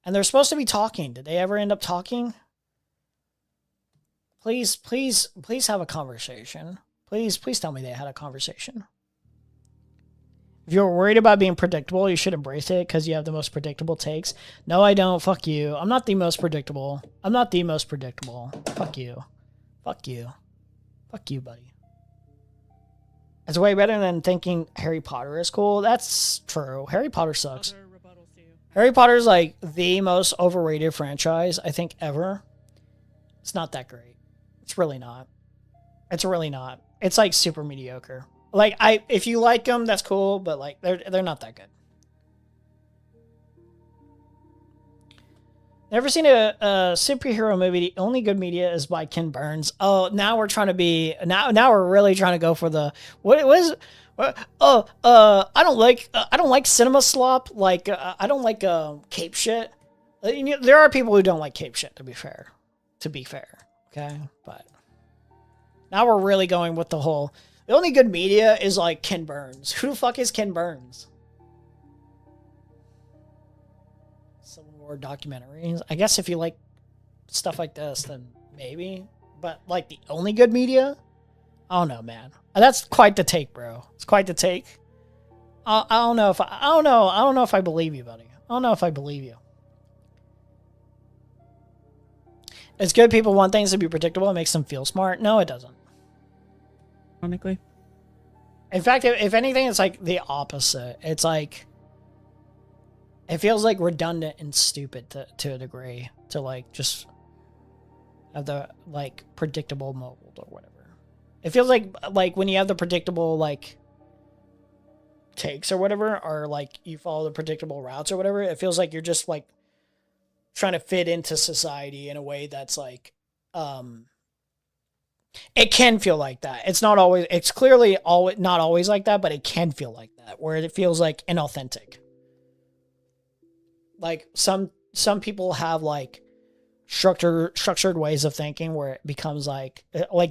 And they're supposed to be talking. Did they ever end up talking? Please have a conversation. Please tell me they had a conversation. If you're worried about being predictable, you should embrace it because you have the most predictable takes. No, I don't. Fuck you. I'm not the most predictable. Fuck you. Fuck you, buddy. It's way better than thinking Harry Potter is cool. That's true. Harry Potter sucks. Harry Potter's like the most overrated franchise, I think, ever. It's not that great. It's really not. It's like super mediocre. Like, if you like them, that's cool, but like they're not that good. Never seen a superhero movie. The only good media is by Ken Burns. Oh, now we're trying to be now we're really trying to go for the I don't like cinema slop. Like I don't like cape shit. You know, there are people who don't like cape shit. To be fair, okay, but now we're really going with the whole. The only good media is like Ken Burns. Who the fuck is Ken Burns? Some more documentaries. I guess if you like stuff like this, then maybe. But like the only good media? I don't know, man. That's quite the take, bro. It's quite the take. I don't know if I believe you, buddy. I don't know if I believe you. It's good people want things to be predictable. It makes them feel smart. No, it doesn't. Ironically. In fact, if anything, it's like the opposite. It's like it feels like redundant and stupid to a degree to like just have the like predictable mold or whatever. It feels like when you have the predictable like takes or whatever, or like you follow the predictable routes or whatever, it feels like you're just like trying to fit into society in a way that's like It can feel like that. It's not always, it's clearly always not always like that, but it can feel like that, where it feels like inauthentic. Like some people have like structured ways of thinking where it becomes like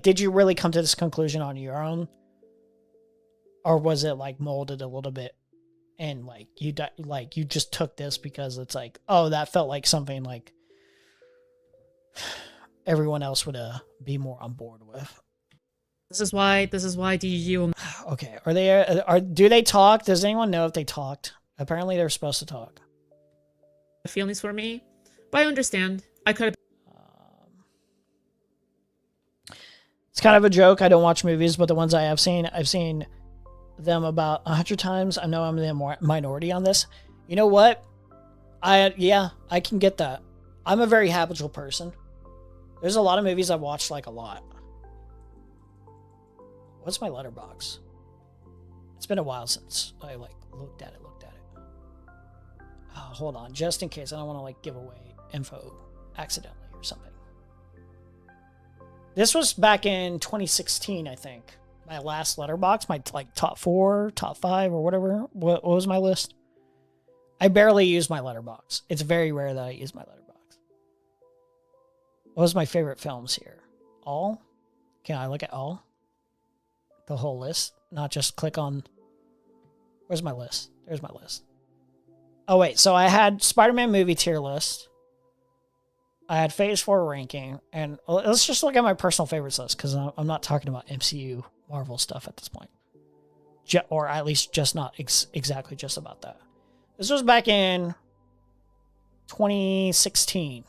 did you really come to this conclusion on your own? Or was it like molded a little bit and like you just took this because it's like, oh, that felt like something like everyone else would be more on board with. This is why DG will Okay, do they talk? Does anyone know if they talked? Apparently they're supposed to talk. have feelings for me, but I understand. I could have. It's kind of a joke. I don't watch movies, but the ones I've seen them about 100 times. I know I'm the minority on this. You know what? I can get that. I'm a very habitual person. There's a lot of movies I've watched like a lot. What's my letterbox? It's been a while since I like looked at it. Oh, hold on, just in case I don't want to like give away info accidentally or something. This was back in 2016, I think. My last letterbox, my like top 4, top 5, or whatever. What was my list? I barely use my letterbox. It's very rare that I use my letterbox. What was my favorite films here? All? Can I look at all? The whole list? Not just click on... Where's my list? There's my list. Oh, wait. So I had Spider-Man movie tier list. I had Phase 4 ranking. And let's just look at my personal favorites list, because I'm not talking about MCU Marvel stuff at this point. Or at least just not exactly just about that. This was back in 2016.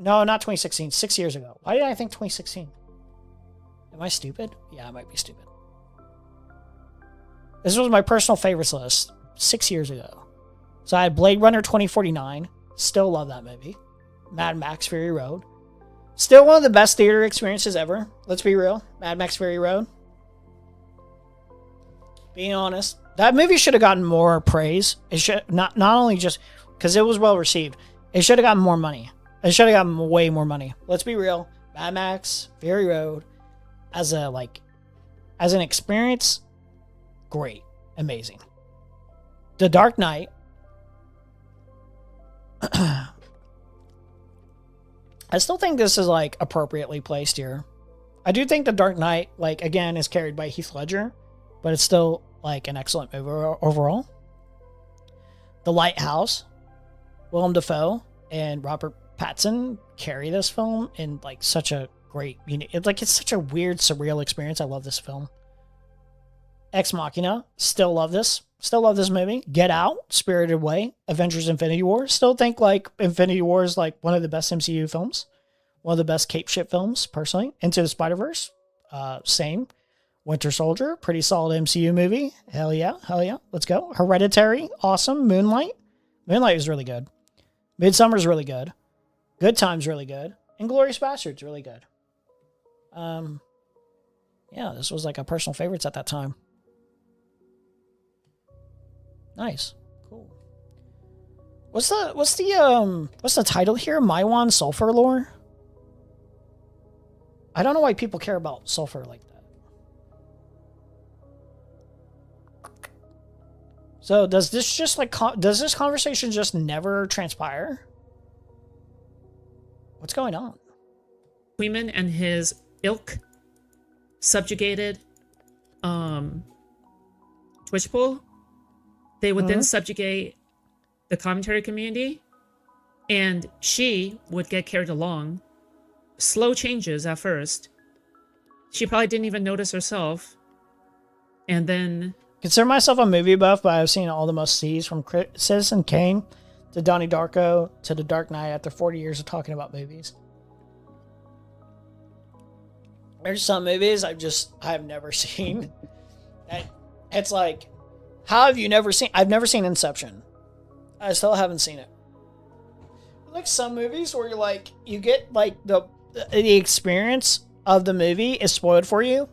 No, not 2016. 6 years ago. Why did I think 2016? Am I stupid? Yeah, I might be stupid. This was my personal favorites list 6 years ago. So I had Blade Runner 2049. Still love that movie. Mad Max Fury Road. Still one of the best theater experiences ever. Let's be real. Mad Max Fury Road. Being honest. That movie should have gotten more praise. It should not only just because it was well received. It should have gotten more money. It should have gotten way more money. Let's be real. Mad Max Fury Road as an experience, great. Amazing. The Dark Knight. I still think this is like appropriately placed here. I do think The Dark Knight, like, again, is carried by Heath Ledger, but it's still like an excellent movie overall. The Lighthouse, Willem Dafoe and Robert Pattinson carry this film in like such a great, it's such a weird, surreal experience. I love this film. Ex Machina, still love this movie. Get Out, Spirited Away, Avengers Infinity War. Still think like Infinity War is like one of the best MCU films. One of the best cape shit films, personally. Into the Spider-Verse, same. Winter Soldier, pretty solid MCU movie. Hell yeah. Let's go. Hereditary, awesome. Moonlight is really good. Midsummer's really good. Good Time's really good. Inglourious Basterds, really good. Yeah, this was like a personal favorites at that time. Nice. Cool. What's the title here? Maiwan Sulfur Lore? I don't know why people care about sulfur like that. So does this conversation just never transpire? What's going on? Freeman and his ilk subjugated Twitch pool. They would then subjugate the commentary community, and she would get carried along. Slow changes at first. She probably didn't even notice herself. And then... Consider myself a movie buff, but I've seen all the must-sees from Citizen Kane to Donnie Darko to The Dark Knight after 40 years of talking about movies. There's some movies I've never seen. It's like, how have you never seen... I've never seen Inception. I still haven't seen it. Like some movies where you're like, you get like the experience of the movie is spoiled for you.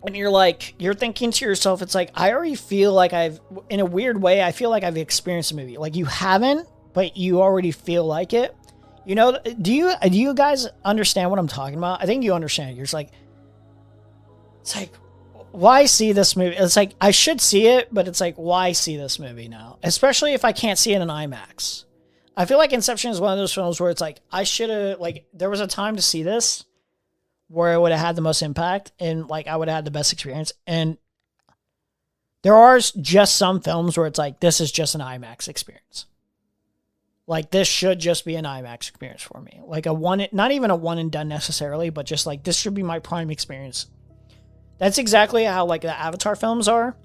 And you're thinking to yourself, it's like, I already feel like in a weird way, I feel like I've experienced the movie. Like you haven't, but you already feel like it. You know, do you guys understand what I'm talking about? I think you understand. You're just like, it's like, why see this movie? It's like, I should see it, but it's like, why see this movie now? Especially if I can't see it in IMAX. I feel like Inception is one of those films where it's like, I should have, like, there was a time to see this where it would have had the most impact and like I would have had the best experience. And there are just some films where it's like, this is just an IMAX experience. Like, this should just be an IMAX experience for me. Like not even a one and done necessarily, but just like, this should be my prime experience. That's exactly how like the Avatar films are,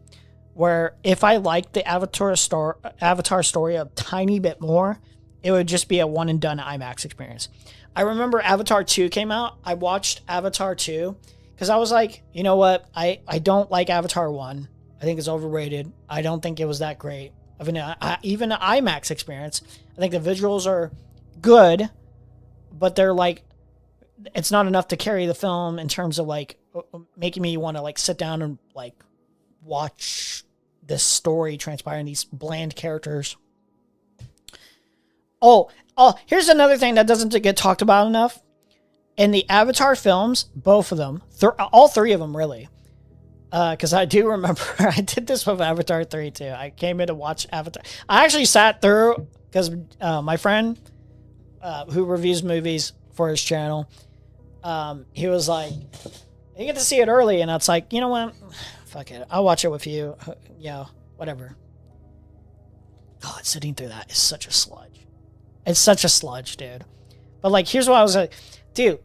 where if I liked the Avatar story a tiny bit more, it would just be a one and done IMAX experience. I remember Avatar 2 came out. I watched Avatar 2 because I was like, you know what? I don't like Avatar 1. I think it's overrated. I don't think it was that great. Even an IMAX experience. I think the visuals are good, but they're like, it's not enough to carry the film in terms of like making me want to like sit down and like watch this story transpire in these bland characters. Oh, here's another thing that doesn't get talked about enough. In the Avatar films, both of them, all three of them really, because I do remember I did this with Avatar 3 too. I came in to watch Avatar. I actually sat through, because my friend who reviews movies for his channel, he was like, you get to see it early, and it's like, you know what? Fuck it. I'll watch it with you. Yeah, whatever. God, sitting through that is such a sludge. It's such a sludge, dude. But like, here's what I was like, dude,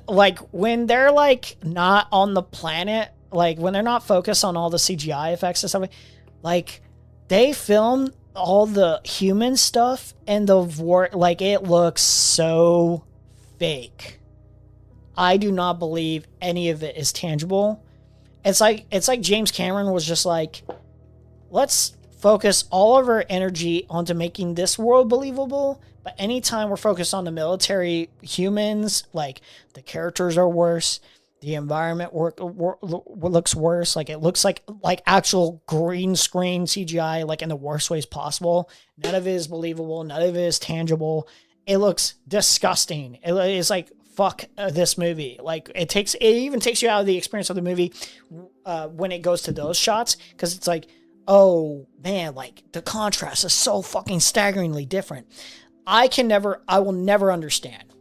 like when they're like not on the planet, like when they're not focused on all the CGI effects and stuff, like they film all the human stuff and the like it looks so fake. I do not believe any of it is tangible. It's like James Cameron was just like, let's focus all of our energy onto making this world believable, but anytime we're focused on the military humans, like the characters are worse, the environment looks worse, like it looks like actual green screen CGI, like in the worst ways possible. None of it is believable, none of it is tangible. It looks disgusting. It's like, fuck this movie. Like it even takes you out of the experience of the movie when it goes to those shots, because it's like, oh man, like the contrast is so fucking staggeringly different. I will never understand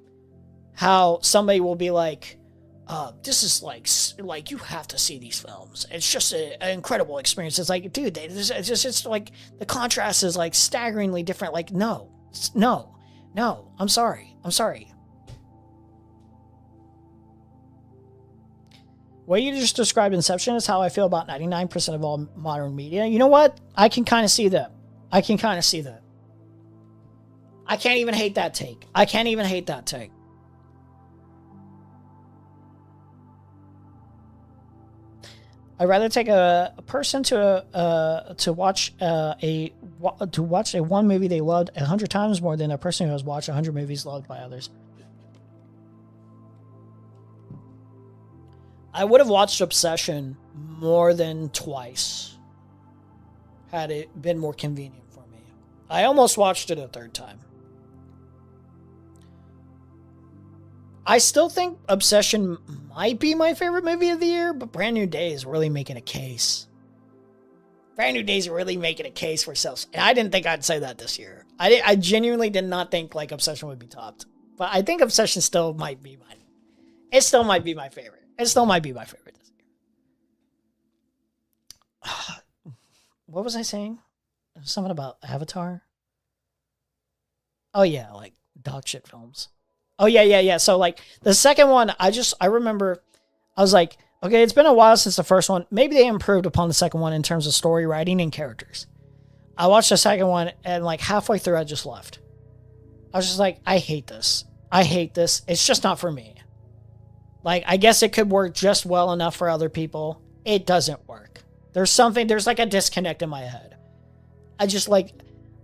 how somebody will be like, this is like you have to see these films. It's just an incredible experience. It's like, dude, it's like the contrast is like staggeringly different. Like, no, I'm sorry. What you just described Inception is how I feel about 99% of all modern media. You know what? I can kind of see that. I can't even hate that take. I'd rather take a person to watch a one movie they loved 100 times more than a person who has watched 100 movies loved by others. I would have watched Obsession more than twice had it been more convenient for me. I almost watched it a third time. I still think Obsession might be my favorite movie of the year, but Brand New Day is really making a case. Brand New Day is really making a case for itself. And I didn't think I'd say that this year. I genuinely did not think like Obsession would be topped. But I think Obsession still might be mine. It still might be my favorite. This year. What was I saying? Something about Avatar? Oh yeah, like dog shit films. Oh yeah. So like the second one, I remember I was like, okay, it's been a while since the first one. Maybe they improved upon the second one in terms of story writing and characters. I watched the second one and like halfway through I just left. I was just like, I hate this. It's just not for me. Like, I guess it could work just well enough for other people. It doesn't work. There's like a disconnect in my head. I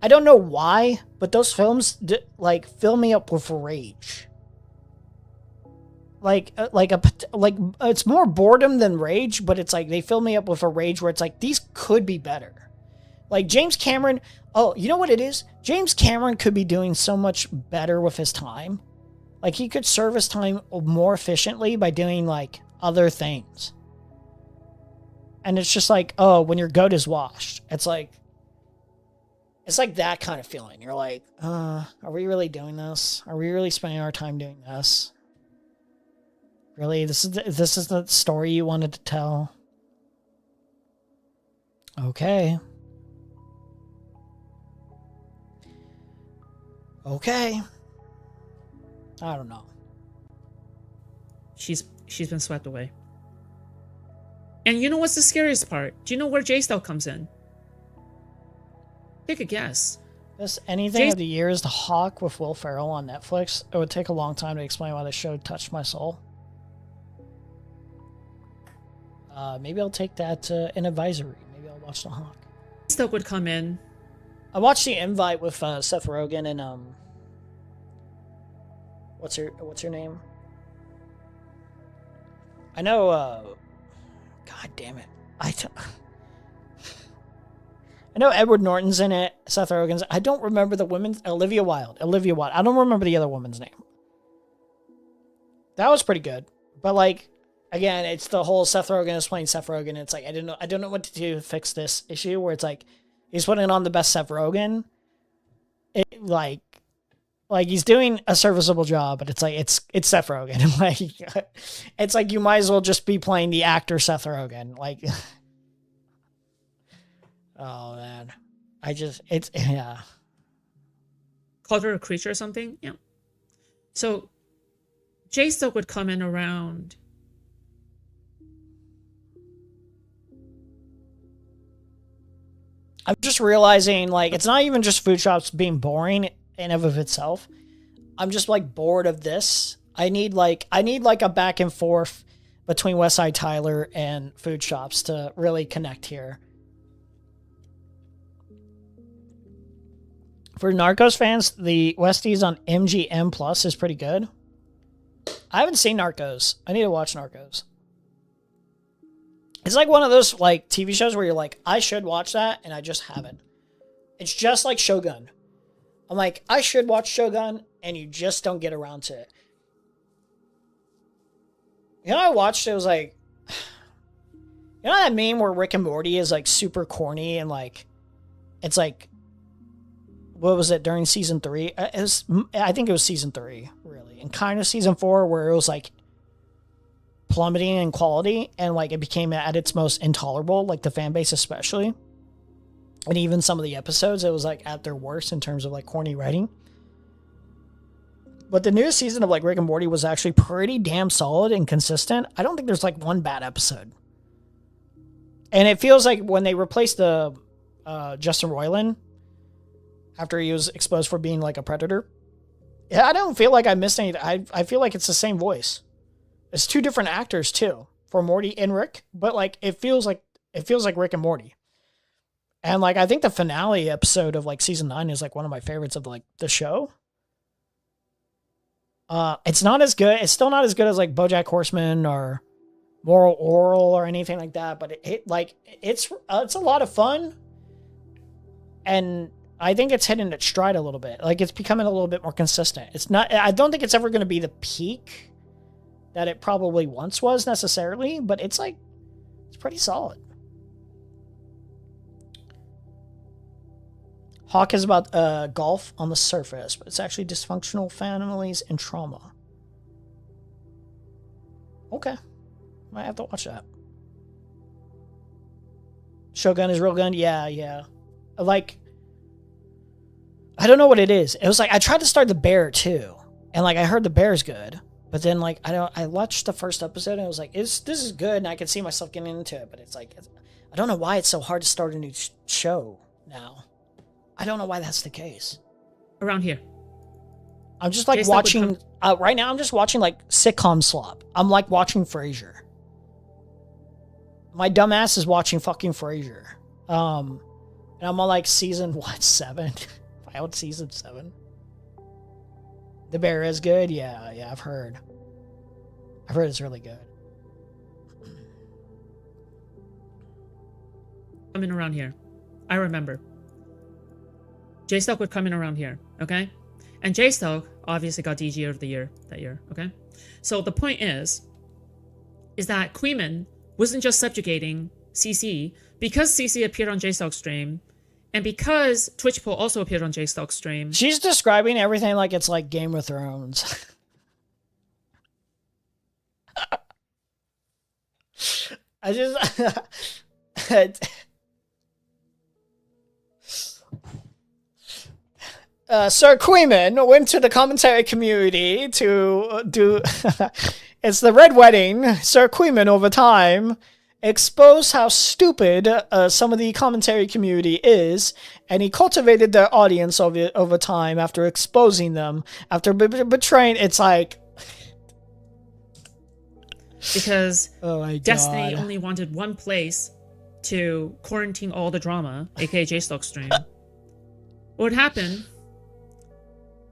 don't know why, but those films fill me up with rage. It's more boredom than rage, but it's like they fill me up with a rage where it's like, these could be better. Like James Cameron, oh, you know what it is? James Cameron could be doing so much better with his time. Like he could serve his time more efficiently by doing like other things. And it's just like, oh, when your goat is washed, it's like that kind of feeling. You're like, are we really doing this? Are we really spending our time doing this? Really? This is the story you wanted to tell? Okay. Okay. I don't know. She's been swept away. And you know what's the scariest part? Do you know where J-Star comes in? Take a guess. This Anything of the Year is The Hawk with Will Ferrell on Netflix. It would take a long time to explain why the show touched my soul. Maybe I'll take that an advisory. Maybe I'll watch The Hawk. J-Star would come in. I watched The Invite with Seth Rogen and what's her name? I know. God damn it! I know Edward Norton's in it. Seth Rogen's. I don't remember the women's. Olivia Wilde. I don't remember the other woman's name. That was pretty good, but like, again, it's the whole Seth Rogen is playing Seth Rogen. It's like I don't know what to do to fix this issue where it's like he's putting on the best Seth Rogen. Like he's doing a serviceable job, but it's like it's Seth Rogen. Like it's like you might as well just be playing the actor Seth Rogen. Like, oh man, yeah. Called her a creature or something. Yeah. So J-Star would come in around. I'm just realizing, like, it's not even just Foodshops being boring in of itself. I'm just like bored of this. I need like a back and forth between Westside Tyler and Foodshops to really connect here. For Narcos fans, the Westies on MGM Plus is pretty good. I haven't seen Narcos. I need to watch Narcos. It's like one of those like TV shows where you're like, I should watch that, and I just haven't. It's just like Shogun. I'm like, I should watch Shogun, and you just don't get around to it. You know, I watched it, was like, you know that meme where Rick and Morty is like super corny and like, it's like, what was it during season 3? I think it was season 3, really, and kind of season 4 where it was like plummeting in quality and like it became at its most intolerable, like the fan base especially. And even some of the episodes, it was like at their worst in terms of like corny writing. But the newest season of like Rick and Morty was actually pretty damn solid and consistent. I don't think there's like one bad episode. And it feels like when they replaced the Justin Roiland after he was exposed for being like a predator, yeah, I don't feel like I missed anything. I feel like it's the same voice. It's two different actors too for Morty and Rick, but like it feels like Rick and Morty. And like I think the finale episode of like season 9 is like one of my favorites of like the show. It's not as good. It's still not as good as like BoJack Horseman or Moral Oral or anything like that. But it's a lot of fun, and I think it's hitting its stride a little bit. Like it's becoming a little bit more consistent. It's not. I don't think it's ever going to be the peak that it probably once was necessarily, but it's like it's pretty solid. Hawk is about golf on the surface, but it's actually dysfunctional families and trauma. Okay. Might have to watch that. Shogun is real gun? Yeah. Like, I don't know what it is. It was like, I tried to start The Bear too. And like, I heard The Bear's good. But then like, I watched the first episode and I was like, this is good. And I could see myself getting into it. But it's like, I don't know why it's so hard to start a new show now. I don't know why that's the case. Around here. I'm just like watching, right now I'm just watching like sitcom slop. I'm like watching Frasier. My dumb ass is watching fucking Frasier. And I'm on like season, 7? I out season 7. The Bear is good? Yeah, I've heard. I've heard it's really good. Coming around here. I remember. Jay Stock would come in around here, okay? And Jay Stock obviously got DG of the year that year, okay? So the point is that Queeman wasn't just subjugating CC because CC appeared on Jay Stock's stream, and because Twitch Poll also appeared on Jay Stock's stream. She's describing everything like it's like Game of Thrones. I just Sir Queeman went to the commentary community to do it's the Red Wedding. Sir Queeman over time exposed how stupid some of the commentary community is, and he cultivated their audience over time after exposing them, after betraying. It's like because oh my Destiny God. only wanted one place to quarantine all the drama, aka J Stock stream. What would happen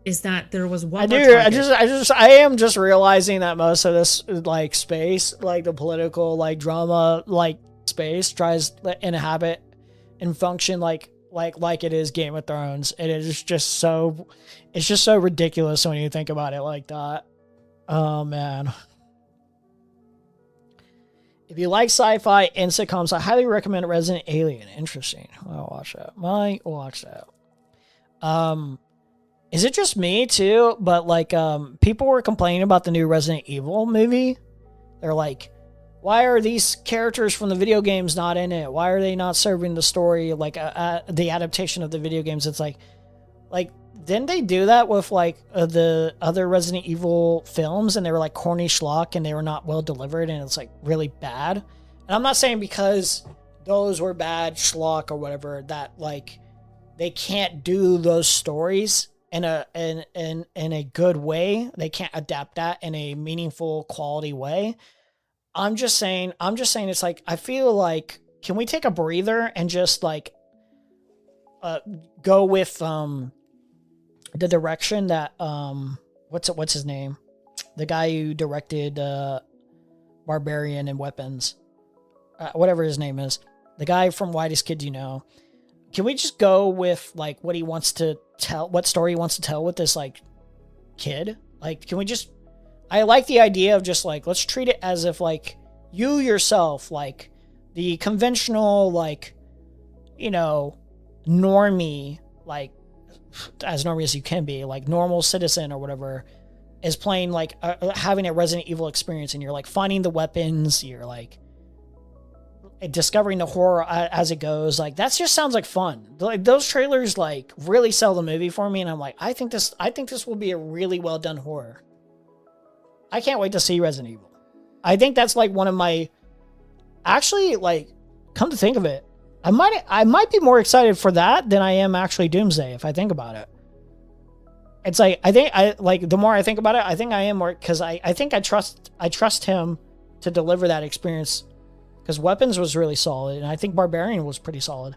is that there was one. I am just realizing that most of this like space, like the political like drama like space, tries to inhabit and function like it is Game of Thrones. It is just so, it's just so ridiculous when you think about it like that. Oh man. If you like sci-fi and sitcoms, I highly recommend Resident Alien. Interesting. I'll watch that. Might watch that. Is it just me too? But like, people were complaining about the new Resident Evil movie. They're like, why are these characters from the video games not in it? Why are they not serving the story, like the adaptation of the video games? It's like, didn't they do that with like the other Resident Evil films, and they were like corny schlock and they were not well delivered, and it's like really bad. And I'm not saying because those were bad schlock or whatever that like they can't do those stories in a good way. They can't adapt that in a meaningful quality way. I'm just saying it's like, I feel like, can we take a breather and just like go with the direction that what's his name, the guy who directed Barbarian and Weapons, whatever his name is, the guy from Whitest Kid You Know. Can we just go with like what he wants to tell, what story he wants to tell with this like kid? Like, can we just, I like the idea of just like, let's treat it as if like you yourself, like the conventional, like, you know, normie, like as normie as you can be, like normal citizen or whatever, is playing like having a Resident Evil experience, and you're like finding the weapons, you're like discovering the horror as it goes. Like that just sounds like fun. Like those trailers like really sell the movie for me, and I'm like, I think this will be a really well done horror. I can't wait to see Resident Evil. I think that's like one of my, actually, like, come to think of it, I might be more excited for that than I am actually Doomsday if I think about it. It's like, the more I think about it, I think I am more, because I think I trust him to deliver that experience, because Weapons was really solid, and I think Barbarian was pretty solid.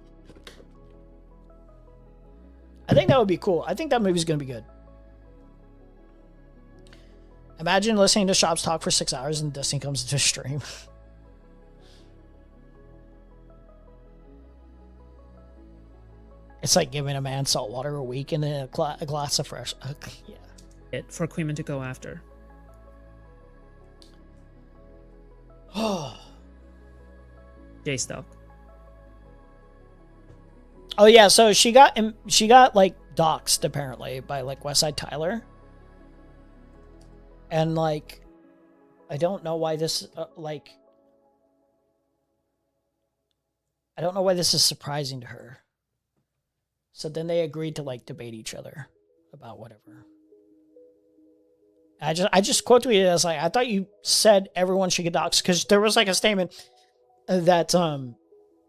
I think that would be cool. I think that movie's going to be good. Imagine listening to Shops talk for 6 hours and Destiny comes to stream. It's like giving a man salt water a week and then a glass of fresh. Yeah. It for Queeman to go after. J Stock. Oh yeah, so she got like doxed apparently by like Westside Tyler. And like, I don't know why this I don't know why this is surprising to her. So then they agreed to like debate each other about whatever. I just quote tweeted as like, I thought you said everyone should get doxed, because there was like a statement that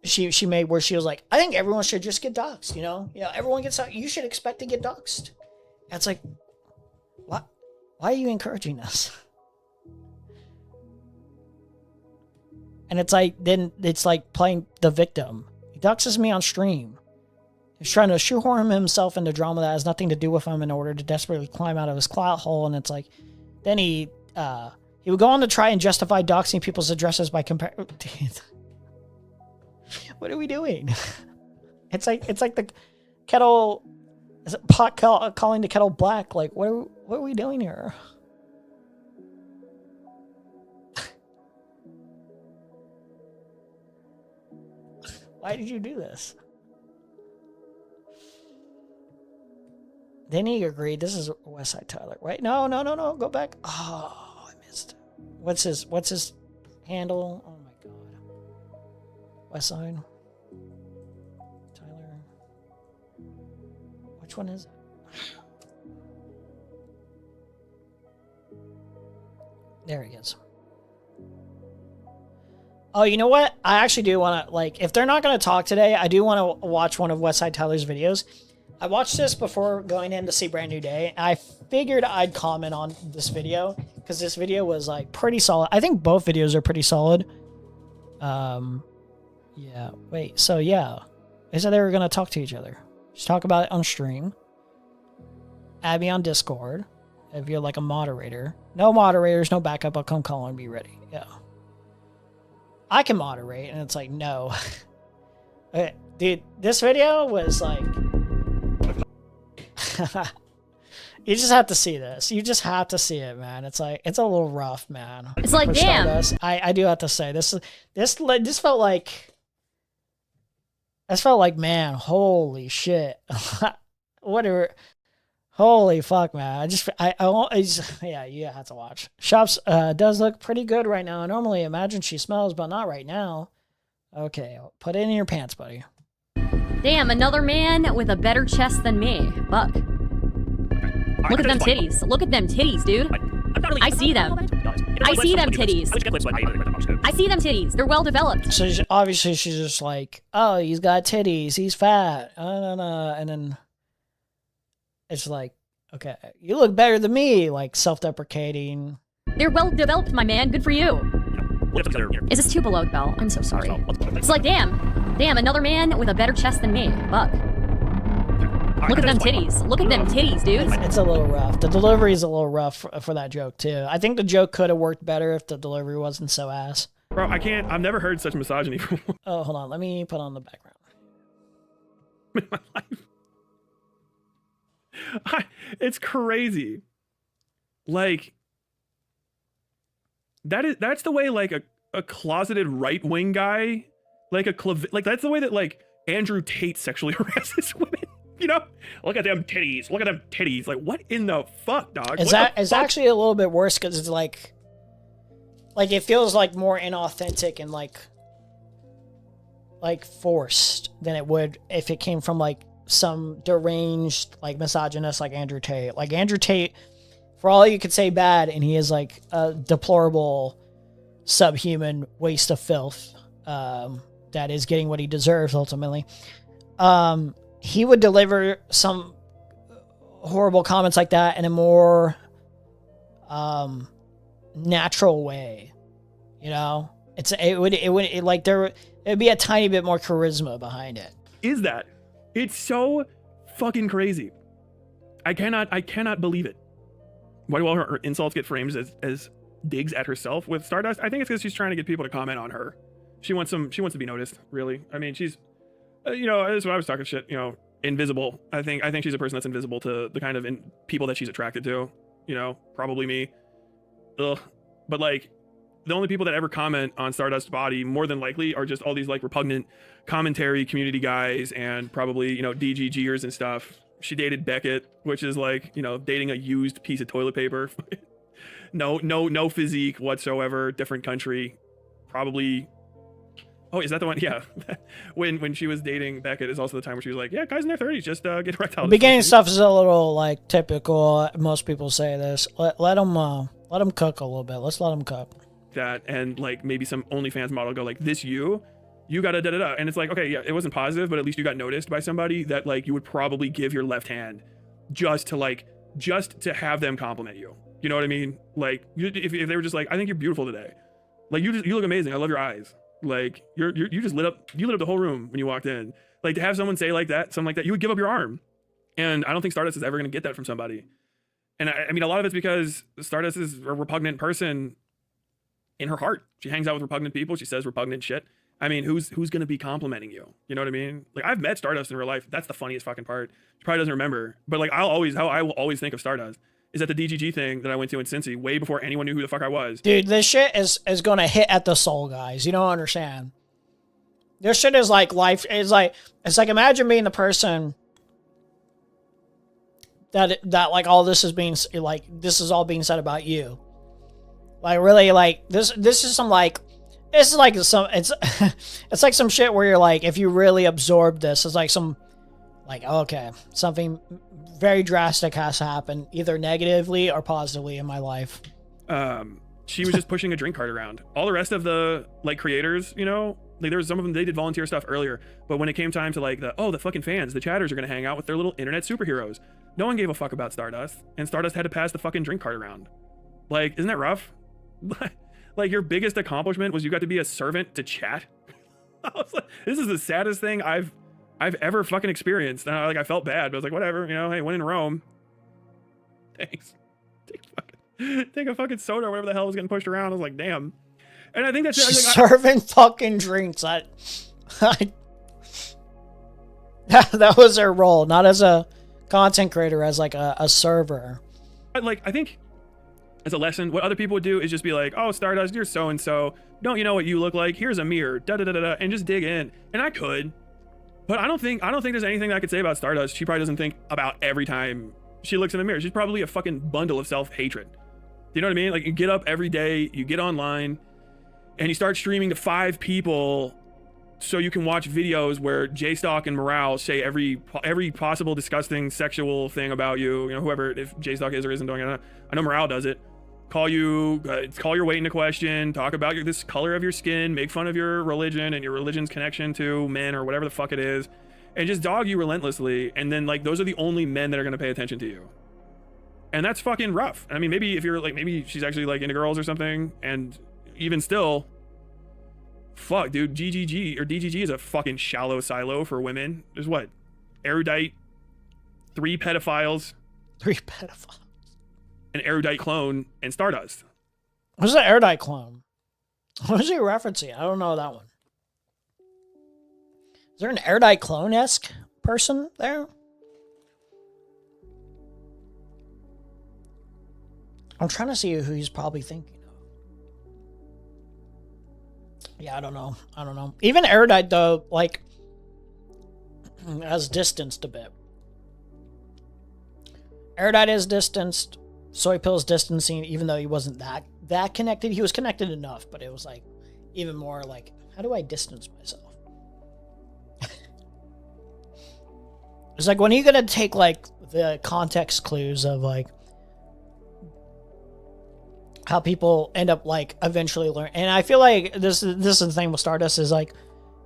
she made where she was like, I think everyone should just get doxed, you know, everyone gets out, you should expect to get doxed. And it's like, what? Why are you encouraging this? And it's like, then it's like playing the victim. He doxes me on stream. He's trying to shoehorn himself into drama that has nothing to do with him in order to desperately climb out of his clout hole. And it's like, then he would go on to try and justify doxing people's addresses by comparing. What are we doing? It's like the kettle. Is it pot calling the kettle black? Like, what are we doing here? Why did you do this? Then he agreed. This is Westside Tyler. Wait, no. Go back. Oh, I missed. What's his handle? Oh my god. Westside Tyler. Which one is it? There he is. Oh, you know what? I actually do want to, like, if they're not going to talk today, I do want to watch one of Westside Tyler's videos. I watched this before going in to see Brand New Day, and I figured I'd comment on this video, because this video was, like, pretty solid. I think both videos are pretty solid. Yeah, wait, so yeah. They said they were going to talk to each other. Just talk about it on stream. Add me on Discord, if you're, like, a moderator. No moderators, no backup, I'll come call and be ready. Yeah. I can moderate, and it's like, no. Okay, dude, this video was like... You just have to see this. You just have to see it, man. It's like, it's a little rough, man. It's like, For damn. Stardust. I do have to say, this felt like... This felt like, man, holy shit. Whatever. Holy fuck, man. Yeah, you have to watch. Shops does look pretty good right now. I normally imagine she smells, but not right now. Okay, put it in your pants, buddy. Damn, another man with a better chest than me. Fuck. Look at them titties. Look at them titties, dude. I see them. I see them titties. I see them titties. They're well developed. So obviously she's just like, oh, he's got titties. He's fat. And then it's like, okay, you look better than me. Like self-deprecating. They're well developed, my man. Good for you. Is this too below the belt? I'm so sorry. It's like, damn, another man with a better chest than me. Fuck. Look at them titties. Look at them titties, dude. It's a little rough. The delivery is a little rough for that joke too. I think the joke could have worked better if the delivery wasn't so ass. Bro, I've never heard such misogyny from Oh, hold on. Let me put on the background. in my life. It's crazy. Like, that's the way, like, a closeted right-wing guy, like that's the way that, like, Andrew Tate sexually harasses women. You know, look at them titties. Look at them titties. Like, what in the fuck, dog? It's actually a little bit worse because it's like it feels like more inauthentic and like forced than it would if it came from like some deranged, like misogynist like Andrew Tate. Like Andrew Tate, for all you could say bad, and he is like a deplorable, subhuman waste of filth that is getting what he deserves ultimately. He would deliver some horrible comments like that in a more natural way, you know. It would be a tiny bit more charisma behind it. Is that? It's so fucking crazy. I cannot believe it. Why do all her insults get framed as digs at herself with Stardust? I think it's because she's trying to get people to comment on her. She wants to be noticed. Really, I mean, she's. You know, that's what I was talking shit, you know, invisible. I think she's a person that's invisible to the kind of people that she's attracted to, you know, probably me. Ugh. But like, the only people that ever comment on Stardust's body more than likely are just all these like repugnant commentary community guys and probably, you know, DGGers and stuff. She dated Beckett, which is like, you know, dating a used piece of toilet paper. no physique whatsoever, different country. Probably. Oh, is that the one? Yeah. when she was dating Beckett is also the time where she was like, yeah, guys in their 30s just get erectile. The beginning stuff is a little like typical. Most people say this. Let them cook a little bit. Let's let them cook. That and like maybe some OnlyFans model go like, this you gotta da-da-da. And it's like, okay, yeah, it wasn't positive, but at least you got noticed by somebody that like you would probably give your left hand just to have them compliment you. You know what I mean? Like if they were just like, I think you're beautiful today. Like you look amazing. I love your eyes. Like you just lit up the whole room when you walked in. Like to have someone say like that, something like that, you would give up your arm. And I don't think Stardust is ever going to get that from somebody. And I mean, a lot of it's because Stardust is a repugnant person in her heart. She hangs out with repugnant people. She says repugnant shit. I mean, who's gonna be complimenting you? You know what I mean? Like, I've met Stardust in real life. That's the funniest fucking part. She probably doesn't remember, but like, how I will always think of Stardust is at the DGG thing that I went to in Cincy way before anyone knew who the fuck I was. Dude, this shit is gonna hit at the soul, guys. You don't understand. This shit is like life. It's like imagine being the person that like all this is being like this is all being said about you. Like really, like this is some like this is like some it's it's like some shit where you're like if you really absorb this, it's like some like okay something very drastic has happened either negatively or positively in my life. She was just pushing a drink cart around. All the rest of the like creators, you know, like there was some of them, they did volunteer stuff earlier, but when it came time to like the fucking fans, the chatters are gonna hang out with their little internet superheroes. No one gave a fuck about Stardust, and Stardust had to pass the fucking drink cart around. Like, isn't that rough? Like your biggest accomplishment was you got to be a servant to chat. I was like, this is the saddest thing I've ever fucking experienced. And I felt bad, but I was like, whatever, you know, hey, when in Rome. Thanks. Take a fucking soda or whatever the hell was getting pushed around. I was like, damn. And I think that's it. Serving fucking drinks. That was their role, not as a content creator, as like a server. I think as a lesson, what other people would do is just be like, oh, Stardust, you're so and so. Don't you know what you look like? Here's a mirror, da da da da, and just dig in. And I could, but I don't think there's anything that I could say about Stardust. She probably doesn't think about every time she looks in the mirror. She's probably a fucking bundle of self-hatred. You know what I mean? Like you get up every day, you get online, and you start streaming to 5 people so you can watch videos where J-Stock and Morale say every possible disgusting sexual thing about you. You know, whoever, if J-Stock is or isn't doing it. I know Morale does it. Call your weight into question, talk about this color of your skin, make fun of your religion and your religion's connection to men or whatever the fuck it is, and just dog you relentlessly. And then like those are the only men that are going to pay attention to you. And that's fucking rough. I mean, maybe if you're like, maybe she's actually like into girls or something, and even still, fuck, dude, GGG or DGG is a fucking shallow silo for women. There's what? Erudite, 3 pedophiles. 3 pedophiles. An erudite clone, and Stardust. What's the erudite clone? What is he referencing? I don't know that one. Is there an erudite clone-esque person there? I'm trying to see who he's probably thinking of. Yeah, I don't know. Even erudite, though, like, has distanced a bit. Erudite is distanced. Soy Pill's distancing, even though he wasn't that connected. He was connected enough, but it was like even more like, how do I distance myself? It's like, when are you gonna take like the context clues of like how people end up like eventually learn? And I feel like this is the thing with Stardust is like,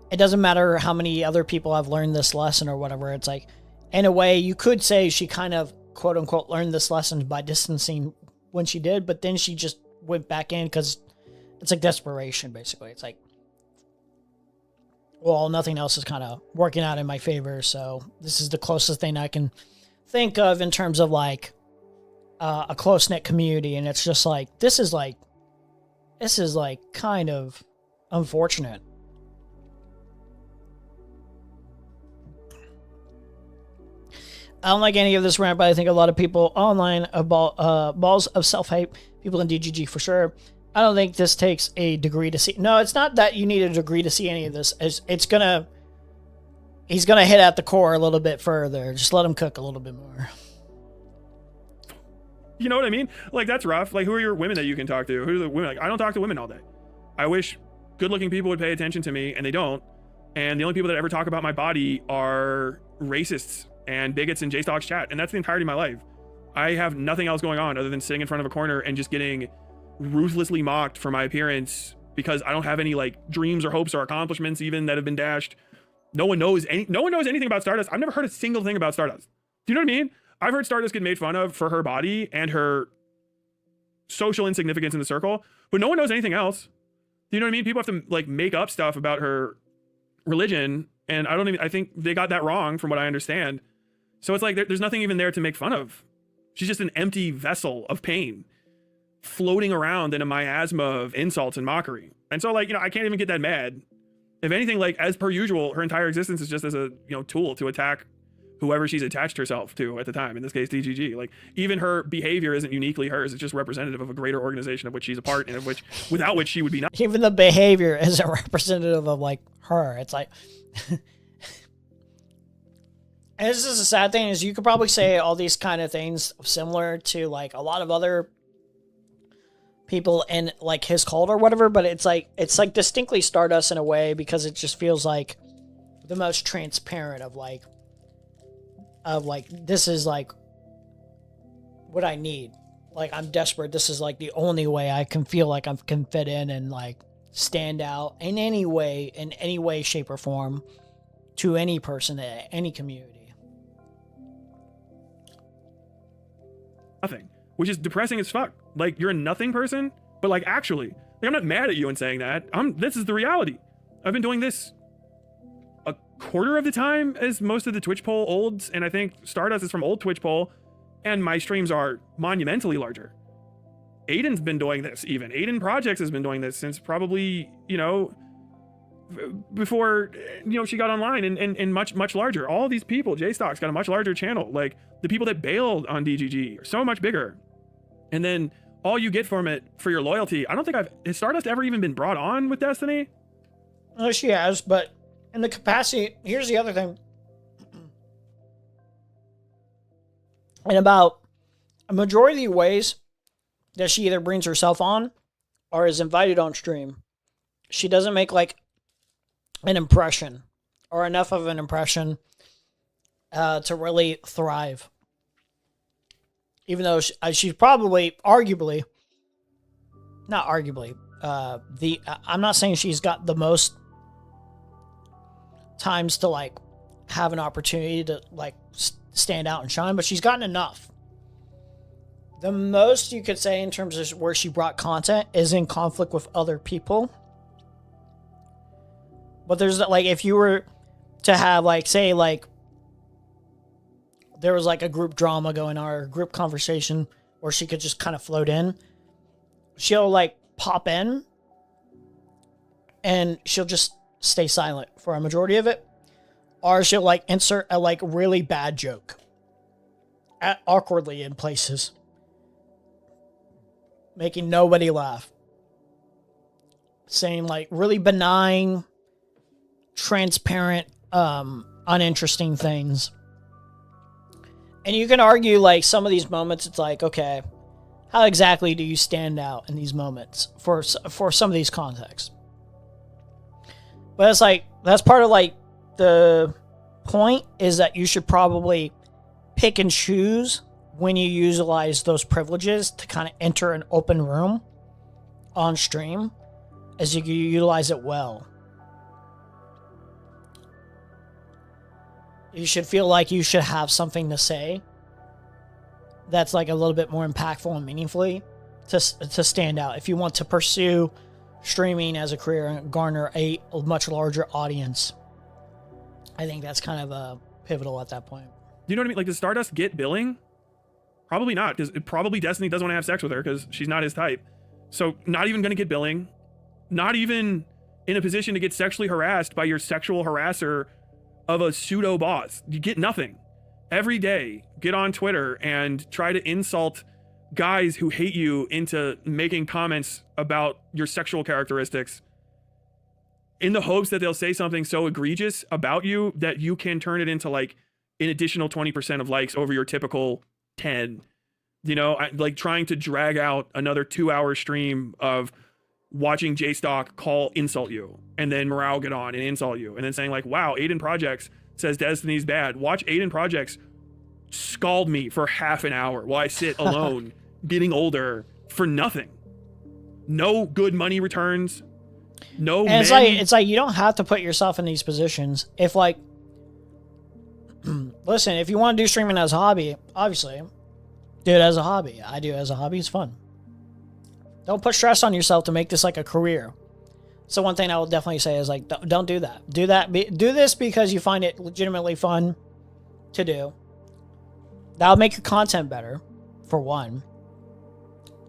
it doesn't matter how many other people have learned this lesson or whatever. It's like, in a way, you could say she kind of quote unquote learned this lesson by distancing when she did, but then she just went back in because it's like desperation, basically. It's like, well, nothing else is kind of working out in my favor, so this is the closest thing I can think of in terms of like a close-knit community. And it's just like, this is like kind of unfortunate. I don't like any of this rant, but I think a lot of people online about balls of self-hate, people in DGG for sure. I don't think this takes a degree to see. No, it's not that you need a degree to see any of this. He's gonna hit at the core a little bit further. Just let him cook a little bit more. You know what I mean? Like, that's rough. Like, who are your women that you can talk to? Who are the women? Like, I don't talk to women all day. I wish good-looking people would pay attention to me, and they don't. And the only people that ever talk about my body are racists and bigots in J-Stock's chat, and that's the entirety of my life. I have nothing else going on other than sitting in front of a corner and just getting ruthlessly mocked for my appearance because I don't have any like dreams or hopes or accomplishments even that have been dashed. No one knows anything about Stardust. I've never heard a single thing about Stardust. Do you know what I mean? I've heard Stardust get made fun of for her body and her social insignificance in the circle, but no one knows anything else. Do you know what I mean? People have to like make up stuff about her religion, and I think they got that wrong from what I understand. So it's like there's nothing even there to make fun of. She's just an empty vessel of pain floating around in a miasma of insults and mockery. And so like, you know, I can't even get that mad If anything, like as per usual, her entire existence is just as a tool to attack whoever she's attached herself to at the time. In this case, DGG. Like even her behavior isn't uniquely hers; it's just representative of a greter organization of which she's a part, and without which she would be not. Even the behavior isn't representative of like her. It's like, and this is the sad thing is you could probably say all these kind of things similar to like a lot of other people in like his cult or whatever, but it's like distinctly Stardust in a way because it just feels like the most transparent of like this is like what I need. Like I'm desperate. This is like the only way I can feel like I can fit in and like stand out in any way, shape, or form to any person in any community. Nothing, which is depressing as fuck. Like you're a nothing person, but like actually, like I'm not mad at you in saying that. This is the reality. I've been doing this a quarter of the time as most of the Twitch poll olds, and I think Stardust is from old Twitch poll, and my streams are monumentally larger. Aiden's been doing this even. Aiden Projects has been doing this since probably, before, she got online and much, much larger. All these people, J-Stock's got a much larger channel. Like the people that bailed on DGG are so much bigger. And then all you get from it for your loyalty, I don't think has Stardust ever even been brought on with Destiny? Oh, she has, but in the capacity, here's the other thing. In about a majority of the ways that she either brings herself on or is invited on stream, she doesn't make like an impression or enough of an impression to really thrive. Even though she's probably, arguably, not arguably, I'm not saying she's got the most times to like have an opportunity to like stand out and shine, but she's gotten enough. The most you could say in terms of where she brought content is in conflict with other people. But there's like, if you were to have like, say like, there was like a group drama going on or a group conversation where she could just kind of float in, she'll like pop in and she'll just stay silent for a majority of it. Or she'll like insert a like really bad joke awkwardly in places, making nobody laugh. Saying like really benign, transparent, uninteresting things. And you can argue like some of these moments, it's like, okay, how exactly do you stand out in these moments for some of these contexts? But it's like, that's part of like the point is that you should probably pick and choose when you utilize those privileges to kind of enter an open room on stream as you utilize it well. You should feel like you should have something to say that's like a little bit more impactful and meaningfully to stand out if you want to pursue streaming as a career and garner a much larger audience. I think that's kind of pivotal at that point. You know what I mean? Like, does Stardust get billing? Probably not, because probably Destiny doesn't want to have sex with her because she's not his type. So not even going to get billing. Not even in a position to get sexually harassed by your sexual harasser of a pseudo boss. You get nothing. Every day, get on Twitter and try to insult guys who hate you into making comments about your sexual characteristics in the hopes that they'll say something so egregious about you that you can turn it into like an additional 20% of likes over your typical 10. Like trying to drag out another 2-hour stream of watching J-Stock insult you, and then Morale get on and insult you, and then saying like, wow, Aiden Projects says Destiny's bad. Watch Aiden Projects scald me for half an hour while I sit alone getting older for nothing. No good money returns. No. And it's like you don't have to put yourself in these positions. If like, listen, if you want to do streaming as a hobby, obviously do it as a hobby. I do it as a hobby. It's fun. Don't put stress on yourself to make this like a career. So one thing I will definitely say is like, don't do that. Do this because you find it legitimately fun to do. That'll make your content better, for one.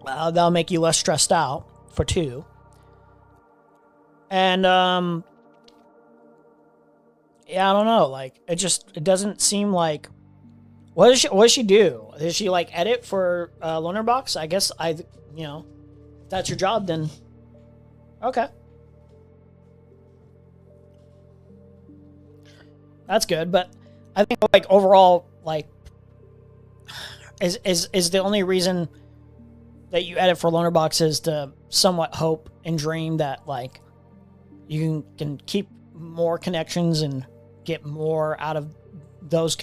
That'll make you less stressed out, for two. And yeah, I don't know. Like, it doesn't seem like. What does she do? Does she like edit for Loner Box? I guess if that's your job, then okay. That's good, but I think like overall, like, is the only reason that you edit for Loner Box is to somewhat hope and dream that like you can keep more connections and get more out of those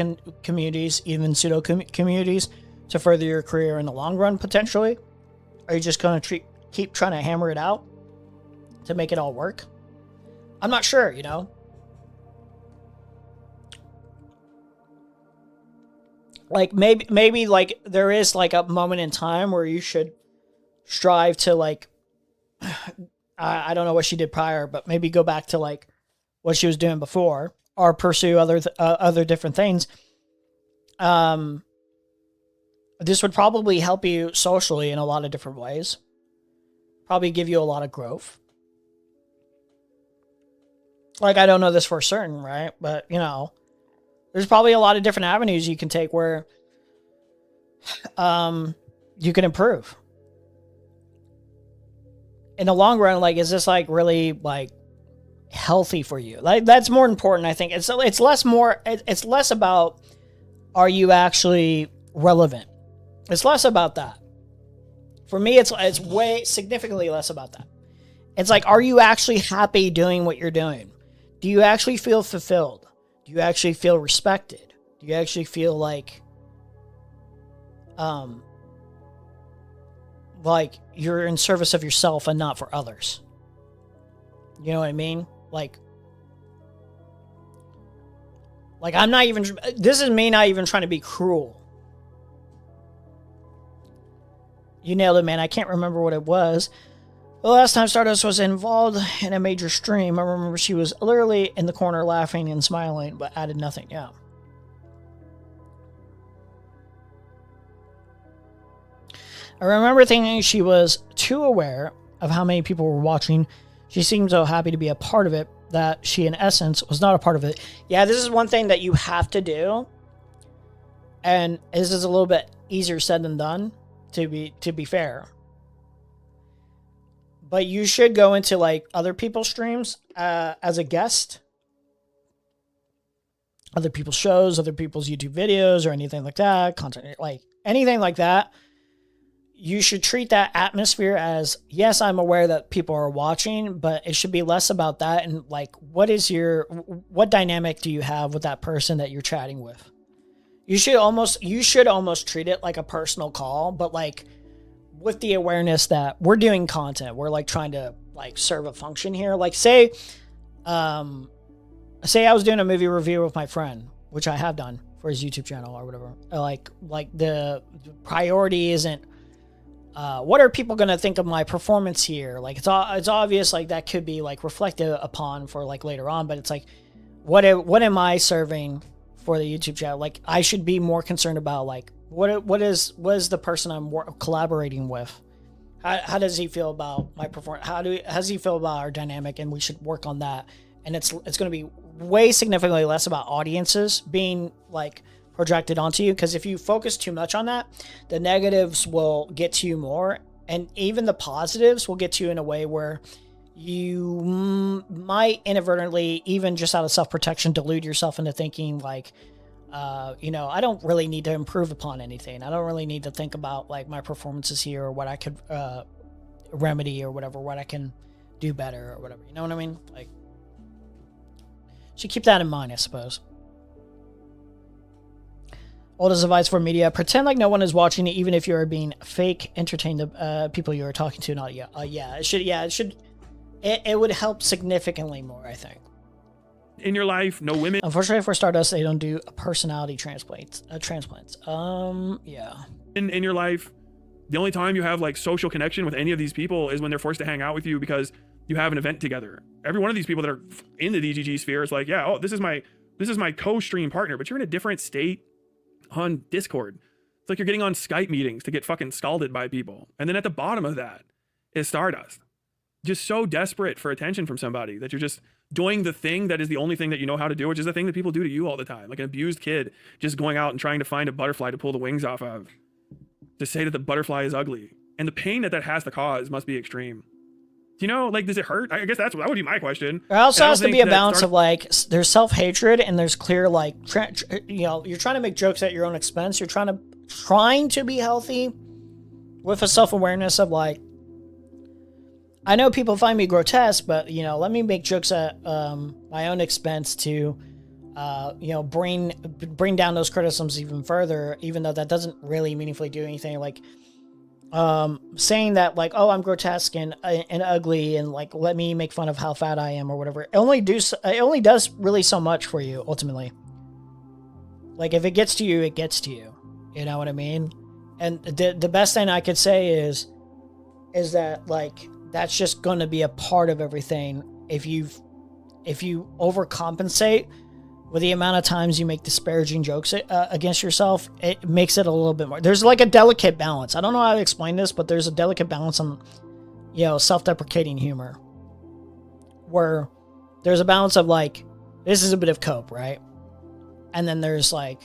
communities, even pseudo communities, to further your career in the long run potentially? Are you just going to keep trying to hammer it out to make it all work? I'm not sure, Like maybe like there is like a moment in time where you should strive to like I don't know what she did prior, but maybe go back to like what she was doing before or pursue other different things. This would probably help you socially in a lot of different ways. Probably give you a lot of growth. Like, I don't know this for certain, right? But, there's probably a lot of different avenues you can take where you can improve. In the long run, like, is this like really like healthy for you? Like, that's more important, I think. It's less about are you actually relevant? It's less about that. For me, it's way significantly less about that. It's like, are you actually happy doing what you're doing? Do you actually feel fulfilled? Do you actually feel respected? Do you actually feel like you're in service of yourself and not for others? You know what I mean? Like I'm not even, this is me not even trying to be cruel. You nailed it, man. I can't remember what it was. The last time Stardust was involved in a major stream, I remember she was literally in the corner laughing and smiling, but added nothing. Yeah. I remember thinking she was too aware of how many people were watching. She seemed so happy to be a part of it that she, in essence, was not a part of it. Yeah, this is one thing that you have to do. And this is a little bit easier said than done, to be fair. But you should go into like other people's streams as a guest, other people's shows, other people's YouTube videos, or anything like that, content, like anything like that. You should treat that atmosphere as, yes, I'm aware that people are watching, but it should be less about that. And like, what dynamic do you have with that person that you're chatting with? You should almost treat it like a personal call, but like, with the awareness that we're doing content, we're like trying to like serve a function here. Like say I was doing a movie review with my friend, which I have done for his YouTube channel or whatever. Like the priority isn't what are people gonna think of my performance here? Like it's obvious like that could be like reflected upon for like later on, but it's like what am I serving for the YouTube channel? Like I should be more concerned about like what is the person I'm collaborating with? How does he feel about my performance? How does he feel about our dynamic? And we should work on that. And it's going to be way significantly less about audiences being like projected onto you. Because if you focus too much on that, the negatives will get to you more, and even the positives will get to you in a way where you might inadvertently, even just out of self-protection, delude yourself into thinking like, I don't really need to improve upon anything. I don't really need to think about like my performances here or what I could remedy or whatever, what I can do better or whatever. You know what I mean? Like, should keep that in mind, I suppose. Oldest advice for media: pretend like no one is watching it, even if you are being fake. Entertain the people you are talking to. Not it would help significantly more, I think. In your life, no women. Unfortunately for Stardust, they don't do personality transplants. Yeah. In your life, the only time you have like social connection with any of these people is when they're forced to hang out with you because you have an event together. Every one of these people that are in the DGG sphere is like, yeah, oh, this is my co-stream partner, but you're in a different state on Discord. It's like you're getting on Skype meetings to get fucking scalded by people. And then at the bottom of that is Stardust. Just so desperate for attention from somebody that you're just doing the thing that is the only thing that you know how to do, which is the thing that people do to you all the time. Like an abused kid just going out and trying to find a butterfly to pull the wings off of, to say that the butterfly is ugly. And the pain that has to cause must be extreme. Do you know, like, does it hurt? I guess that would be my question. There also has to be a balance of, like, there's self-hatred and there's clear, like, you know, you're trying to make jokes at your own expense. You're trying to be healthy with a self-awareness of, like, I know people find me grotesque, but, you know, let me make jokes at my own expense to, you know, bring down those criticisms even further, even though that doesn't really meaningfully do anything. Like, saying that, like, oh, I'm grotesque and ugly, and, like, let me make fun of how fat I am or whatever. It only does really so much for you, ultimately. Like, if it gets to you, it gets to you. You know what I mean? And the best thing I could say is that, like, that's just going to be a part of everything. If you overcompensate with the amount of times you make disparaging jokes against yourself, it makes it a little bit more. There's like a delicate balance. I don't know how to explain this, but there's a delicate balance on, you know, self-deprecating humor, where there's a balance of, like, this is a bit of cope, right? And then there's, like,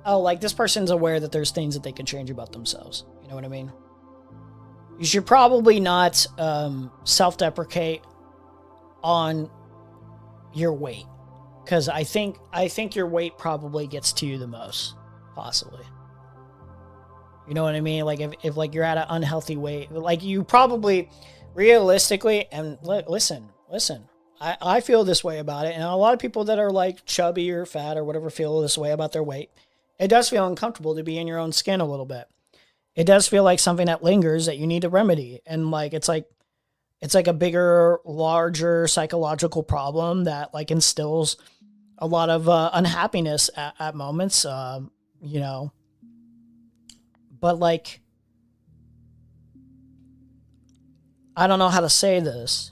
oh, like, this person's aware that there's things that they can change about themselves. You know what I mean? You should probably not self-deprecate on your weight. Because I think your weight probably gets to you the most, possibly. You know what I mean? Like, if like, you're at an unhealthy weight, like, you probably, realistically, and listen, I feel this way about it, and a lot of people that are, like, chubby or fat or whatever feel this way about their weight. It does feel uncomfortable to be in your own skin a little bit. It does feel like something that lingers that you need to remedy, and, like, it's like a bigger, larger psychological problem that, like, instills a lot of unhappiness at moments, you know. But, like, I don't know how to say this.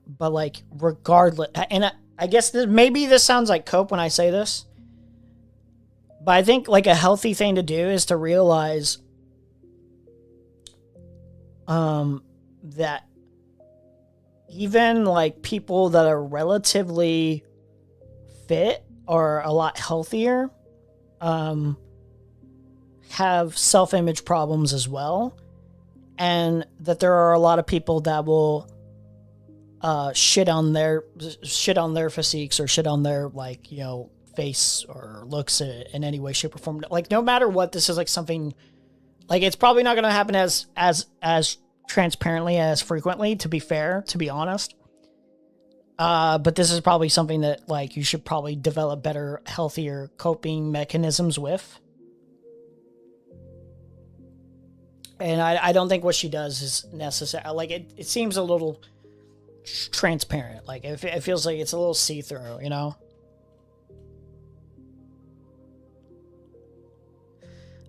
But, like, regardless, and I guess maybe this sounds like cope when I say this, but I think, like, a healthy thing to do is to realize that even, like, people that are relatively fit or a lot healthier have self-image problems as well, and that there are a lot of people that will shit on their physiques or shit on their, like, you know, face or looks in any way, shape, or form. Like, no matter what, this is, like, something, like, it's probably not going to happen as transparently, as frequently, to be fair, to be honest. But this is probably something that, like, you should probably develop better, healthier coping mechanisms with. And I don't think what she does is necessary. Like, it seems a little transparent. Like, it feels like it's a little see-through, you know?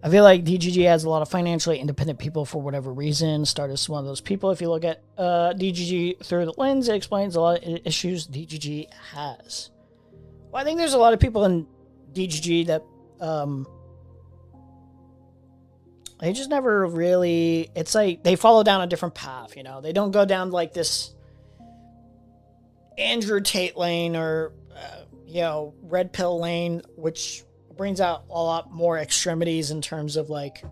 I feel like DGG has a lot of financially independent people for whatever reason. Start as one of those people. If you look at DGG through the lens, it explains a lot of issues DGG has. Well, I think there's a lot of people in DGG that they just never really, it's like they follow down a different path, you know? They don't go down, like, this Andrew Tate lane or, you know, red pill lane, which brings out a lot more extremities in terms of, like,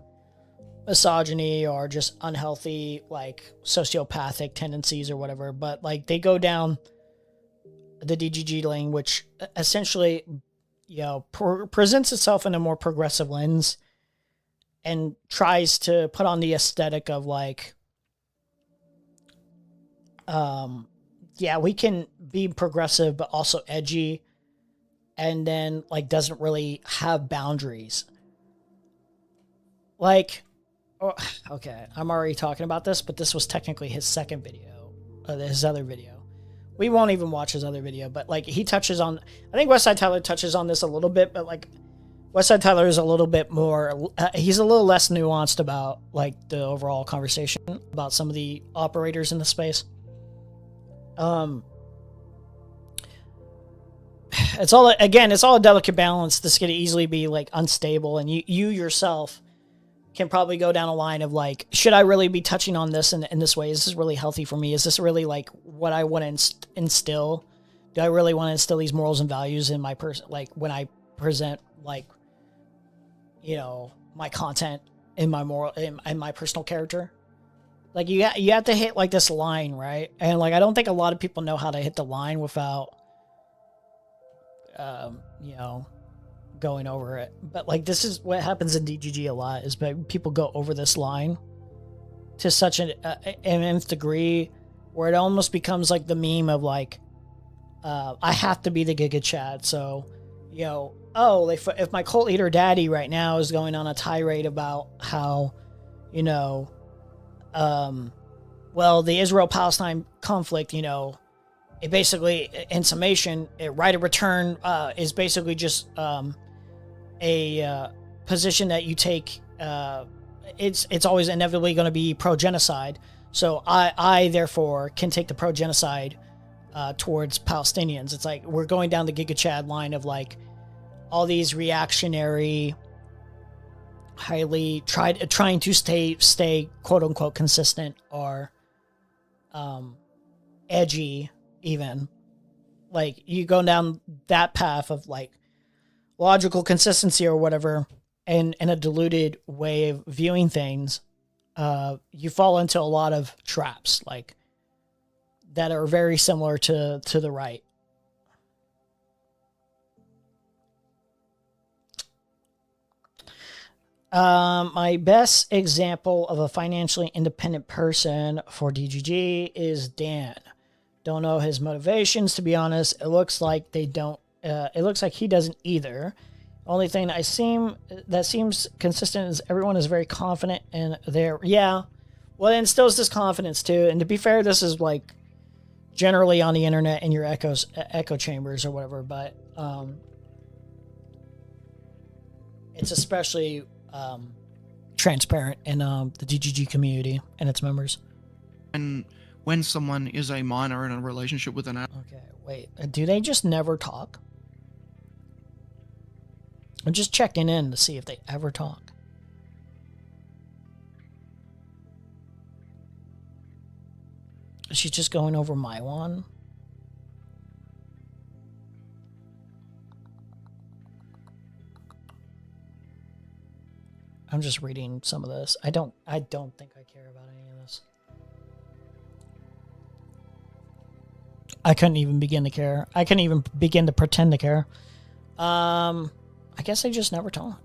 misogyny or just unhealthy, like, sociopathic tendencies or whatever. But, like, they go down the DGG lane, which essentially, you know, presents itself in a more progressive lens and tries to put on the aesthetic of, like, yeah, we can be progressive but also edgy, and then, like, doesn't really have boundaries. Like, oh, okay, I'm already talking about this, but this was technically his second video, his other video. We won't even watch his other video, but, like, he touches on, I think Westside Tyler touches on this a little bit, but, like, Westside Tyler is a little bit more, he's a little less nuanced about, like, the overall conversation about some of the operators in the space. It's all a delicate balance. This could easily be, like, unstable, and you yourself can probably go down a line of like, should I really be touching on this in this way? Is this really healthy for me? Is this really like what I want to instill? Do I really want to instill these morals and values in my person? Like when I present like, you know, my content in my in my personal character, like you have to hit like this line, right? And like, I don't think a lot of people know how to hit the line without, you know, going over it. But like, this is what happens in DGG a lot, is people go over this line to such an nth degree where it almost becomes like the meme of like, I have to be the Giga Chad. So, you know, oh, if my cult leader daddy right now is going on a tirade about how, you know, well, the Israel-Palestine conflict, you know, it basically, in summation, right of return is basically just a position that you take. It's always inevitably going to be pro-genocide. So I therefore can take the pro-genocide towards Palestinians. It's like we're going down the Giga Chad line of like all these reactionary, highly trying to stay quote unquote consistent or edgy, even like you go down that path of like logical consistency or whatever, and in a diluted way of viewing things, you fall into a lot of traps like that are very similar to the right. My best example of a financially independent person for DGG is Dan. Don't know his motivations, to be honest. It looks like they don't. It looks like he doesn't either. Only thing that seems consistent is everyone is very confident in their. Yeah, well, it instills this confidence too. And to be fair, this is like generally on the internet in your echo chambers or whatever. But it's especially transparent in the DGG community and its members. And when someone is a minor in a relationship with an adult. Okay, wait. Do they just never talk? I'm just checking in to see if they ever talk. Is she just going over my one? I'm just reading some of this. I don't think I care about any of this. I couldn't even begin to care. I couldn't even begin to pretend to care. I guess they just never talk.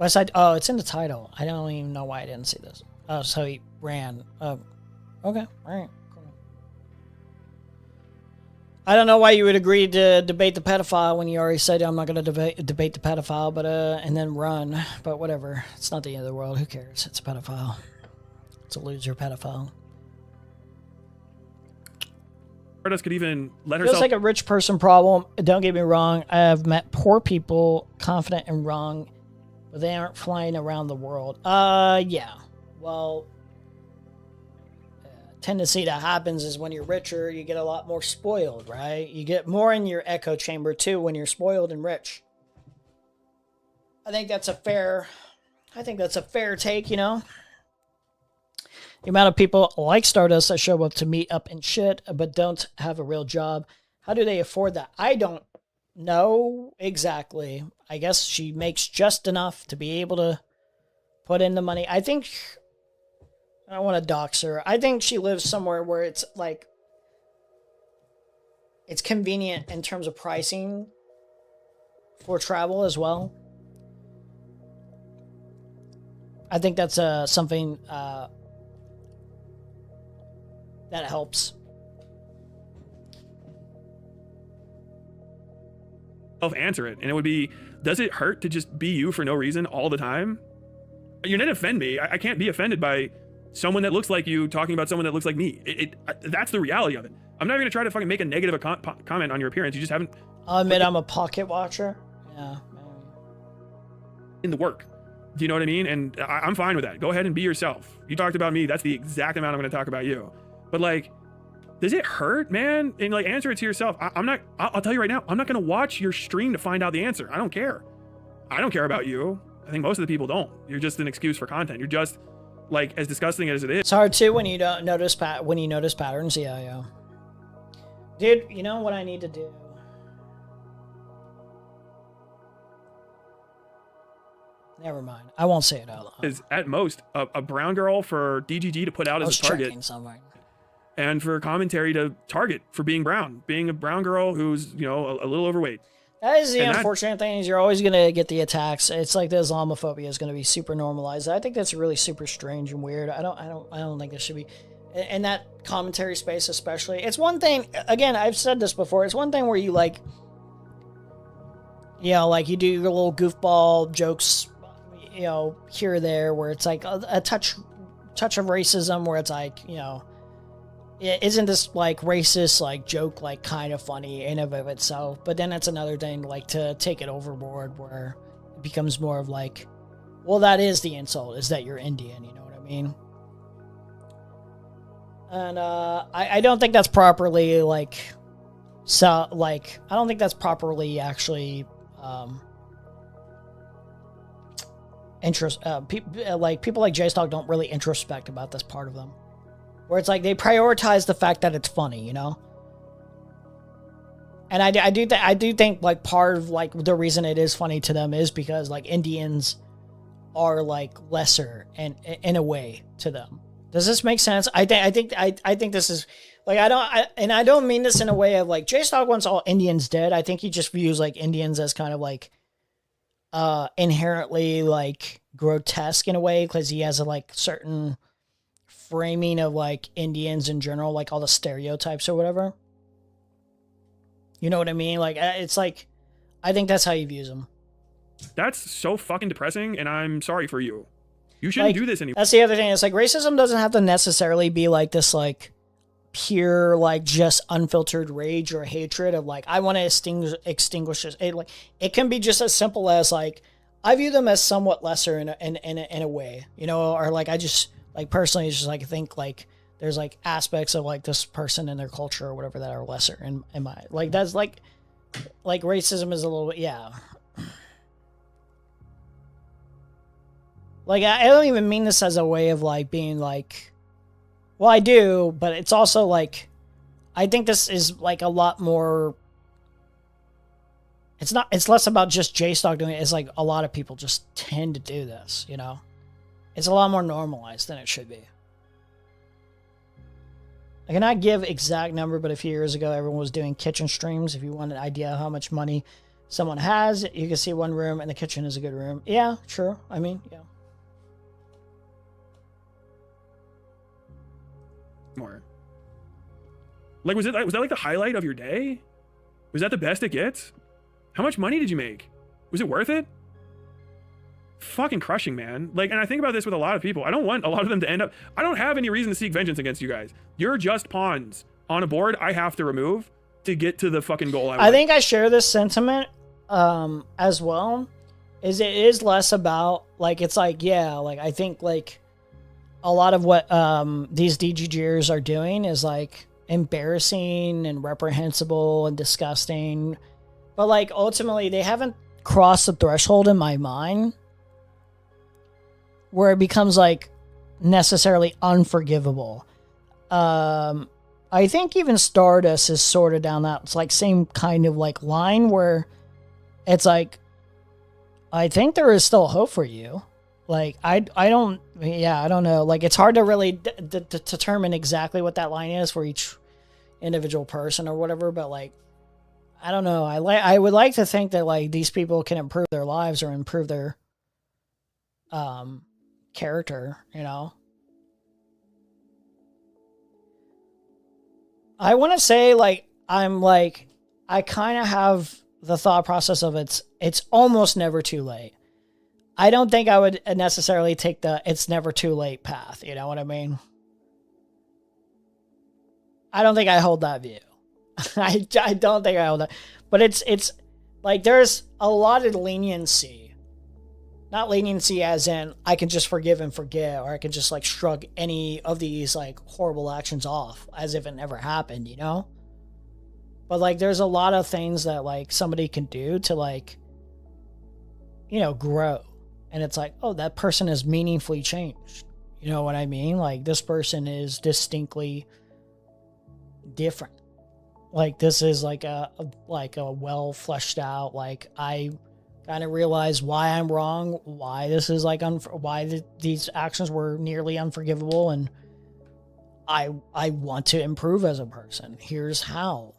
Westside. Oh, it's in the title. I don't even know why I didn't see this. Oh, so he ran. Okay. All right. Cool. I don't know why you would agree to debate the pedophile when you already said I'm not going to debate the pedophile, but and then run. But whatever. It's not the end of the world. Who cares? It's a pedophile. It's a loser pedophile. Stardust could even let Feels herself. like a rich person problem. Don't get me wrong. I have met poor people, confident and wrong, but they aren't flying around the world. Yeah. Well, tendency that happens is when you're richer, you get a lot more spoiled, right? You get more in your echo chamber too when you're spoiled and rich. I think that's a fair take, you know? The amount of people like Stardust that show up to meet up and shit, but don't have a real job. How do they afford that? I don't know exactly. I guess she makes just enough to be able to put in the money. I think, I don't want to dox her. I think she lives somewhere where it's like, it's convenient in terms of pricing for travel as well. I think that's something that helps. Answer it, and it would be, does it hurt to just be you for no reason all the time? You're not offend me. I can't be offended by someone that looks like you talking about someone that looks like me. That's the reality of it. I'm not even gonna try to fucking make a negative comment on your appearance. You just haven't. I'll admit I'm a pocket watcher. Yeah. In the work. Do you know what I mean? And I'm fine with that. Go ahead and be yourself. You talked about me. That's the exact amount I'm gonna talk about you. But like, does it hurt, man? And like, answer it to yourself. I'll tell you right now, I'm not gonna watch your stream to find out the answer. I don't care. I don't care about you. I think most of the people don't. You're just an excuse for content. You're just like, as disgusting as it is. It's hard too when you don't notice patterns. Yeah. Dude, you know what I need to do? Never mind. I won't say it out loud. Is at most a brown girl for DGG to put out as a target, and for commentary to target for being brown, being a brown girl who's, you know, a little overweight. That is the unfortunate thing, is you're always going to get the attacks. It's like the Islamophobia is going to be super normalized. I think that's really super strange and weird. I don't think this should be in that commentary space, especially. It's one thing, again, I've said this before. It's one thing where you like, you know, like you do your little goofball jokes, you know, here or there, where it's like a touch of racism, where it's like, you know, isn't this like racist like joke like kind of funny in and of itself? But then it's another thing like to take it overboard, where it becomes more of like, well, that is the insult, is that you're Indian, you know what I mean? And I don't think that's properly like, so like, I don't think that's properly actually people like J-Stock don't really introspect about this part of them, where it's like they prioritize the fact that it's funny, you know. And I do think like part of like the reason it is funny to them is because like Indians are like lesser and in a way to them. Does this make sense? I think this is like, I don't mean this in a way of like J-Stock wants all Indians dead. I think he just views like Indians as kind of like inherently like grotesque in a way, because he has a like certain framing of like Indians in general, like all the stereotypes or whatever. You know what I mean? Like, it's like, I think that's how he views them. That's so fucking depressing, and I'm sorry for you. You shouldn't do this anymore. That's the other thing. It's like racism doesn't have to necessarily be like this, like pure, like just unfiltered rage or hatred of like, I want to extinguish this. It can be just as simple as like, I view them as somewhat lesser in a way, you know, or like, I just like personally just like think like there's like aspects of like this person and their culture or whatever that are lesser in my, like, that's like racism is a little bit, yeah. Like, I don't even mean this as a way of, like, being, like... Well, I do, but it's also, like... I think this is, like, a lot more... It's less about just J-Stock doing it. It's, like, a lot of people just tend to do this, you know? It's a lot more normalized than it should be. I cannot give exact number, but a few years ago, everyone was doing kitchen streams. If you want an idea of how much money someone has, you can see one room, and the kitchen is a good room. Yeah, true. I mean, yeah. More. Like, was that like the highlight of your day? Was that the best it gets? How much money did you make? Was it worth it? Fucking crushing, man. Like, and I think about this with a lot of people. I don't want a lot of them to end up... I don't have any reason to seek vengeance against you guys. You're just pawns on a board I have to remove to get to the fucking goal I want. I think I share this sentiment as well. It is less about, like, it's like, yeah, like, I think, like... a lot of what these DGGers are doing is like embarrassing and reprehensible and disgusting, but like ultimately they haven't crossed the threshold in my mind where it becomes like necessarily unforgivable. I think even Stardust is sort of down that, it's like same kind of like line where it's like, I think there is still hope for you. Like, I don't know. Like, it's hard to really determine exactly what that line is for each individual person or whatever, but, like, I don't know. I would like to think that, like, these people can improve their lives or improve their character, you know? I want to say, like, I'm, like, I kind of have the thought process of it's almost never too late. I don't think I would necessarily take the it's never too late path. You know what I mean? I don't think I hold that view. I don't think I hold that. But it's like there's a lot of leniency. Not leniency as in I can just forgive and forget, or I can just like shrug any of these like horrible actions off as if it never happened, you know? But like there's a lot of things that like somebody can do to like grow. And it's like, oh, that person is meaningfully changed. You know what I mean? Like, this person is distinctly different. Like, this is like a well fleshed out, like, I kind of realize why I'm wrong, why this is like, these actions were nearly unforgivable, and I want to improve as a person. Here's how.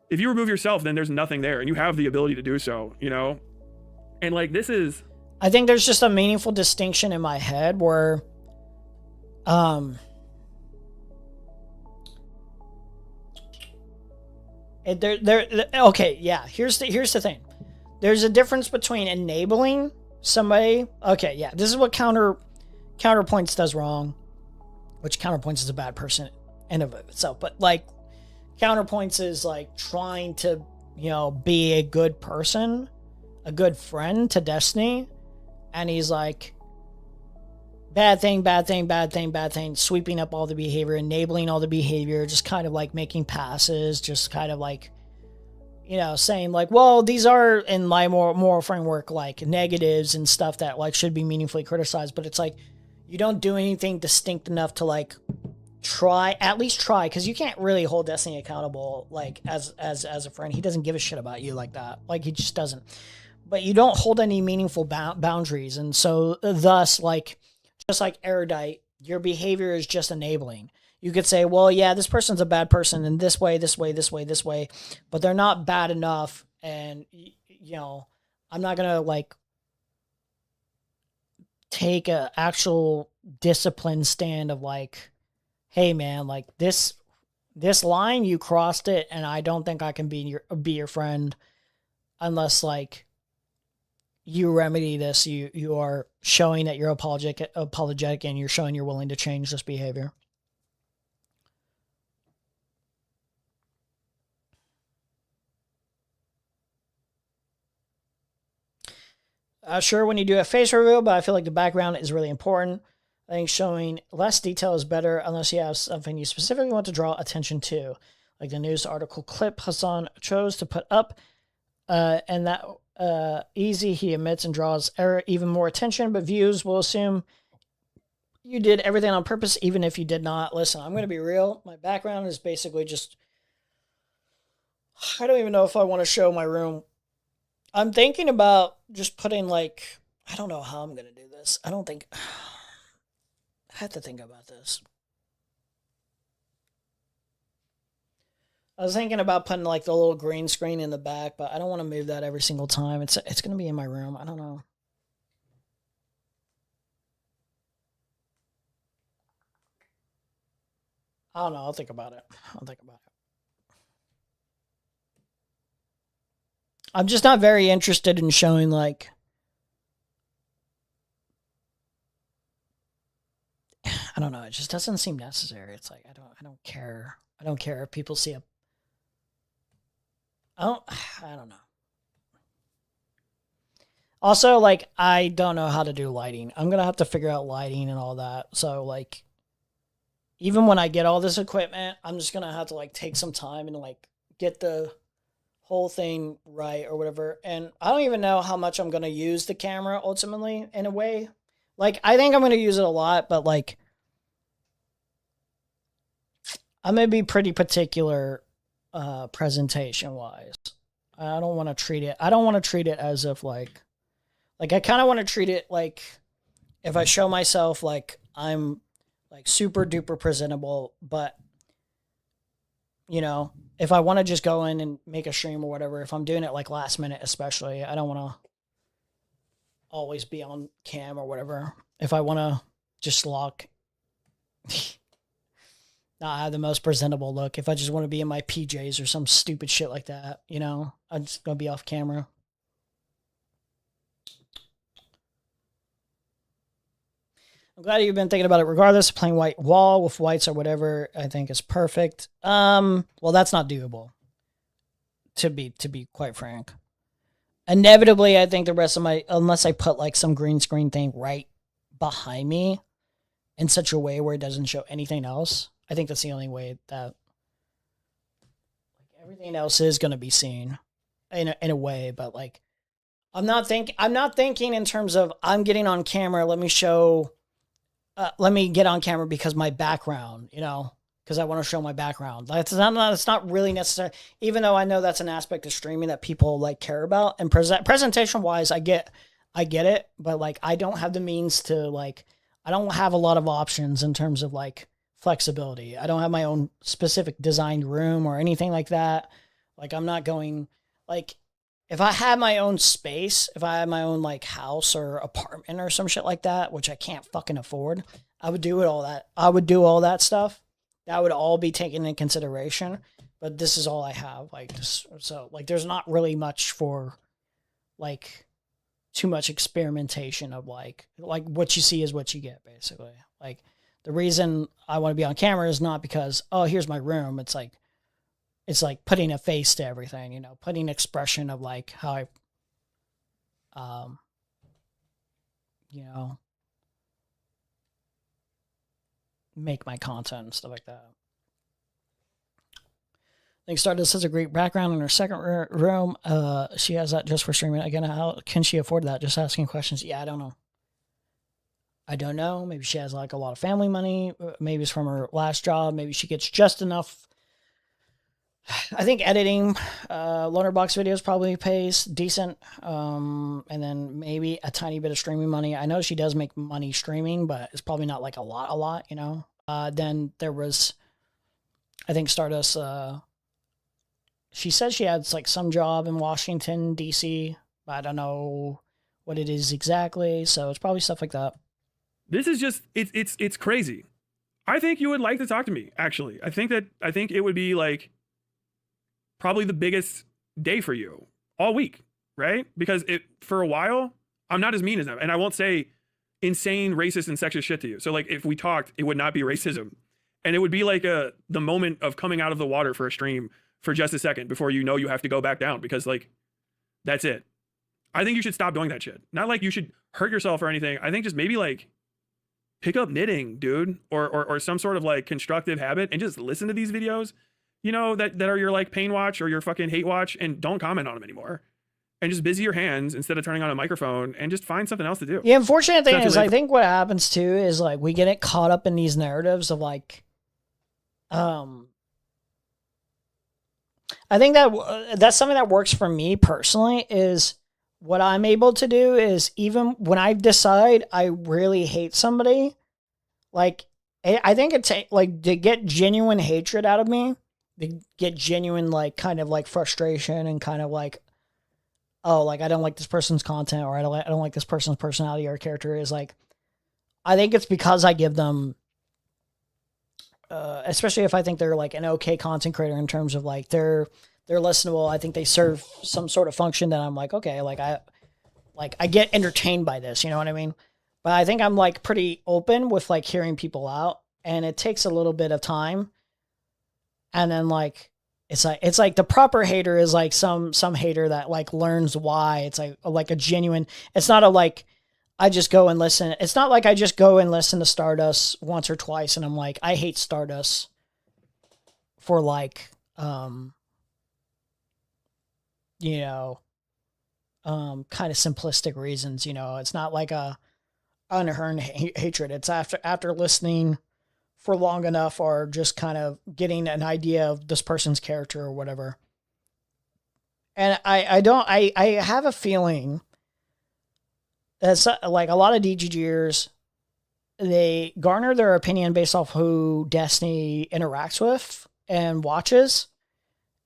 If you remove yourself, then there's nothing there, and you have the ability to do so, And like, this is... I think there's just a meaningful distinction in my head where, okay, yeah, here's the thing. There's a difference between enabling somebody. Okay, yeah, this is what Counterpoints does wrong, which Counterpoints is a bad person in of itself, but like, Counterpoints is like trying to, be a good person, a good friend to Destiny, and he's like, bad thing, sweeping up all the behavior, enabling all the behavior, just kind of like making passes, just kind of like, saying like, well, these are in my moral framework, like negatives and stuff that like should be meaningfully criticized. But it's like, you don't do anything distinct enough to like at least try, because you can't really hold Destiny accountable like as a friend. He doesn't give a shit about you like that. Like, he just doesn't. But you don't hold any meaningful boundaries, and so thus, like, just like Erudite, your behavior is just enabling. You could say, well, yeah, this person's a bad person in this way, but they're not bad enough, and I'm not gonna like take a actual disciplined stand of like, hey man, like this line, you crossed it, and I don't think I can be your friend unless like you remedy this. You are showing that you're apologetic, and you're showing you're willing to change this behavior. Sure, when you do a face reveal, but I feel like the background is really important. I think showing less detail is better unless you have something you specifically want to draw attention to, like the news article clip Hassan chose to put up, and that easy, he admits, and draws even more attention, but views will assume you did everything on purpose, even if you did not. Listen, I'm going to be real. My background is basically just, I don't even know if I want to show my room. I'm thinking about just putting like, I don't know how I'm going to do this. I have to think about this. I was thinking about putting like the little green screen in the back, but I don't want to move that every single time. It's going to be in my room. I don't know. I'll think about it. I'm just not very interested in showing like, I don't know. It just doesn't seem necessary. It's like, I don't care. I don't care if people see I don't know. Also, like, I don't know how to do lighting. I'm going to have to figure out lighting and all that. So, like, even when I get all this equipment, I'm just going to have to, like, take some time and, like, get the whole thing right or whatever. And I don't even know how much I'm going to use the camera ultimately in a way. Like, I think I'm going to use it a lot, but, like, I'm going to be pretty particular presentation wise. I don't want to treat it as if like I kind of want to treat it like if I show myself like I'm like super duper presentable, but if I want to just go in and make a stream or whatever, if I'm doing it like last minute, especially, I don't want to always be on cam or whatever. If I want to just lock not have the most presentable look. If I just want to be in my PJs or some stupid shit like that, I'm just going to be off camera. I'm glad you've been thinking about it regardless. Playing white wall with whites or whatever, I think is perfect. Well, that's not doable, to be quite frank. Inevitably, I think the rest of unless I put like some green screen thing right behind me in such a way where it doesn't show anything else, I think that's the only way that everything else is going to be seen. in a way, but like I'm not thinking in terms of I'm getting on camera. Let me get on camera because my background, because I want to show my background. It's not really necessary, even though I know that's an aspect of streaming that people like care about. And presentation wise, I get it, but like I don't have the means to like, I don't have a lot of options in terms of like flexibility. I don't have my own specific designed room or anything like that. Like I'm not going like, if I had my own space, if I had my own like house or apartment or some shit like that, which I can't fucking afford, I would do all that stuff. That would all be taken into consideration. But this is all I have. Like, so like, there's not really much for like too much experimentation of like what you see is what you get, basically. Like the reason I want to be on camera is not because, oh, here's my room. It's like putting a face to everything, putting expression of like how I, make my content and stuff like that. I think Stardust has a great background in her second room. She has that just for streaming. Again, how can she afford that? Just asking questions. Yeah, I don't know. Maybe she has like a lot of family money. Maybe it's from her last job. Maybe she gets just enough. I think editing loaner box videos probably pays decent, and then maybe a tiny bit of streaming money. I know she does make money streaming, but it's probably not like a lot, Then there was, I think Stardust, she says she had like some job in Washington, D.C., but I don't know what it is exactly, so it's probably stuff like that. This is just, it's crazy. I think you would like to talk to me, actually. I think it would be like, probably the biggest day for you all week, right? Because for a while, I'm not as mean as them. And I won't say insane, racist, and sexist shit to you. So like if we talked, it would not be racism. And it would be like the moment of coming out of the water for a stream for just a second before you know you have to go back down, because like, that's it. I think you should stop doing that shit. Not like you should hurt yourself or anything. I think just maybe like pick up knitting, dude, or some sort of like constructive habit and just listen to these videos, that are your like pain watch or your fucking hate watch, and don't comment on them anymore. And just busy your hands instead of turning on a microphone, and just find something else to do. The unfortunate thing is, I think what happens too is like we get caught up in these narratives of like, I think that's something that works for me personally. Is what I'm able to do is, even when I decide I really hate somebody, like I think it takes like to get genuine hatred out of me. They get genuine, like, kind of like frustration and kind of like, oh, like I don't like this person's content, or I don't like this person's personality or character, is like, I think it's because I give them, especially if I think they're like an okay content creator in terms of like they're listenable. I think they serve some sort of function that I'm like, okay, like I get entertained by this, you know what I mean? But I think I'm like pretty open with like hearing people out, and it takes a little bit of time. And then like it's like the proper hater is like some hater that like learns why. It's like a genuine, it's not a like I just go and listen. It's not like I just go and listen to Stardust once or twice and I'm like, I hate Stardust for like kind of simplistic reasons, It's not like a unearned hatred. It's after listening for long enough, or just kind of getting an idea of this person's character or whatever. And I have a feeling that like a lot of DGGers, they garner their opinion based off who Destiny interacts with and watches.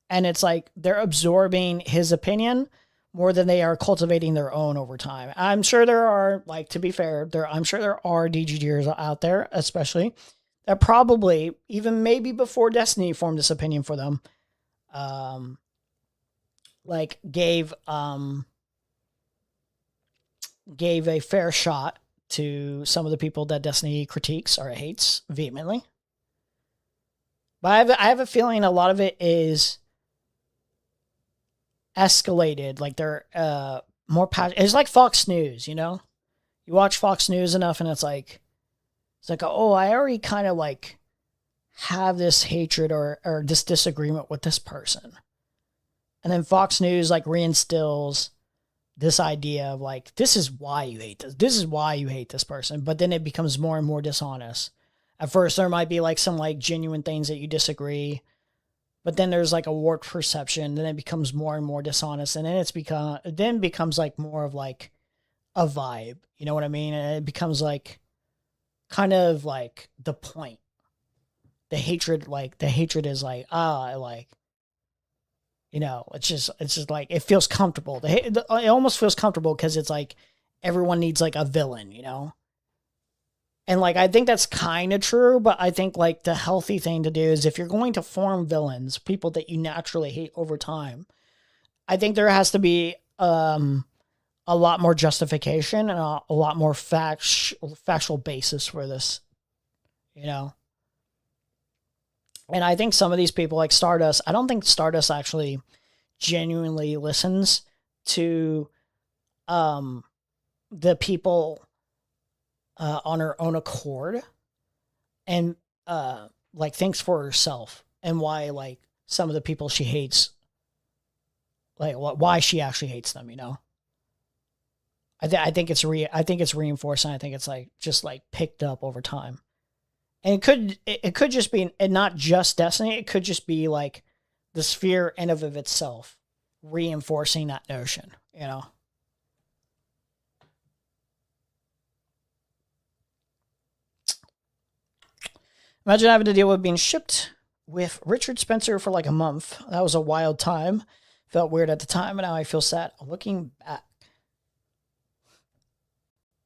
And it's like they're absorbing his opinion more than they are cultivating their own over time. I'm sure there are, like, to be fair, I'm sure there are DGGers out there, especially, that probably, even maybe before Destiny formed this opinion for them, like gave a fair shot to some of the people that Destiny critiques or hates vehemently. But I have a feeling a lot of it is escalated. Like they're more passionate. It's like Fox News, You watch Fox News enough and it's like, oh, I already kind of like have this hatred or this disagreement with this person. And then Fox News like reinstills this idea of like, this is why you hate this. This is why you hate this person. But then it becomes more and more dishonest. At first, there might be like some like genuine things that you disagree, but then there's like a warped perception. Then it becomes more and more dishonest, and then it becomes like more of like a vibe. You know what I mean? And it becomes like kind of like the point. The hatred is like, like, you know, it's just like, it feels comfortable. It almost feels comfortable because it's like everyone needs like a villain, you know? And like, I think that's kind of true, but I think like the healthy thing to do is if you're going to form villains, people that you naturally hate over time, I think there has to be a lot more justification and a lot more factual basis for this, you know? And I think some of these people like Stardust, I don't think Stardust actually genuinely listens to the people on her own accord and like thinks for herself and why like some of the people she hates, like why she actually hates them, you know? I think it's reinforced, and I think it's like just like picked up over time. And it could just be, and not just Destiny, it could just be like the sphere in of itself reinforcing that notion, you know? Imagine having to deal with being shipped with Richard Spencer for like a month. That was a wild time. Felt weird at the time, and now I feel sad looking back.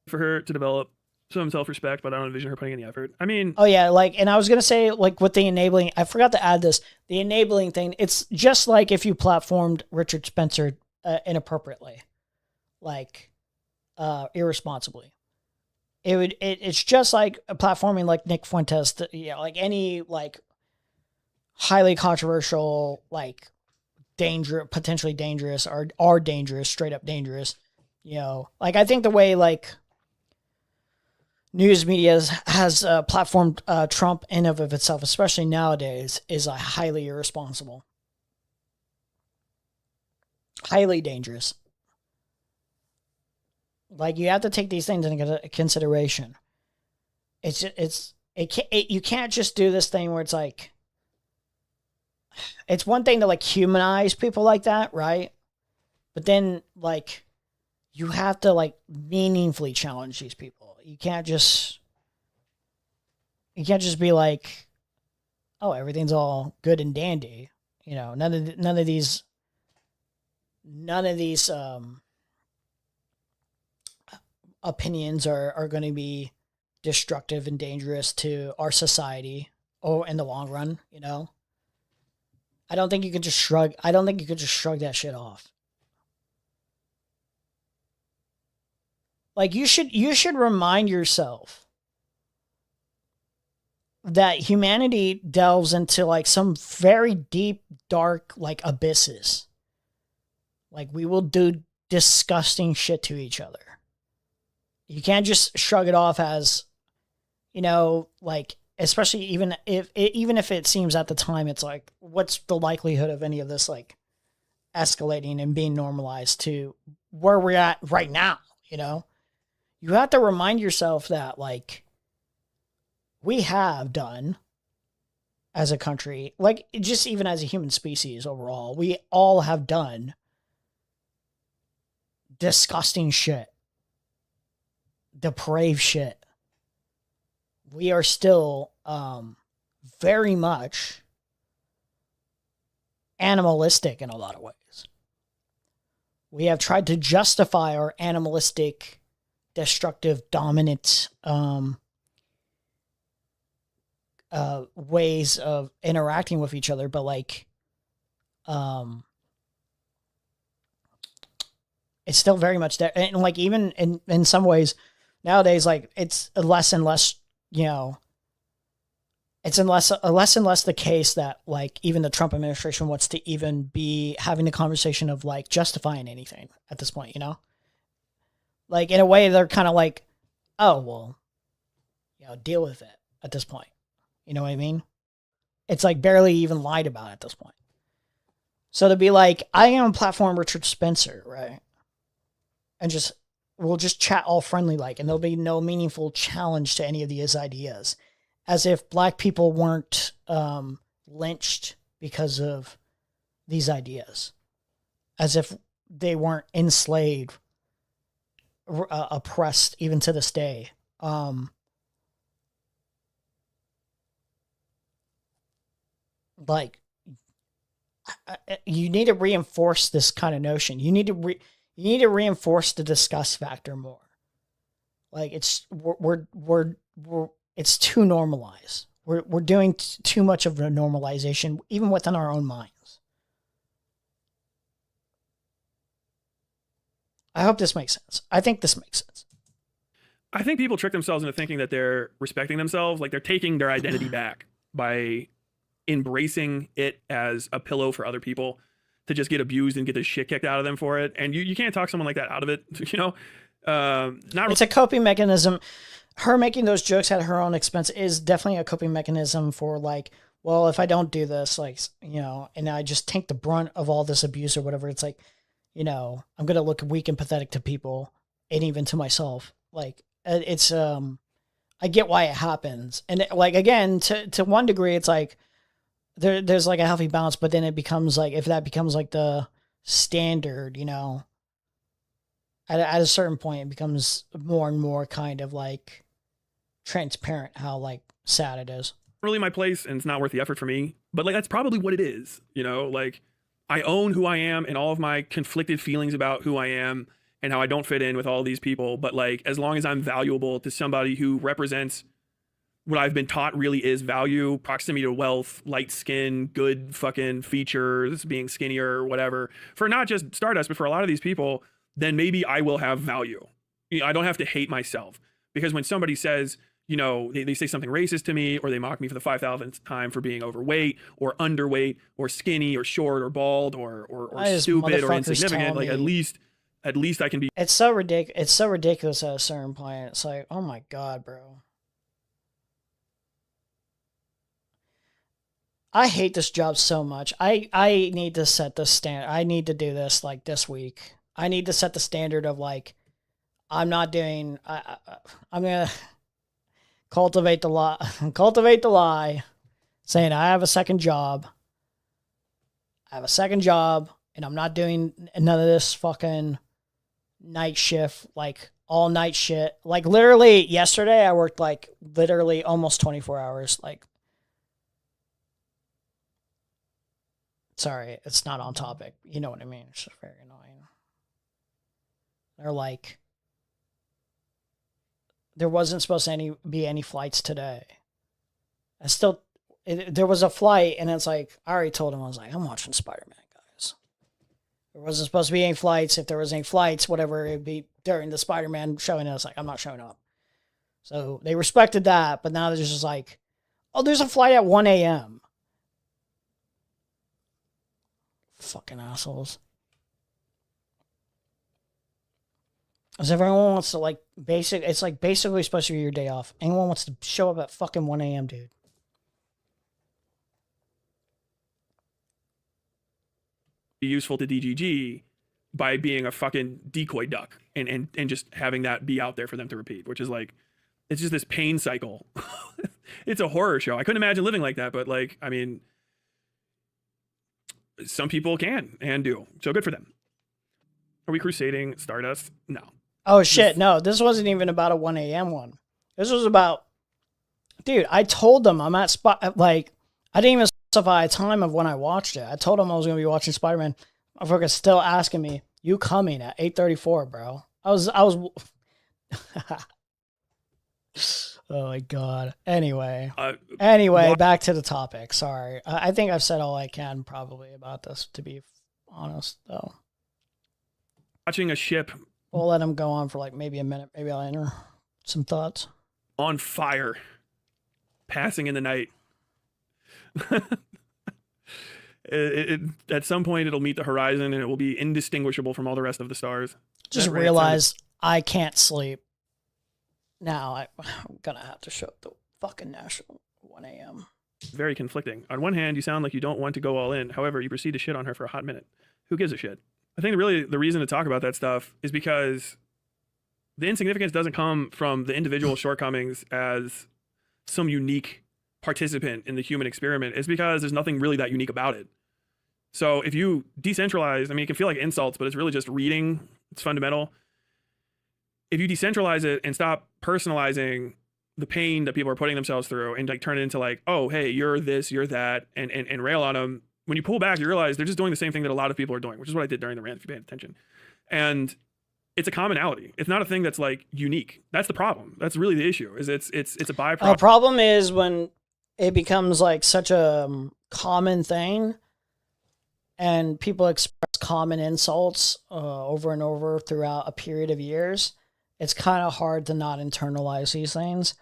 For her to develop some self-respect, but I don't envision her putting any effort. I mean, oh yeah, like, and I was gonna say, like, with the enabling, I forgot to add this. The enabling thing, it's just like if you platformed Richard Spencer inappropriately, like, irresponsibly. It's just like platforming like Nick Fuentes, like any like highly controversial, like potentially dangerous, or are dangerous, straight up dangerous. You know, like I think the way like news media has platformed Trump in of itself, especially nowadays, is highly irresponsible, highly dangerous. Like, you have to take these things into consideration. You can't just do this thing where it's like, it's one thing to like humanize people like that, right? But then like, you have to like meaningfully challenge these people. You can't just be like, oh, everything's all good and dandy. You know, none of these opinions are going to be destructive and dangerous to our society or in the long run, you know? I don't think you could just shrug that shit off. Like, you should remind yourself that humanity delves into like some very deep, dark, like abysses. Like, we will do disgusting shit to each other. You can't just shrug it off as, you know, like, especially even if it seems at the time, it's like, what's the likelihood of any of this like escalating and being normalized to where we're at right now, you know? You have to remind yourself that like we have done as a country, like just even as a human species overall, we all have done disgusting shit. Depraved shit. We are still very much animalistic in a lot of ways. We have tried to justify our animalistic, destructive, dominant ways of interacting with each other, but like it's still very much there. And like even in some ways nowadays, like it's less and less, you know, it's less and less the case that like even the Trump administration wants to even be having the conversation of like justifying anything at this point, you know? Like in a way they're kind of like, oh, well, you know, deal with it at this point. You know what I mean? It's like barely even lied about at this point. So to be like, I am platform Richard Spencer, right? And we'll just chat all friendly like, and there'll be no meaningful challenge to any of these ideas. As if black people weren't lynched because of these ideas. As if they weren't enslaved, oppressed even to this day. Like, you need to reinforce this kind of notion. You need to reinforce the disgust factor more. Like, it's it's too normalized. We're doing too much of a normalization, even within our own minds. I hope this makes sense. I think this makes sense. I think people trick themselves into thinking that they're respecting themselves, like they're taking their identity back by embracing it as a pillow for other people to just get abused and get the shit kicked out of them for it. And you can't talk someone like that out of it, you know? It's a coping mechanism. Her making those jokes at her own expense is definitely a coping mechanism for like, well, if I don't do this, like, you know, and I just take the brunt of all this abuse or whatever, it's like, you know, I'm going to look weak and pathetic to people and even to myself. Like, it's, I get why it happens. And like, again, to one degree, it's like, there's like a healthy balance, but then it becomes like, if that becomes like the standard, you know, at a certain point, it becomes more and more kind of like transparent how like sad it is. Really my place, and it's not worth the effort for me, but like, that's probably what it is. You know, like, I own who I am and all of my conflicted feelings about who I am and how I don't fit in with all these people. But like, as long as I'm valuable to somebody who represents what I've been taught really is value, proximity to wealth, light skin, good fucking features, being skinnier or whatever, for not just Stardust, but for a lot of these people, then maybe I will have value. You know, I don't have to hate myself, because when somebody says, you know, they say something racist to me, or they mock me for the 5,000th time for being overweight or underweight or skinny or short or bald or stupid or insignificant, like at least I can be. It's so ridiculous. It's so ridiculous at a certain point. It's like, oh my God, bro. I hate this job so much. I need to set the standard. I need to do this like this week. I need to set the standard of like, I'm not doing, I'm going to cultivate the lie, saying I have a second job. I have a second job and I'm not doing none of this fucking night shift, like all night shit. Like literally yesterday I worked like literally almost 24 hours. Like, sorry, it's not on topic. You know what I mean? It's just very annoying. They're like, there wasn't supposed to be any flights today. There was a flight, and it's like, I already told him, I was like, I'm watching Spider-Man, guys. There wasn't supposed to be any flights. If there was any flights, whatever, it'd be during the Spider-Man showing. Us like, I'm not showing up. So they respected that, but now they're just like, oh, there's a flight at 1 a.m. Fucking assholes. Because everyone wants to like it's like basically supposed to be your day off. Anyone wants to show up at fucking 1 a.m., dude. Be useful to DGG by being a fucking decoy duck and just having that be out there for them to repeat, which is like, it's just this pain cycle. It's a horror show. I couldn't imagine living like that, but like, I mean, some people can and do. So good for them. Are we crusading Stardust? No. Oh shit, no. This wasn't even about a 1 a.m. one. This was about, dude, I told them I'm at like, I didn't even specify a time of when I watched it. I told them I was going to be watching Spider-Man. Motherfucker's still asking me, you coming at 8:34, bro? I was oh my God. Anyway, back to the topic. Sorry. I think I've said all I can probably about this, to be honest, though. Watching a ship. We'll let him go on for like maybe a minute. Maybe I'll enter some thoughts. On fire. Passing in the night. At some point, it'll meet the horizon and it will be indistinguishable from all the rest of the stars. Just realize I can't sleep. Now I'm gonna have to show up the fucking national 1 a.m. very conflicting. On one hand, you sound like you don't want to go all in. However, you proceed to shit on her for a hot minute. Who gives a shit? I think really the reason to talk about that stuff is because the insignificance doesn't come from the individual shortcomings as some unique participant in the human experiment. It's because there's nothing really that unique about it. So if you decentralize, I mean, it can feel like insults, but it's really just reading. It's fundamental. If you decentralize it and stop personalizing the pain that people are putting themselves through and like turn it into like, oh, hey, you're this, you're that, and rail on them, when you pull back, you realize they're just doing the same thing that a lot of people are doing, which is what I did during the rant, if you paid attention. And it's a commonality. It's not a thing that's like unique. That's the problem. That's really the issue. Is it's a byproduct. The problem is when it becomes like such a common thing, and people express common insults over and over throughout a period of years. It's kind of hard to not internalize these things.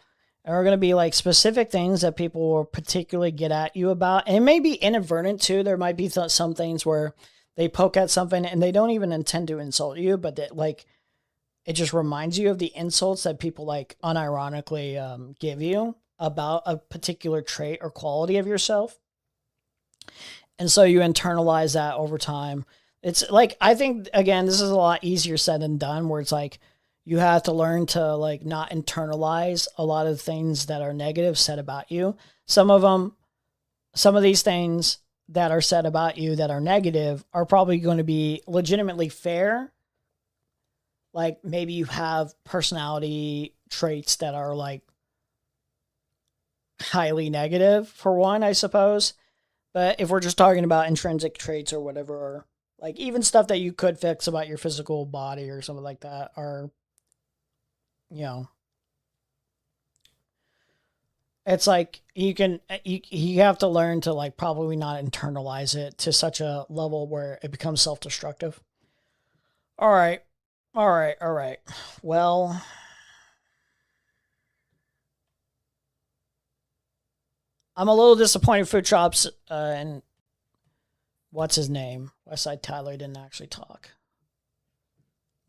And are going to be like specific things that people will particularly get at you about. And it may be inadvertent too. There might be some things where they poke at something and they don't even intend to insult you, but that like it just reminds you of the insults that people like unironically give you about a particular trait or quality of yourself. And so you internalize that over time. It's like, I think, again, this is a lot easier said than done, where it's like, you have to learn to like not internalize a lot of things that are negative said about you. Some of these things that are said about you that are negative are probably going to be legitimately fair. Like maybe you have personality traits that are like highly negative for one, I suppose. But if we're just talking about intrinsic traits or whatever, or like even stuff that you could fix about your physical body or something like that, are, you know, it's like you have to learn to like probably not internalize it to such a level where it becomes self-destructive. All right. Well, I'm a little disappointed Foodshops and what's his name? Westside Tyler didn't actually talk.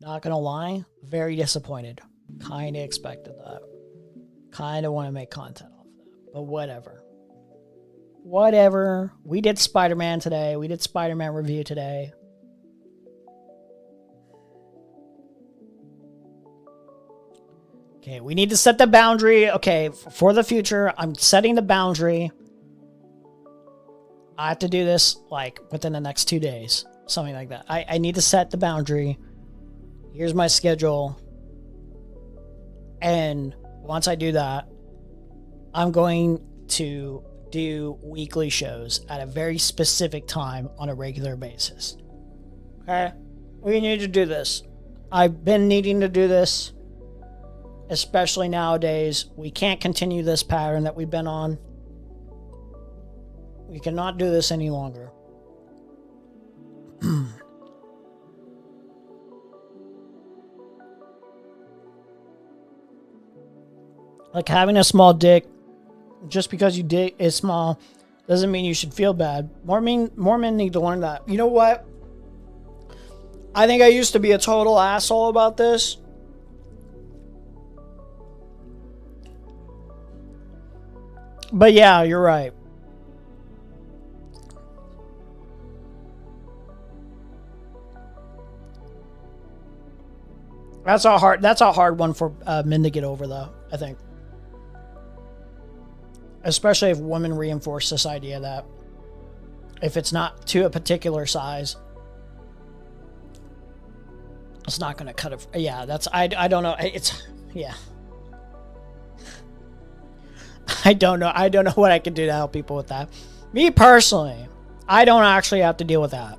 Not gonna lie, very disappointed. Kinda expected that. Kinda want to make content off of that. But whatever. Whatever. We did Spider-Man today. We did Spider-Man review today. Okay, we need to set the boundary. Okay, for the future, I'm setting the boundary. I have to do this, like, within the next 2 days. Something like that. I need to set the boundary. Here's my schedule. And once I do that, I'm going to do weekly shows at a very specific time on a regular basis. Okay? We need to do this. I've been needing to do this. Especially nowadays, we can't continue this pattern that we've been on. We cannot do this any longer. Like having a small dick, just because your dick is small, doesn't mean you should feel bad. More men need to learn that. You know what? I think I used to be a total asshole about this. But yeah, you're right. That's a hard one for men to get over, though, I think. Especially if women reinforce this idea that if it's not to a particular size, it's not going to cut it. Yeah, that's, I don't know. It's, yeah. I don't know what I can do to help people with that. Me personally, I don't actually have to deal with that.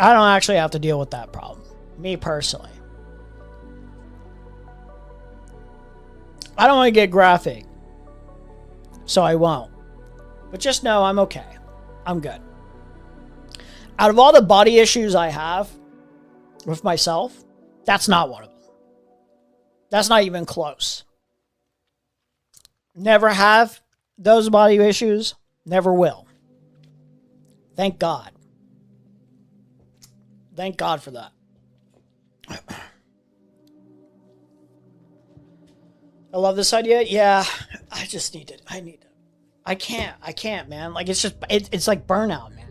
I don't actually have to deal with that problem. Me personally. I don't want to get graphic, so I won't. But just know I'm okay. I'm good. Out of all the body issues I have with myself, that's not one of them. That's not even close. Never have those body issues. Never will. Thank God. Thank God for that. I love this idea. Yeah, I need it. I can't, man. Like, it's just, it's like burnout, man.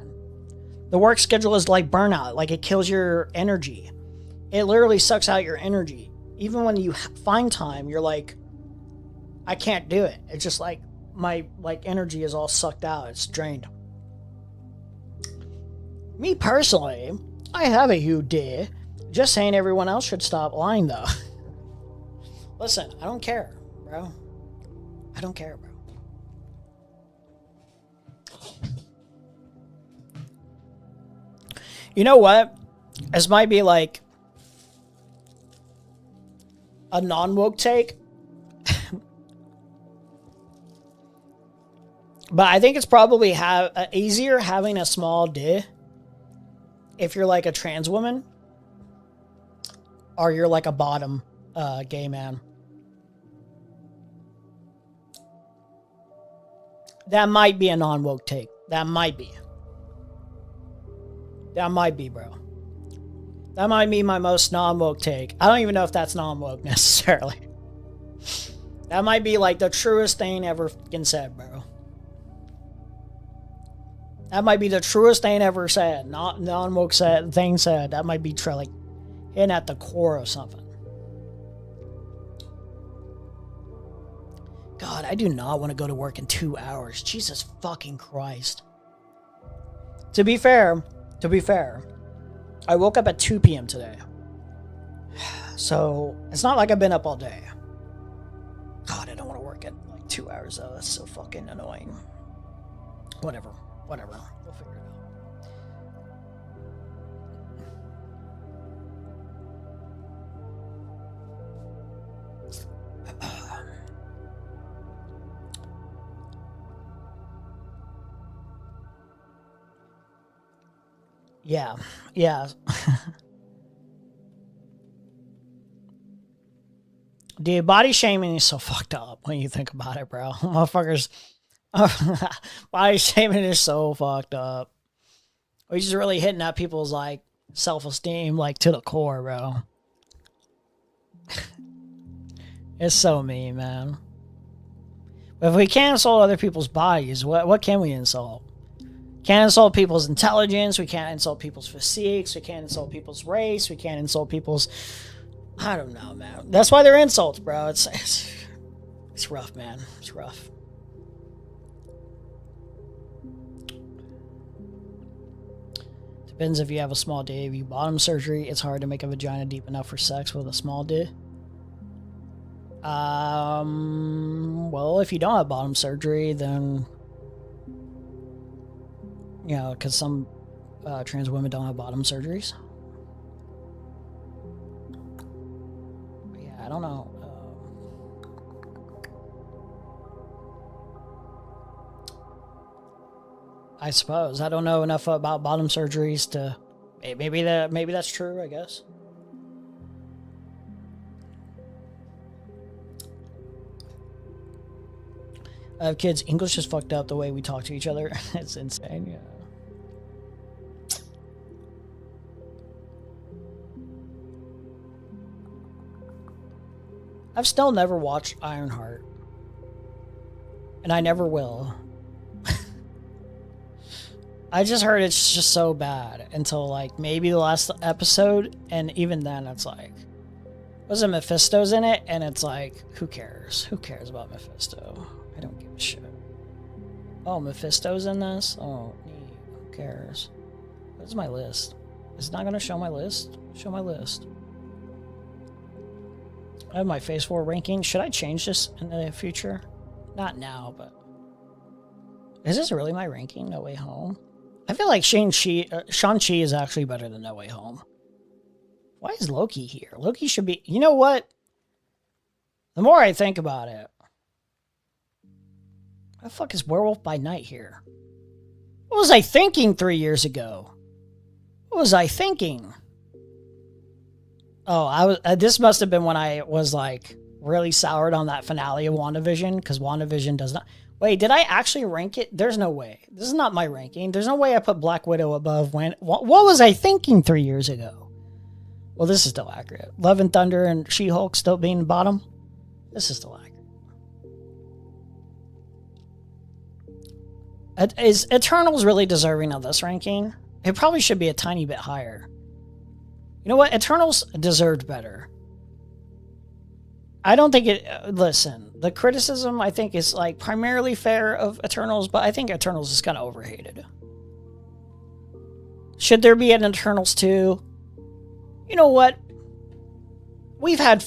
The work schedule is like burnout. Like, it kills your energy. It literally sucks out your energy. Even when you find time, you're like, I can't do it. It's just like, my, like, energy is all sucked out. It's drained. Me personally, I have a huge day. Just saying everyone else should stop lying, though. Listen, I don't care, bro. I don't care, bro. You know what? This might be like a non-woke take. But I think it's probably easier having a small dick if you're like a trans woman or you're like a bottom gay man. That might be a non-woke take. That might be. That might be, bro. That might be my most non-woke take. I don't even know if that's non-woke necessarily. That might be like the truest thing ever fucking said, bro. That might be the truest thing ever said. Not non-woke thing said. That might be true, like hitting at the core of something. God, I do not want to go to work in 2 hours. Jesus fucking Christ. To be fair, I woke up at 2 p.m. today. So, it's not like I've been up all day. God, I don't want to work at like 2 hours though. That's so fucking annoying. Whatever. We'll figure it out. Yeah. Dude, body shaming is so fucked up when you think about it, bro. Motherfuckers. Body shaming is so fucked up. We're just really hitting at people's, like, self-esteem, like, to the core, bro. It's so mean, man. But if we can't insult other people's bodies, what can we insult? Can't insult people's intelligence. We can't insult people's physiques. We can't insult people's race. We can't insult people's... I don't know, man. That's why they're insults, bro. It's rough, man. It's rough. Depends if you have a small dick. If you bottom surgery, it's hard to make a vagina deep enough for sex with a small dick. Well, if you don't have bottom surgery, then... You know, because some trans women don't have bottom surgeries. But yeah, I don't know. I suppose I don't know enough about bottom surgeries to maybe that's true. I guess. I have kids. English is fucked up the way we talk to each other. It's insane. Yeah. I've still never watched Ironheart. And I never will. I just heard it's just so bad until like maybe the last episode, and even then it's like, wasn't Mephisto's in it? And it's like, who cares? Who cares about Mephisto? I don't give a shit. Oh, Mephisto's in this? Oh, neat. Who cares? Where's my list? Is it not gonna show my list? Show my list. I have my Phase 4 ranking. Should I change this in the future? Not now, but... Is this really my ranking? No Way Home? I feel like Shang-Chi is actually better than No Way Home. Why is Loki here? Loki should be... You know what? The more I think about it... Why the fuck is Werewolf by Night here? What was I thinking 3 years ago? What was I thinking? Oh, this must have been when I was, like, really soured on that finale of WandaVision, because WandaVision does not... Wait, did I actually rank it? There's no way. This is not my ranking. There's no way I put Black Widow above when... What was I thinking 3 years ago? Well, this is still accurate. Love and Thunder and She-Hulk still being bottom? This is still accurate. Is Eternals really deserving of this ranking? It probably should be a tiny bit higher. You know what? Eternals deserved better. I don't think it... listen, the criticism, I think, is, like, primarily fair of Eternals, but I think Eternals is kind of overhated. Should there be an Eternals 2? You know what? We have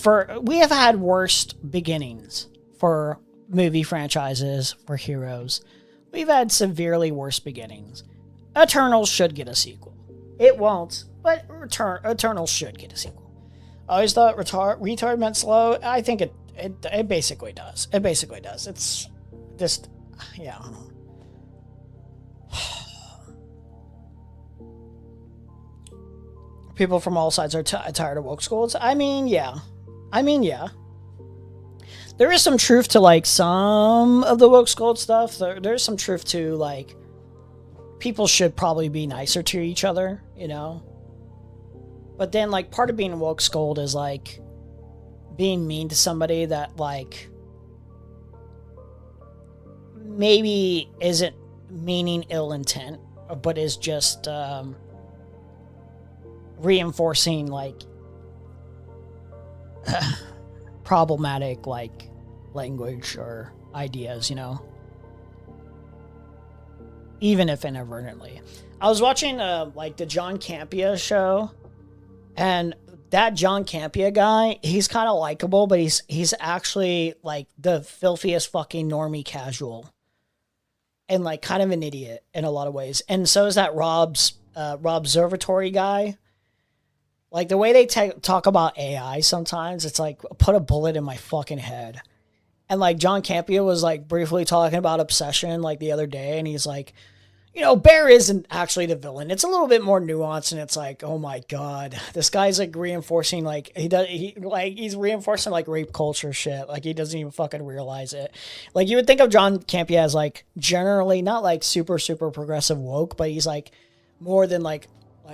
had worst beginnings for movie franchises, for heroes. We've had severely worse beginnings. Eternals should get a sequel. It won't, but Eternals should get a sequel. I always thought retard meant slow. I think it basically does. It basically does. It's just, yeah. People from all sides are tired of woke schools. I mean, yeah. There is some truth to, like, some of the woke school stuff. There's some truth to, like, people should probably be nicer to each other, you know? But then, like, part of being woke scold is, like, being mean to somebody that, like, maybe isn't meaning ill intent, but is just reinforcing, like, problematic, like, language or ideas, you know? Even if inadvertently. I was watching, like, the John Campea show, and that John Campea guy, he's kind of likable, but he's actually, like, the filthiest fucking normie casual. And, like, kind of an idiot in a lot of ways. And so is that Rob Observatory guy. Like, the way they talk about AI sometimes, it's like, put a bullet in my fucking head. And, like, John Campea was, like, briefly talking about Obsession, like, the other day, and he's like, you know, Bear isn't actually the villain. It's a little bit more nuanced, and it's like, oh my god, this guy's, like, reinforcing, like, he's reinforcing, like, rape culture shit. Like, he doesn't even fucking realize it. Like, you would think of John Campea as, like, generally not, like, super, super progressive woke, but he's, like, more than, like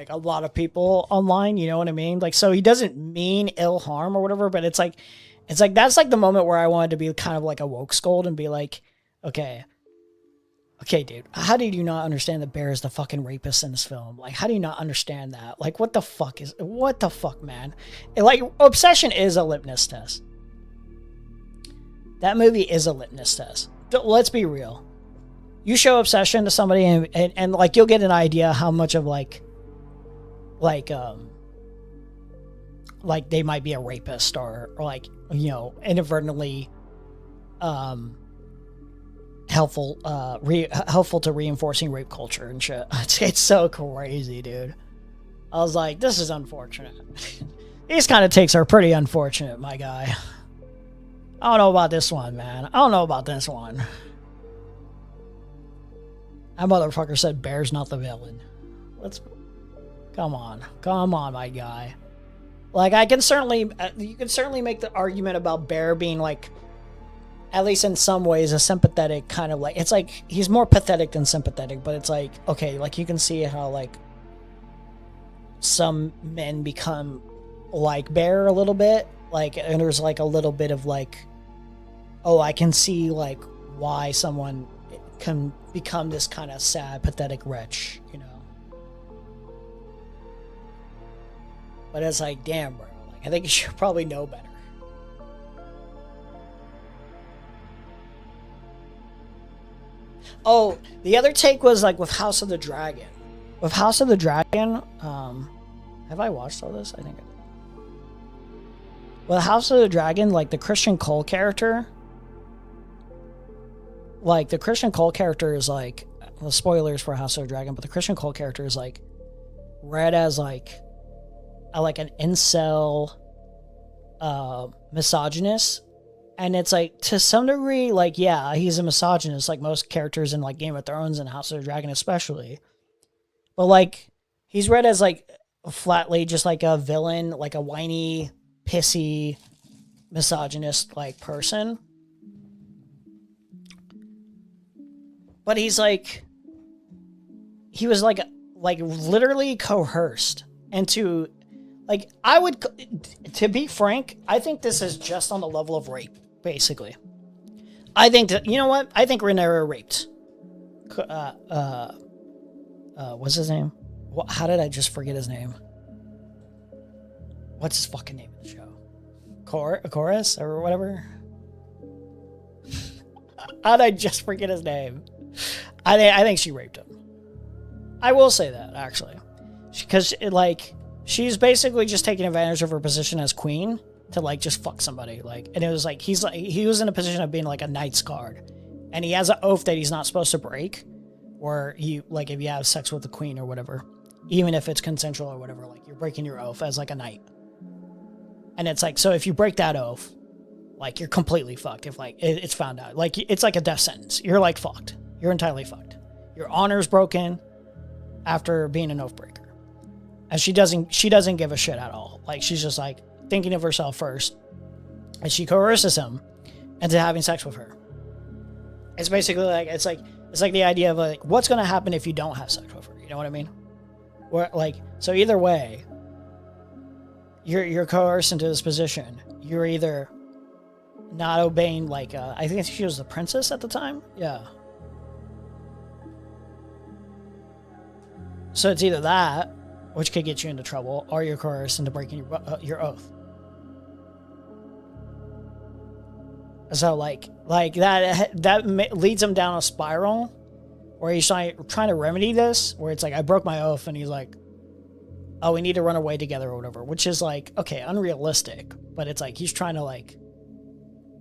a lot of people online, you know what I mean? Like, so he doesn't mean ill harm or whatever, but it's like, that's, like, the moment where I wanted to be kind of, like, a woke scold and be like, okay, dude, how did you not understand that Bear is the fucking rapist in this film? Like, how do you not understand that? Like, what the fuck, man? Like, Obsession is a litmus test. That movie is a litmus test. Let's be real. You show Obsession to somebody and like, you'll get an idea how much of, like they might be a rapist or like, you know, inadvertently, helpful to reinforcing rape culture and shit. It's so crazy, dude. I was like, this is unfortunate. These kind of takes are pretty unfortunate, my guy. I don't know about this one, man. I don't know about this one. That motherfucker said Bear's not the villain. Come on, my guy. Like, you can certainly make the argument about Bear being, like, at least in some ways, a sympathetic kind of, like, it's like, he's more pathetic than sympathetic, but it's like, okay, like, you can see how, like, some men become like Bear a little bit, like, and there's, like, a little bit of, like, oh, I can see, like, why someone can become this kind of sad, pathetic wretch, you know? But it's like, damn, bro, like, I think you should probably know better. Oh, the other take was, like, with House of the Dragon. With House of the Dragon, have I watched all this? I think I did. With House of the Dragon, like, the Christian Cole character, is, like, well, spoilers for House of the Dragon, but the Christian Cole character is, like, read as, like an incel, misogynist. And it's like, to some degree, like, yeah, he's a misogynist, like most characters in, like, Game of Thrones and House of the Dragon especially. But, like, he's read as, like, flatly just, like, a villain, like a whiny, pissy, misogynist, like, person. But he's, like, he was, like literally coerced into, like, to be frank, I think this is just on the level of rape. Basically, I think that, you know what? I think Rhaenyra raped. what's his name? How did I just forget his name? What's his fucking name in the show? Chorus or whatever. How did I just forget his name? I think she raped him. I will say that actually, because like she's basically just taking advantage of her position as queen to like just fuck somebody. Like, and it was like he was in a position of being like a knight's guard, and he has an oath that he's not supposed to break, or you like if you have sex with the queen or whatever, even if it's consensual or whatever, like you're breaking your oath as like a knight. And it's like, so if you break that oath, like you're completely fucked. If like it's found out, like it's like a death sentence. You're like fucked. You're entirely fucked. Your honor's broken after being an oath breaker. And she doesn't give a shit at all. Like she's just like thinking of herself first. And she coerces him into having sex with her. It's basically like it's like the idea of like what's gonna happen if you don't have sex with her. You know what I mean? Where like so either way, you're coerced into this position. You're either not obeying like I think she was the princess at the time. Yeah. So it's either that, which could get you into trouble, or you're coerced into breaking your oath. So like that leads him down a spiral where he's trying to remedy this, where it's like I broke my oath, and he's like, oh, we need to run away together or whatever, which is like okay, unrealistic, but it's like he's trying to like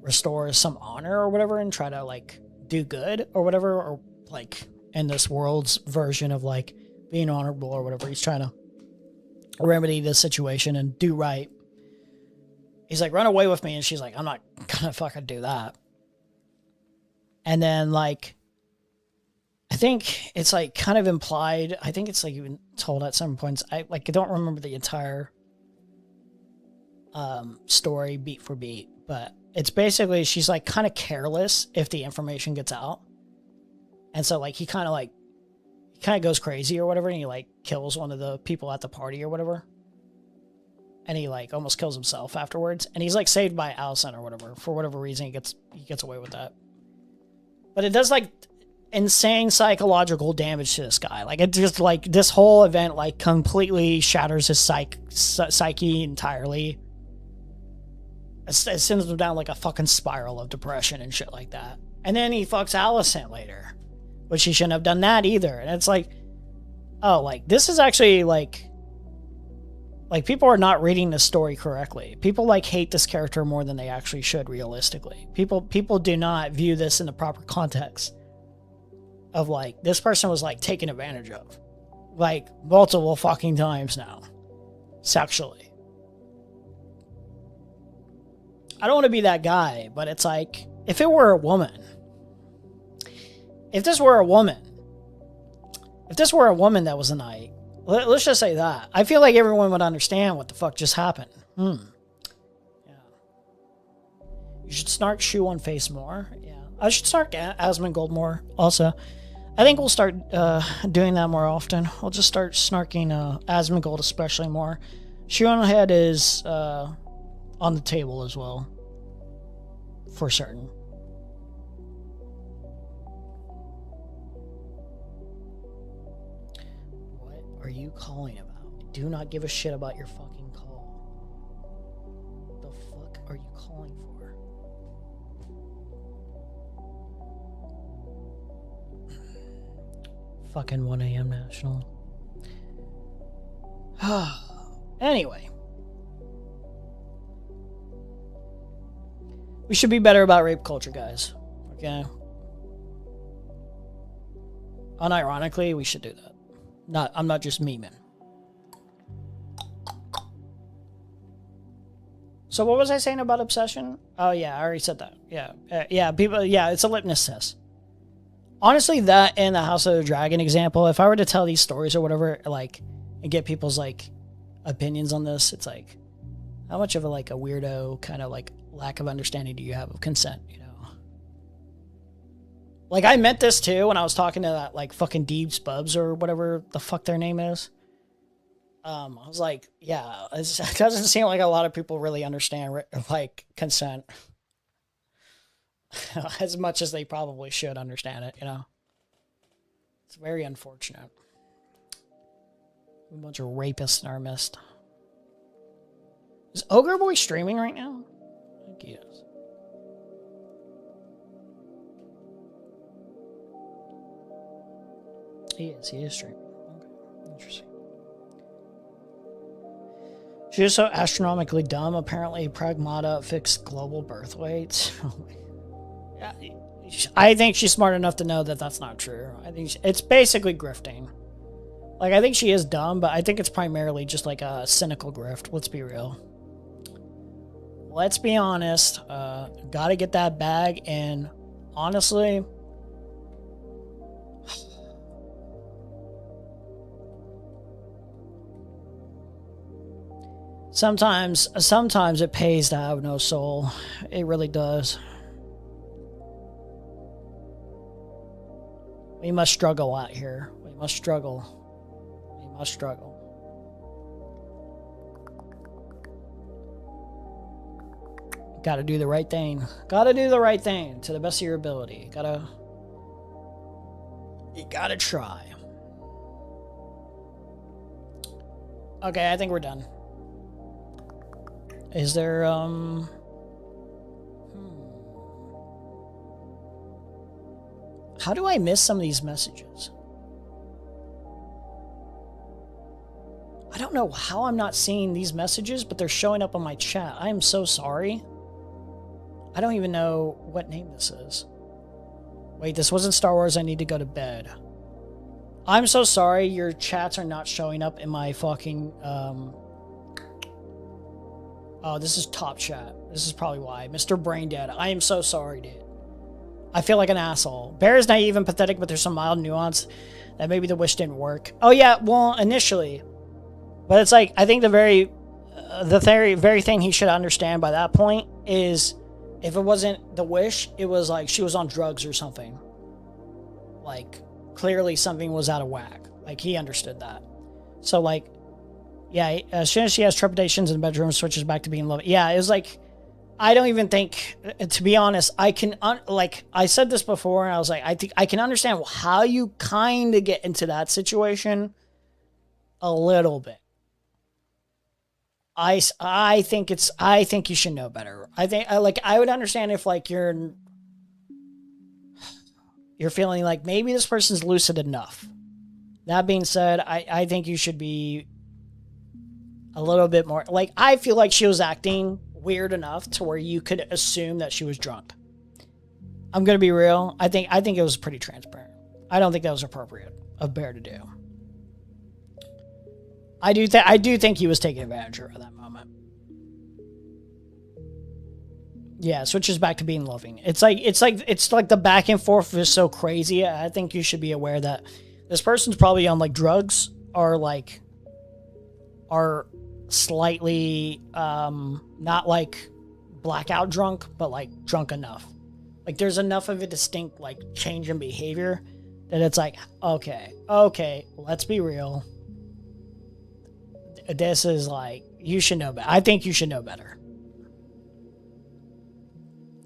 restore some honor or whatever and try to like do good or whatever, or like in this world's version of like being honorable or whatever. He's trying to remedy the situation and do right. He's like, run away with me. And she's like, I'm not gonna fucking do that. And then like, I think it's like kind of implied. I think it's like even told at some points. I don't remember the entire story beat for beat, but it's basically she's like kind of careless if the information gets out. And so like he kind of goes crazy or whatever, and he like kills one of the people at the party or whatever. And he like almost kills himself afterwards. And he's like saved by Allison or whatever. For whatever reason, he gets away with that. But it does like insane psychological damage to this guy. Like it just like this whole event like completely shatters his psyche entirely. It sends him down like a fucking spiral of depression and shit like that. And then he fucks Allison later, which he shouldn't have done that either. And it's like, oh, like this is actually like people are not reading the story correctly. People like hate this character more than they actually should realistically. People do not view this in the proper context of like this person was like taken advantage of like multiple fucking times now sexually. I don't want to be that guy, but it's like if this were a woman that was a knight, let's just say that. I feel like everyone would understand what the fuck just happened. Yeah. You should snark shoe on face more. Yeah. I should snark Asmongold more also. I think we'll start doing that more often. We'll just start snarking Asmongold especially more. Shoe on head is on the table as well. For certain. What are you calling about? I do not give a shit about your fucking call. The fuck are you calling for? Fucking 1 a.m. National. Anyway. We should be better about rape culture, guys. Okay? Unironically, we should do that. I'm not just memeing. So what was I saying about obsession? Oh yeah, I already said that. Yeah, people. Yeah, it's a litmus test. Honestly, that and the House of the Dragon example. If I were to tell these stories or whatever, like, and get people's like opinions on this, it's like, how much of a weirdo kind of like lack of understanding do you have of consent? You know, like I meant this too when I was talking to that like fucking Deebs Bubs or whatever the fuck their name is. I was like, yeah, it doesn't seem like a lot of people really understand like consent as much as they probably should understand it, you know? It's very unfortunate. A bunch of rapists in our midst. Is Ogre Boy streaming right now? I think he is. He is streaming. Okay, interesting. She is so astronomically dumb. Apparently, Pragmata fixed global birth weights. Yeah, I think she's smart enough to know that that's not true. I think it's basically grifting. Like, I think she is dumb, but I think it's primarily just like a cynical grift. Let's be real. Let's be honest. Gotta get that bag, and honestly, sometimes it pays to have no soul. It really does. We must struggle out here. We must struggle. We must struggle. Gotta do the right thing. Gotta do the right thing to the best of your ability. You gotta try. Okay, I think we're done. Is there, How do I miss some of these messages? I don't know how I'm not seeing these messages, but they're showing up on my chat. I am so sorry. I don't even know what name this is. Wait, this wasn't Star Wars. I need to go to bed. I'm so sorry your chats are not showing up in my fucking, Oh, this is top chat. This is probably why. Mr. Braindead. I am so sorry, dude. I feel like an asshole. Bear is naive and pathetic, but there's some mild nuance that maybe the wish didn't work. Oh yeah, well, initially. But it's like, I think the very thing he should understand by that point is if it wasn't the wish, it was like she was on drugs or something. Like, clearly something was out of whack. Like, he understood that. So, like, yeah, as soon as she has trepidations in the bedroom, switches back to being loved. Yeah, it was like, I don't even think, to be honest, I can, like, I said this before, and I was like, I think I can understand how you kind of get into that situation a little bit. I think you should know better. I would understand if, like, you're feeling like maybe this person's lucid enough. That being said, I think you should be a little bit more, like, I feel like she was acting weird enough to where you could assume that she was drunk. I'm gonna be real. I think it was pretty transparent. I don't think that was appropriate of Bear to do. I do think he was taking advantage of her at that moment. Yeah, switches back to being loving. It's like the back and forth is so crazy. I think you should be aware that this person's probably on, like, drugs or, like, are slightly not like blackout drunk, but like drunk enough. Like, there's enough of a distinct, like, change in behavior that it's like, okay, let's be real. This is like, you should know better. I think you should know better.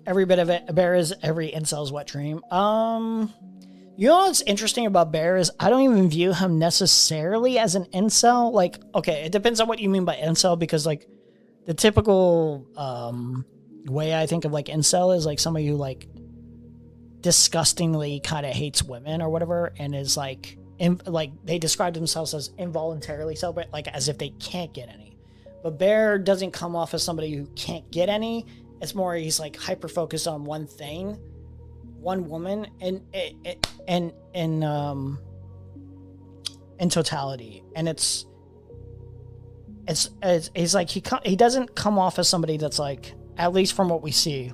Every bit of it. Bear is every incel's wet dream. You know what's interesting about Bear is I don't even view him necessarily as an incel. Like, okay, it depends on what you mean by incel, because, like, the typical way I think of, like, incel is, like, somebody who, like, disgustingly kind of hates women or whatever, and is, like, they describe themselves as involuntarily celibate, like, as if they can't get any. But Bear doesn't come off as somebody who can't get any. It's more he's, like, hyper-focused on one thing, one woman, in totality. And it's like he doesn't come off as somebody that's, like, at least from what we see,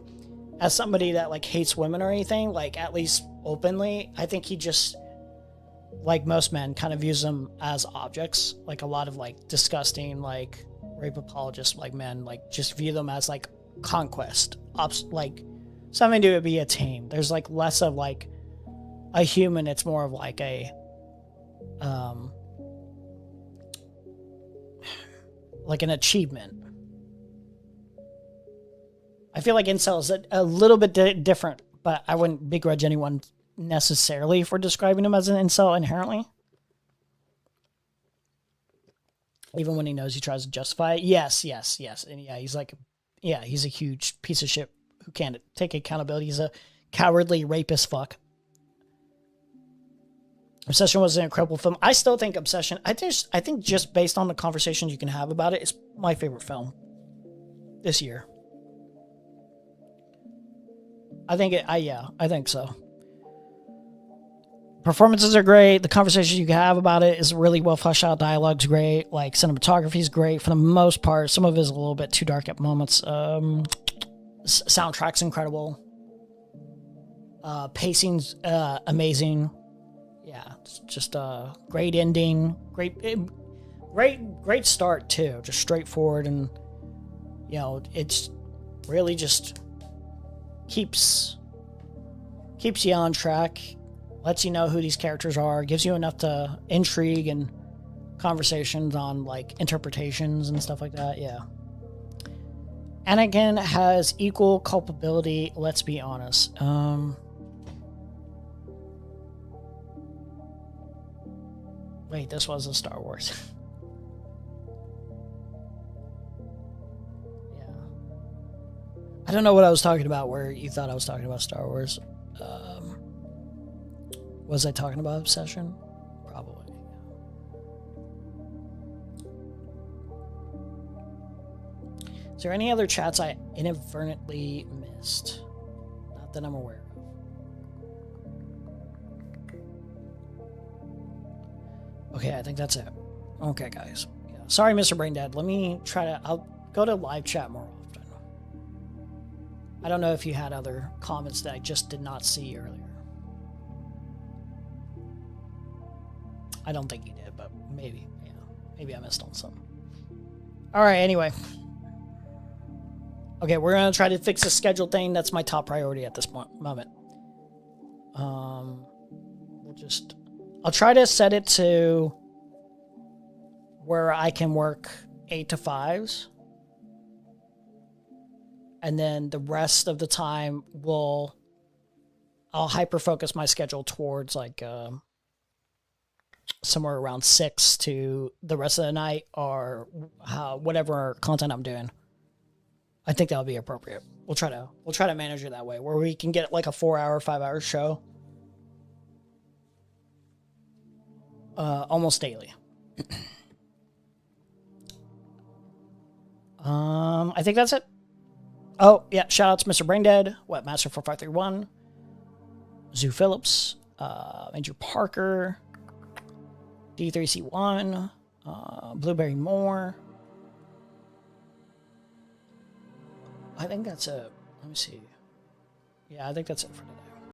as somebody that, like, hates women or anything, like, at least openly. I think he just, like most men, kind of views them as objects. Like, a lot of, like, disgusting, like, rape apologists, like, men, like, just view them as, like, conquest, like, something to be a team. There's, like, less of, like, a human. It's more of, like, a like an achievement. I feel like incel is a little bit different, but I wouldn't begrudge anyone necessarily for describing him as an incel inherently. Even when he knows he tries to justify it. Yes. And yeah, he's like, yeah, he's a huge piece of shit who can't take accountability. He's a cowardly rapist fuck. Obsession was an incredible film. I still think Obsession, I think just based on the conversations you can have about it, it's my favorite film this year. I think so. Performances are great. The conversations you can have about it is really well fleshed out. Dialogue's great. Like, cinematography is great for the most part. Some of it is a little bit too dark at moments. Soundtrack's incredible. Pacing's amazing. Yeah, it's just a great ending. Great start too. Just straightforward, and it's really just keeps you on track. Lets you know who these characters are, gives you enough to intrigue and conversations on like interpretations and stuff like that. Yeah. Anakin has equal culpability, let's be honest. Wait, this wasn't Star Wars. Yeah. I don't know what I was talking about where you thought I was talking about Star Wars. Was I talking about Obsession? Probably. Is there any other chats I inadvertently missed? Not that I'm aware of. Okay, I think that's it. Okay, guys. Yeah. Sorry, Mr. Braindead. Let me try to... I'll go to live chat more often. I don't know if you had other comments that I just did not see earlier. I don't think you did, but maybe. Yeah. Maybe I missed on something. Alright, anyway. Okay, we're going to try to fix the schedule thing. That's my top priority at this moment. I'll try to set it to where I can work 8 to 5s. And then the rest of the time I'll hyper-focus my schedule towards like somewhere around 6 to the rest of the night, or whatever content I'm doing. I think that'll be appropriate. We'll try to manage it that way, where we can get like a 4-hour, 5-hour show almost daily. I think that's it. Oh yeah, shout out to Mr. Braindead, Webmaster4531, Zoo Phillips, Andrew Parker, D3C1, Blueberry Moore. I think that's it. Let me see. Yeah, I think that's it for today.